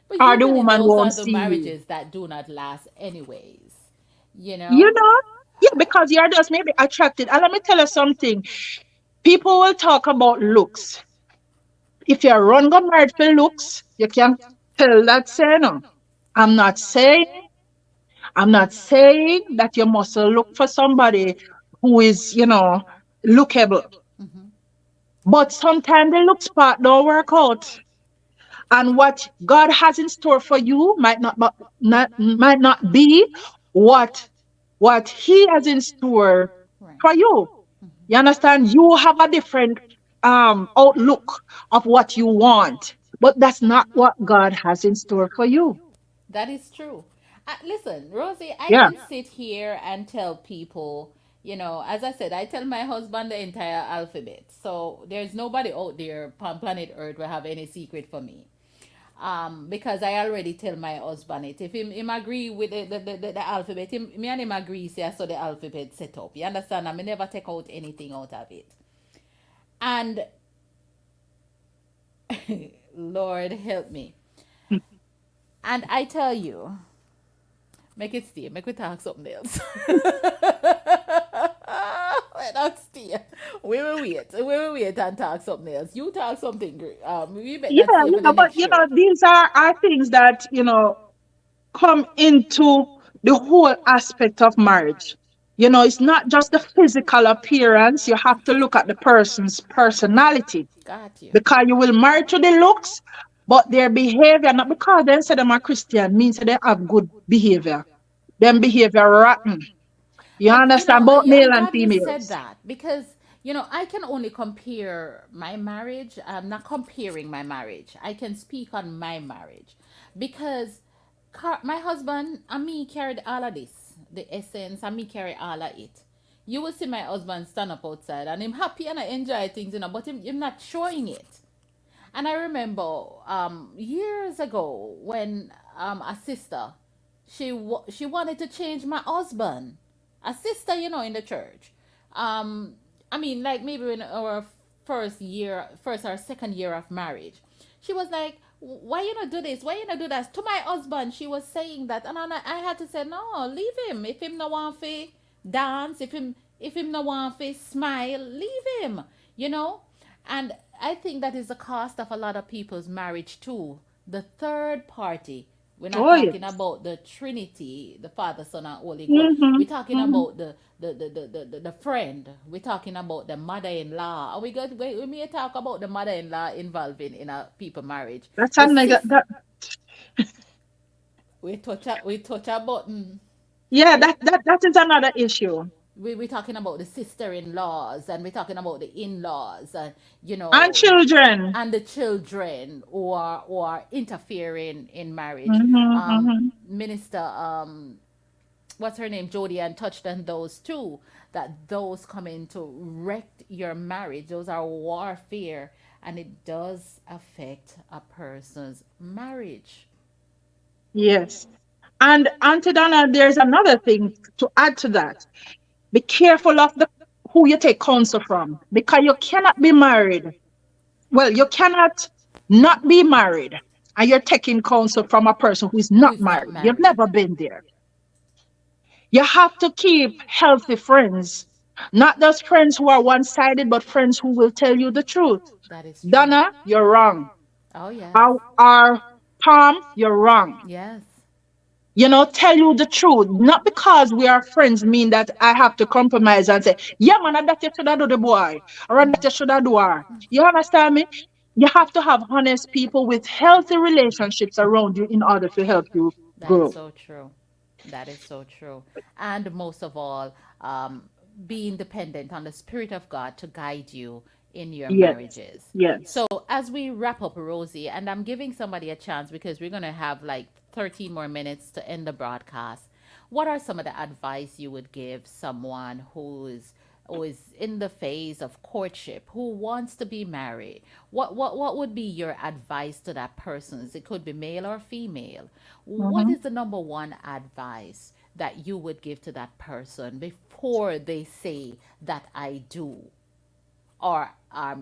But
Or the
usually
woman
those are
won't
the
see you.
marriages that do not last anyways. You
You
know?
know? Yeah, because you're just maybe attracted. And let me tell you something. People will talk about looks. If you're run got married for looks, you can tell that say no. I'm not saying, I'm not saying that you must look for somebody who is, lookable. But sometimes the looks part don't work out. And what God has in store for you might not be what He has in store
Right.
for you. You understand? You have a different outlook of what you want, but that's not what God has in store for you.
That is true. Listen, Rosie, I
Yeah.
can sit here and tell people, as I said, I tell my husband the entire alphabet. So there's nobody out there on planet Earth will have any secret for me. Because I already tell my husband it. If him agree with the alphabet, me and him agree, say I saw the alphabet set up. You understand? I never take out anything out of it. And Lord help me. And I tell you, make it stay. Make we talk something else. Wait, not stay. We will wait and talk something else. You talk something great. We bet
Yeah,
that stay for
yeah,
the
but
next show.
these are things that come into the whole aspect of marriage. It's not just the physical appearance. You have to look at the person's personality
Got you.
because you will marry to the looks, but their behavior, not because they say them are Christian, means that they have good behavior. Them behavior rotten. You
But
understand? Both
I'm
male and
glad you said
females.
that because I can only compare my marriage. I'm not comparing my marriage. I can speak on my marriage because my husband and me carried all of this, the essence, and me carry all of it. You will see my husband stand up outside and him happy and I enjoy things, but him not showing it. And I remember years ago when a sister, she wanted to change my husband, a sister, in the church. Um, I mean, like maybe in our first or second year of marriage, she was like, "Why you not do this? Why you not do that?" To my husband, she was saying that, and I had to say, "No, leave him. If him no want to dance, if him no want to smile, leave him." You know, and I think that is the cost of a lot of people's marriage too. The third party. We're not
Oh
talking
yes.
about the Trinity, the Father, Son, and Holy Ghost.
Mm-hmm.
We're talking
Mm-hmm.
about the friend. We're talking about the mother-in-law. And we may talk about the mother-in-law involving in a people marriage.
That's a
The sis
that.
we touch a button.
Yeah,
We
that is another issue.
we're talking about the sister-in-laws and we're talking about the in-laws and
And children.
and the children who are interfering in marriage.
Mm-hmm, mm-hmm.
Minister what's her name, Jodiann, touched on those too, that those come in to wreck your marriage. Those are warfare and it does affect a person's marriage.
Yes. And Auntie Donna, there's another thing to add to that. Be careful of the who you take counsel from, because you cannot be married. Well, you cannot not be married and you're taking counsel from a person who is
Who
not
is not
married. You've
married?
never been there. You have to keep healthy friends, not just friends who are one sided, but friends who will tell you the truth.
That is true.
Donna, you're wrong.
Oh yes.
Our Tom, you're wrong.
Yes.
Tell you the truth. Not because we are friends mean that I have to compromise and say, yeah, man, and that you should have do the boy, or that you should have do her. You understand me? You have to have honest people with healthy relationships around you in order to help you
That is
grow.
so true. That is so true. And most of all, being dependent on the Spirit of God to guide you in your
Yes.
marriages.
Yes.
So, as we wrap up, Rosie, and I'm giving somebody a chance because we're going to have like 13 more minutes to end the broadcast. What are some of the advice you would give someone who is in the phase of courtship, who wants to be married? What would be your advice to that person? It could be male or female. What
Mhm.
is the number one advice that you would give to that person before they say that I do? Or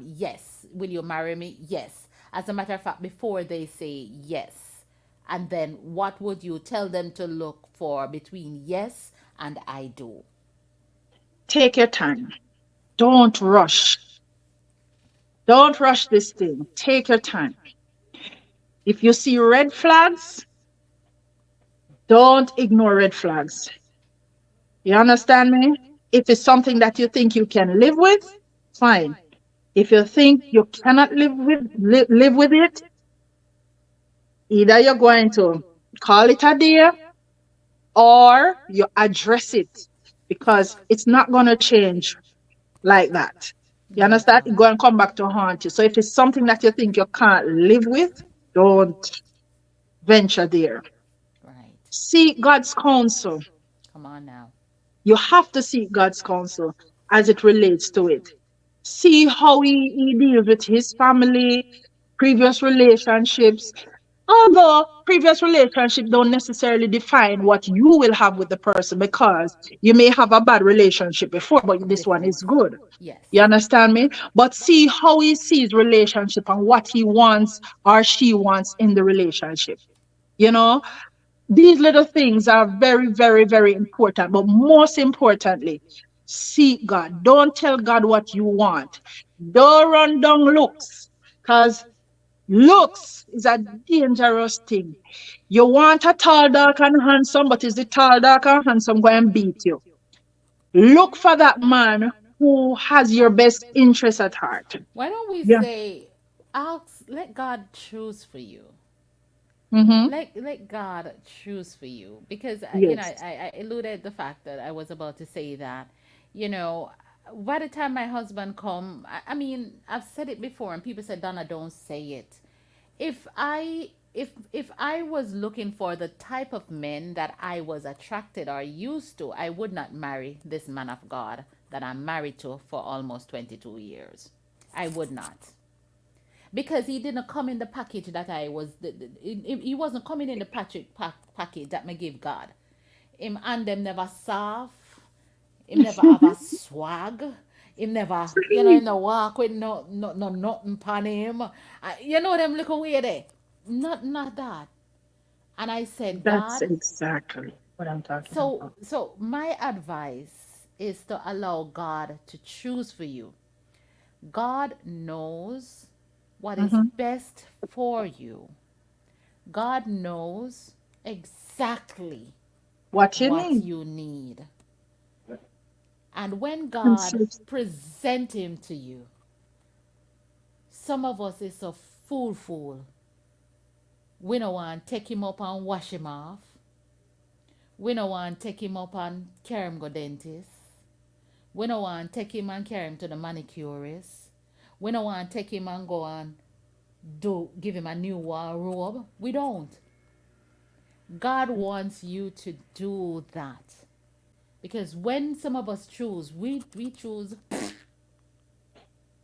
yes, will you marry me? Yes. As a matter of fact, before they say yes, and then what would you tell them to look for between yes and I do?
Take your time. Don't rush. Don't rush this thing. Take your time. If you see red flags, don't ignore red flags. You understand me? If it's something that you think you can live with, fine. If you think you cannot live with it, either you're going to call it a day or you address it, because it's not going to change like that. You
Very
understand?
true.
It's going to come back to haunt you. So if it's something that you think you can't live with, don't venture there.
Right.
Seek God's counsel.
Come on now.
You have to seek God's counsel as it relates to it. See how he deals with his family, previous relationships. Although previous relationships don't necessarily define what you will have with the person, because you may have a bad relationship before, but this one
Before.
is good. You
Yes.
understand me? But see how he sees relationship and what he wants or she wants in the relationship. You know, these little things are very, very, very important. But most importantly, seek God. Don't tell God what you want. Don't run down looks, because looks is a dangerous thing. You want a tall, dark, and handsome, but is the tall, dark, and handsome going to beat you? Look for that man who has your best interest at heart.
Why don't we
Yeah.
say, ask, let God choose for you?
Mm-hmm.
Let God choose for you because
Yes.
I alluded the fact that I was about to say that you know by the time my husband come, I mean, I've said it before, and people said, Donna, don't say it. If I was looking for the type of men that I was attracted or used to, I would not marry this man of God that I'm married to for almost 22 years. I would not. Because he didn't come in the package that I was, he wasn't coming in the package that me give God. Him and them never soft. Him never have a swag. Him never, him no walk with no nothing pan him. You know them little way there. Not that. And I said,
That's
God,
exactly what I'm talking about.
so my advice is to allow God to choose for you. God knows what is
Hmm.
best for you. God knows exactly
What you
what
need.
you need. And when
And
God
so,
present him to you, some of us is a fool. We don't want to take him up and wash him off. We don't want to take him up and carry him go dentist. We don't want to take him and carry him to the manicurist. We don't want to take him and go and give him a new wardrobe. We don't. God wants you to do that. Because when some of us choose, we choose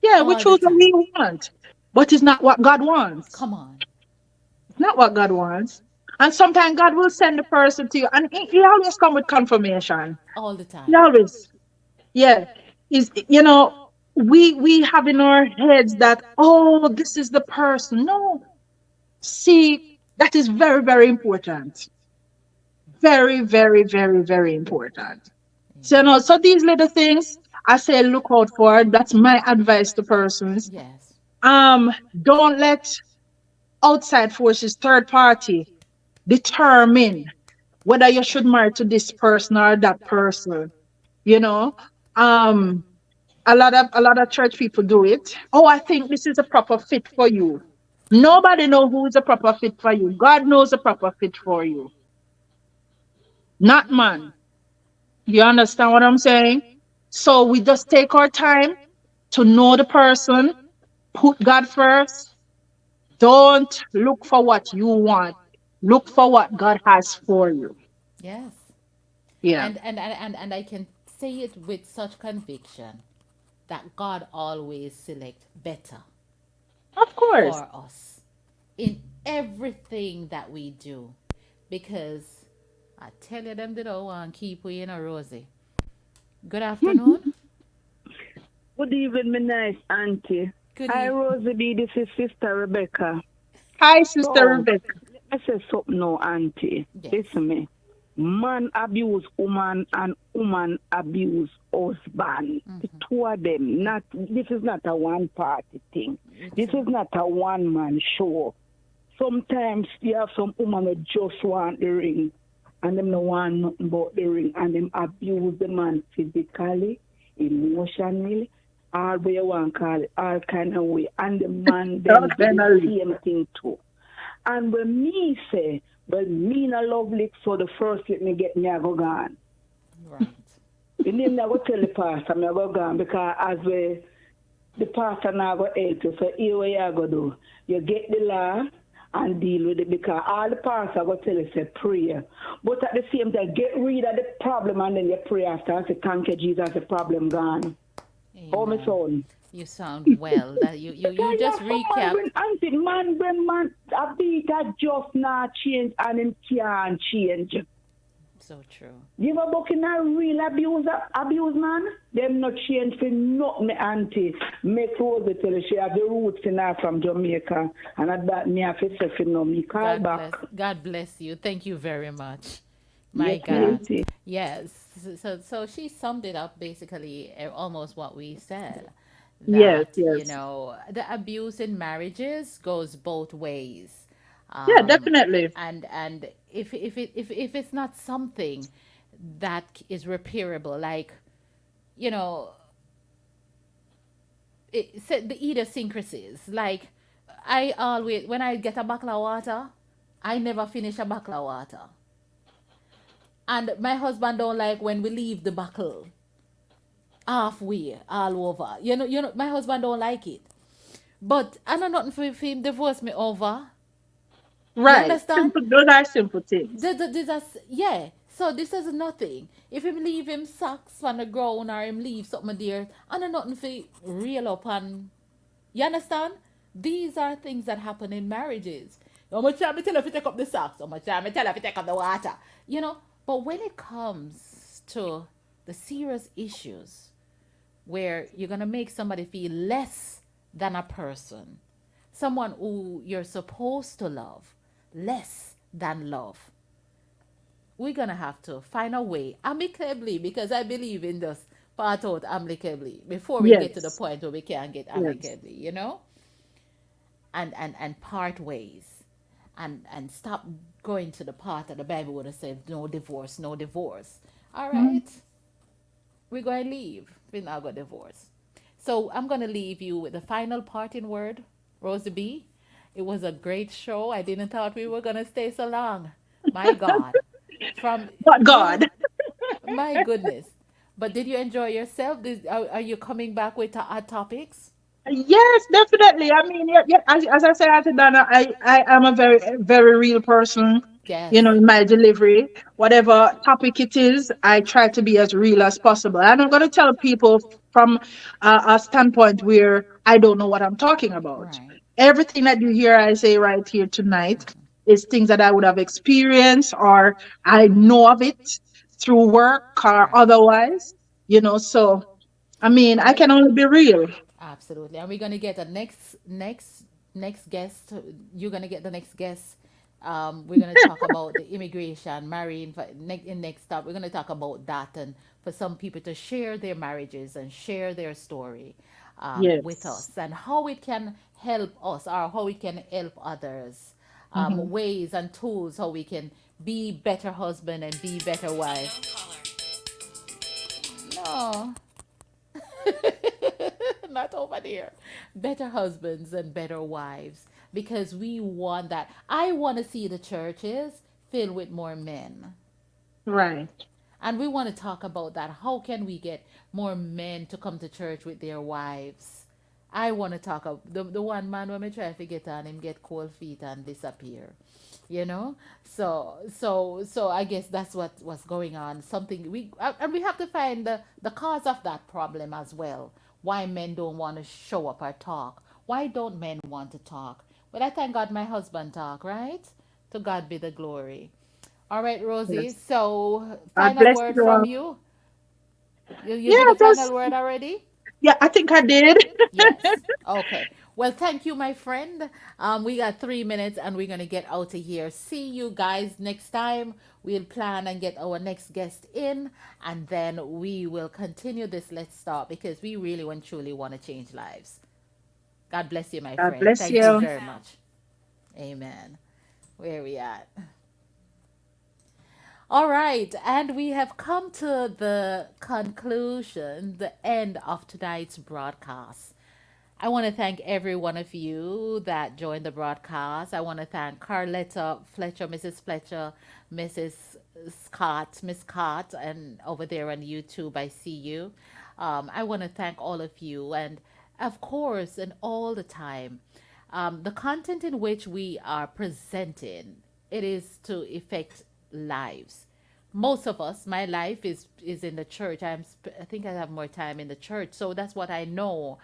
yeah, we
all the
choose what we
time.
want, but it's not what God wants.
Come on.
It's not what God wants. And sometimes God will send the person to you, and he always come with confirmation.
All the
He
time.
always, yeah, is we have in our heads that, oh, this is the person. No, see, that is very very important, very very very very important. So so these little things I say look out for. That's my advice to persons.
Yes.
Don't let outside forces, third party, determine whether you should marry to this person or that person. You know, um, a lot of church people do it. Oh, I think this is a proper fit for you. Nobody know who is a proper fit for you. God knows a proper fit for you, not man. You understand what I'm saying? So we just take our time to know the person, put God first. Don't look for what you want. Look for what God has for you.
Yes.
Yeah,
And I can say it with such conviction that God always select better
of course.
for us in everything that we do. Because I tell you them they don't want to keep we in a Rosy. Good afternoon.
Good evening, my nice auntie.
Good
Hi,
evening.
Rosey B. This is Sister Rebecca.
Hi, Sister
So,
Rebecca.
let me say something now, auntie.
Yes.
Listen me. Man abuse woman and woman abuse husband. The two of them. This is not a one party thing. This is not a one man show. Sometimes you have some woman who just want the ring and them no want nothing but the ring and them abuse the man physically, emotionally, all way you want to call it, all kind of way. And the man them do the
Definitely.
same thing too. And when me say, well, me no love lick, so the first lick me get me I go gone.
Right.
You need me I go tell the pastor me I go gone because as we the pastor now go help you. So here what you go do. You get the law and deal with it because all the pastor go tell you say prayer. But at the same time, get rid of the problem and then you pray after and say thank you Jesus, the problem gone. Oh my
Amen.
son.
You sound well. That you just recap.
Man, a beat that just not change and him can't change.
So true.
You ever book in a real abuse man? Them not change for nothing, my auntie. Make Rosey tell you she have the roots in her from Jamaica. And at that, me have to say for no, me call back.
God bless you. Thank you very much. My
Yes,
God.
auntie.
Yes. So she summed it up basically almost what we said.
Yes,
That,
yes.
the abuse in marriages goes both ways.
Yeah,
Um,
definitely.
and if it's not something that is repairable, like, you know, the idiosyncrasies. Like, I always, when I get a bottle of water, I never finish a bottle of water. And my husband don't like when we leave the bottle. halfway, all over. My husband don't like it. But I know nothing for him divorce me over. You
Right.
understand?
Simple. Those are simple things.
Yeah. So this is nothing. If him leave him socks on the ground or him leave something there, I know nothing for real up on. You understand? These are things that happen in marriages. How much time I tell her to take up the socks? How much time I tell her to take up the water? But when it comes to the serious issues where you're gonna make somebody feel less than a person, someone who you're supposed to love, less than love, we're gonna have to find a way amicably, because I believe in this part out amicably before we get to the
Yes.
point where we can't get
Yes.
amicably, and part ways, and stop going to the part that the Bible would have said no divorce, no divorce. All
Mhm.
right, we're going to leave. We're not going to divorce. So I'm going to leave you with the final parting word, Rosie B. It was a great show. I didn't thought we were going to stay so long. My God. From
But
you,
God.
my goodness. But did you enjoy yourself? Are you coming back with topics?
Yes, definitely. I mean, yeah, yeah, as I said, Aunty Donna, I am a very, very real person,
Yes.
in my delivery. Whatever topic it is, I try to be as real as possible. And I'm going to tell people from a standpoint where I don't know what I'm talking about.
Right.
Everything that you hear I say right here tonight is things that I would have experienced or I know of it through work or
Right.
otherwise, so I mean,
All
I
right.
can only be real.
Absolutely. And we're gonna get a next guest. You're gonna get the next guest. We're gonna talk about the immigration, marrying. In next stop, we're gonna talk about that, and for some people to share their marriages and share their story with
Yes.
us, and how it can help us or how it can help others.
Hmm.
Ways and tools how we can be better husband and be better wife. No. Not over there. Better husbands and better wives, because we want that. I want to see the churches filled with more men.
Right.
And we want to talk about that. How can we get more men to come to church with their wives? I want to talk about the one man when I try to get on him get cold feet and disappear. So I guess that's what's going on. Something we and we have to find the cause of that problem as well. Why men don't want to show up or talk? Why don't men want to talk? Well, I thank God my husband talk, right? To God be the glory. All right, Rosie.
Yes.
So,
God
final
bless
word
you
from
all.
you. You did
Yeah,
the final
just
word already?
yeah, I think I did.
Yes. Okay. Well, thank you, my friend. We got 3 minutes and we're going to get out of here. See you guys next time. We'll plan and get our next guest in, and then we will continue this Let's Start, because we really and truly want to change lives. God bless you, my
God
friend.
bless
Thank you
you.
very much. Amen. Where we at? All right, and we have come to the conclusion, the end of tonight's broadcast. I want to thank every one of you that joined the broadcast. I want to thank Carletta Fletcher, Mrs. Fletcher, Mrs. Scott, Miss Scott, and over there on YouTube, I see you. I want to thank all of you, and of course, and all the time, the content in which we are presenting, it is to affect lives. Most of us, my life is in the church. I think I have more time in the church, so that's what I know.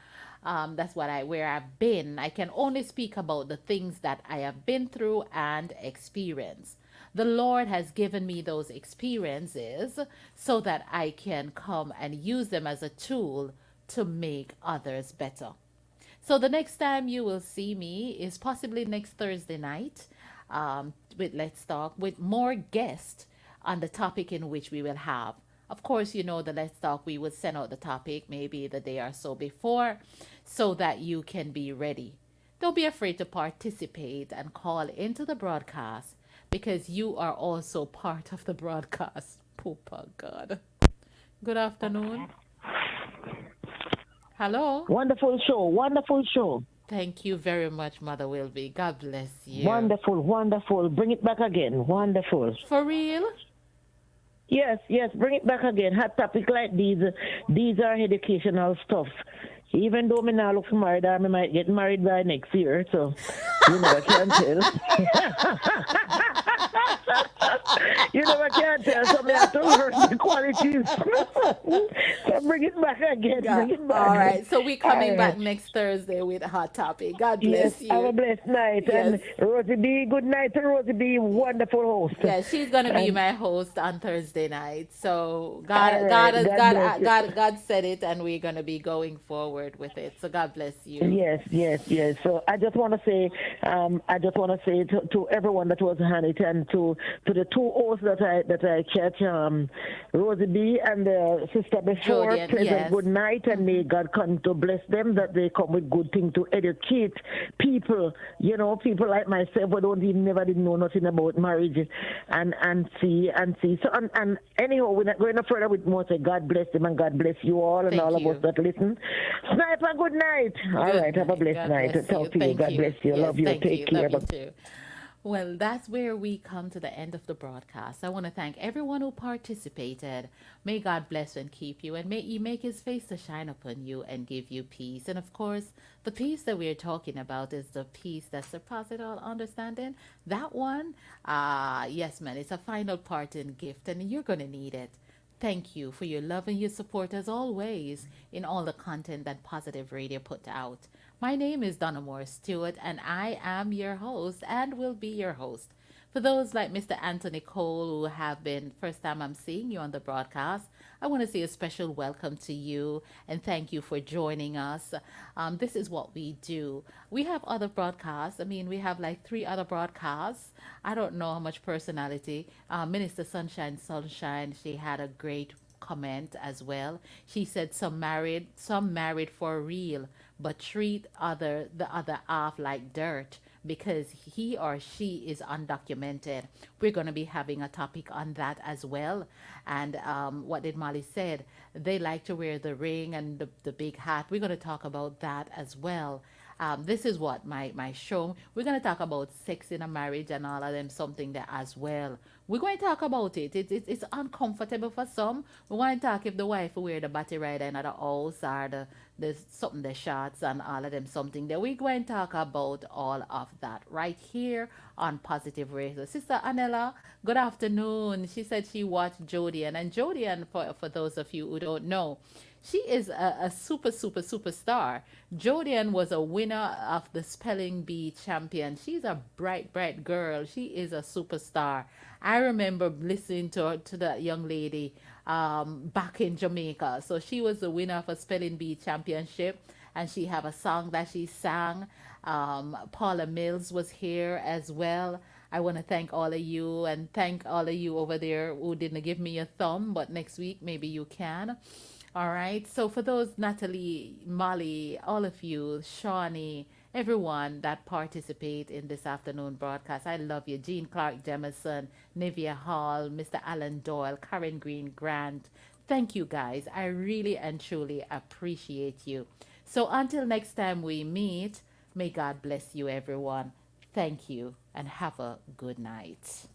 That's where I've been. I can only speak about the things that I have been through and experienced. The Lord has given me those experiences so that I can come and use them as a tool to make others better. So the next time you will see me is possibly next Thursday night, with Let's Talk with more guests on the topic in which we will have. Of course, the Let's Talk, we would send out the topic maybe the day or so before so that you can be ready. Don't be afraid to participate and call into the broadcast, because you are also part of the broadcast. Oh, God. Good afternoon. Hello.
Wonderful show, wonderful show.
Thank you very much, Mother Wilby. God bless you.
Wonderful, wonderful. Bring it back again. Wonderful.
For real?
Yes, yes, bring it back again. Hot topic like these are educational stuff. Even though me now look married, I might get married by next year, so you never can tell. You never can tell, so me have to learn the qualities. So bring it back again,
Yeah.
bring it
All
back.
right. So we're
All
coming
right.
back next Thursday with a hot topic. God
Yes,
bless
have a
you.
blessed night.
Yes.
And Rosie B, good night to Rosie B, wonderful host.
Yeah, she's gonna be
And
my host on Thursday night. So
all right, God bless you.
God said it, and we're gonna be going forward with it. So God bless you.
Yes, yes, yes. So I just want to say to everyone that was on it, and to the two hosts that I catch, Rosie B and the sister before,
Jodiann,
pleasant
yes.
good night, and may God come to bless them, that they come with good things to educate people. You know, people like myself who don't even never did know nothing about marriage, and see. So and anyhow, we're not going no further with more. Say God bless them and God bless you all and
Thank
all of us
you.
that listen. Sniper, good night. All
Good
right, have a
night.
blessed
God
night.
bless you.
Talk to you.
Thank
God bless
you.
you.
Yes,
Love you.
thank
Take
you. Love
care.
you too. Well, that's where we come to the end of the broadcast. I want to thank everyone who participated. May God bless and keep you, and may He make His face to shine upon you and give you peace. And of course, the peace that we're talking about is the peace that surpasses all understanding. That one, yes, man, it's a final parting gift, and you're going to need it. Thank you for your love and your support as always in all the content that Positive Radio put out. My name is Donna Moore Stewart, and I am your host and will be your host. For those like Mr. Anthony Cole who have been first time I'm seeing you on the broadcast, I want to say a special welcome to you and thank you for joining us. This is what we do. We have other broadcasts. I mean, we have like three other broadcasts. I don't know how much personality. Minister Sunshine, she had a great comment as well. She said some married for real, but treat the other half like dirt because he or she is undocumented. We're going to be having a topic on that as well. And what did Molly said? They like to wear the ring and the big hat. We're going to talk about that as well. This is what my show. We're going to talk about sex in a marriage and all of them, something there as well. We're going to talk about it. It's uncomfortable for some. We want to talk if the wife wear the body rider in the house or the something the shots and all of them something that we're going to talk about all of that right here on Positive Radio. Sister Anela, good afternoon. She said she watched Jodiann, and Jodiann, for those of you who don't know, she is a superstar. Jodiann was a winner of the spelling bee champion. She's a bright girl. She is a superstar. I remember listening to that young lady back in Jamaica. So she was the winner of a spelling bee championship, and she have a song that she sang. Paula Mills was here as well. I want to thank all of you and thank all of you over there who didn't give me a thumb, but next week maybe you can. All right. So for those, Natalie, Molly, all of you, Shawnee, everyone that participate in this afternoon broadcast, I love you. Jean Clark Jemison, Nivea Hall, Mr. Alan Doyle, Karen Green Grant. Thank you guys. I really and truly appreciate you. So until next time we meet, may God bless you, everyone. Thank you and have a good night.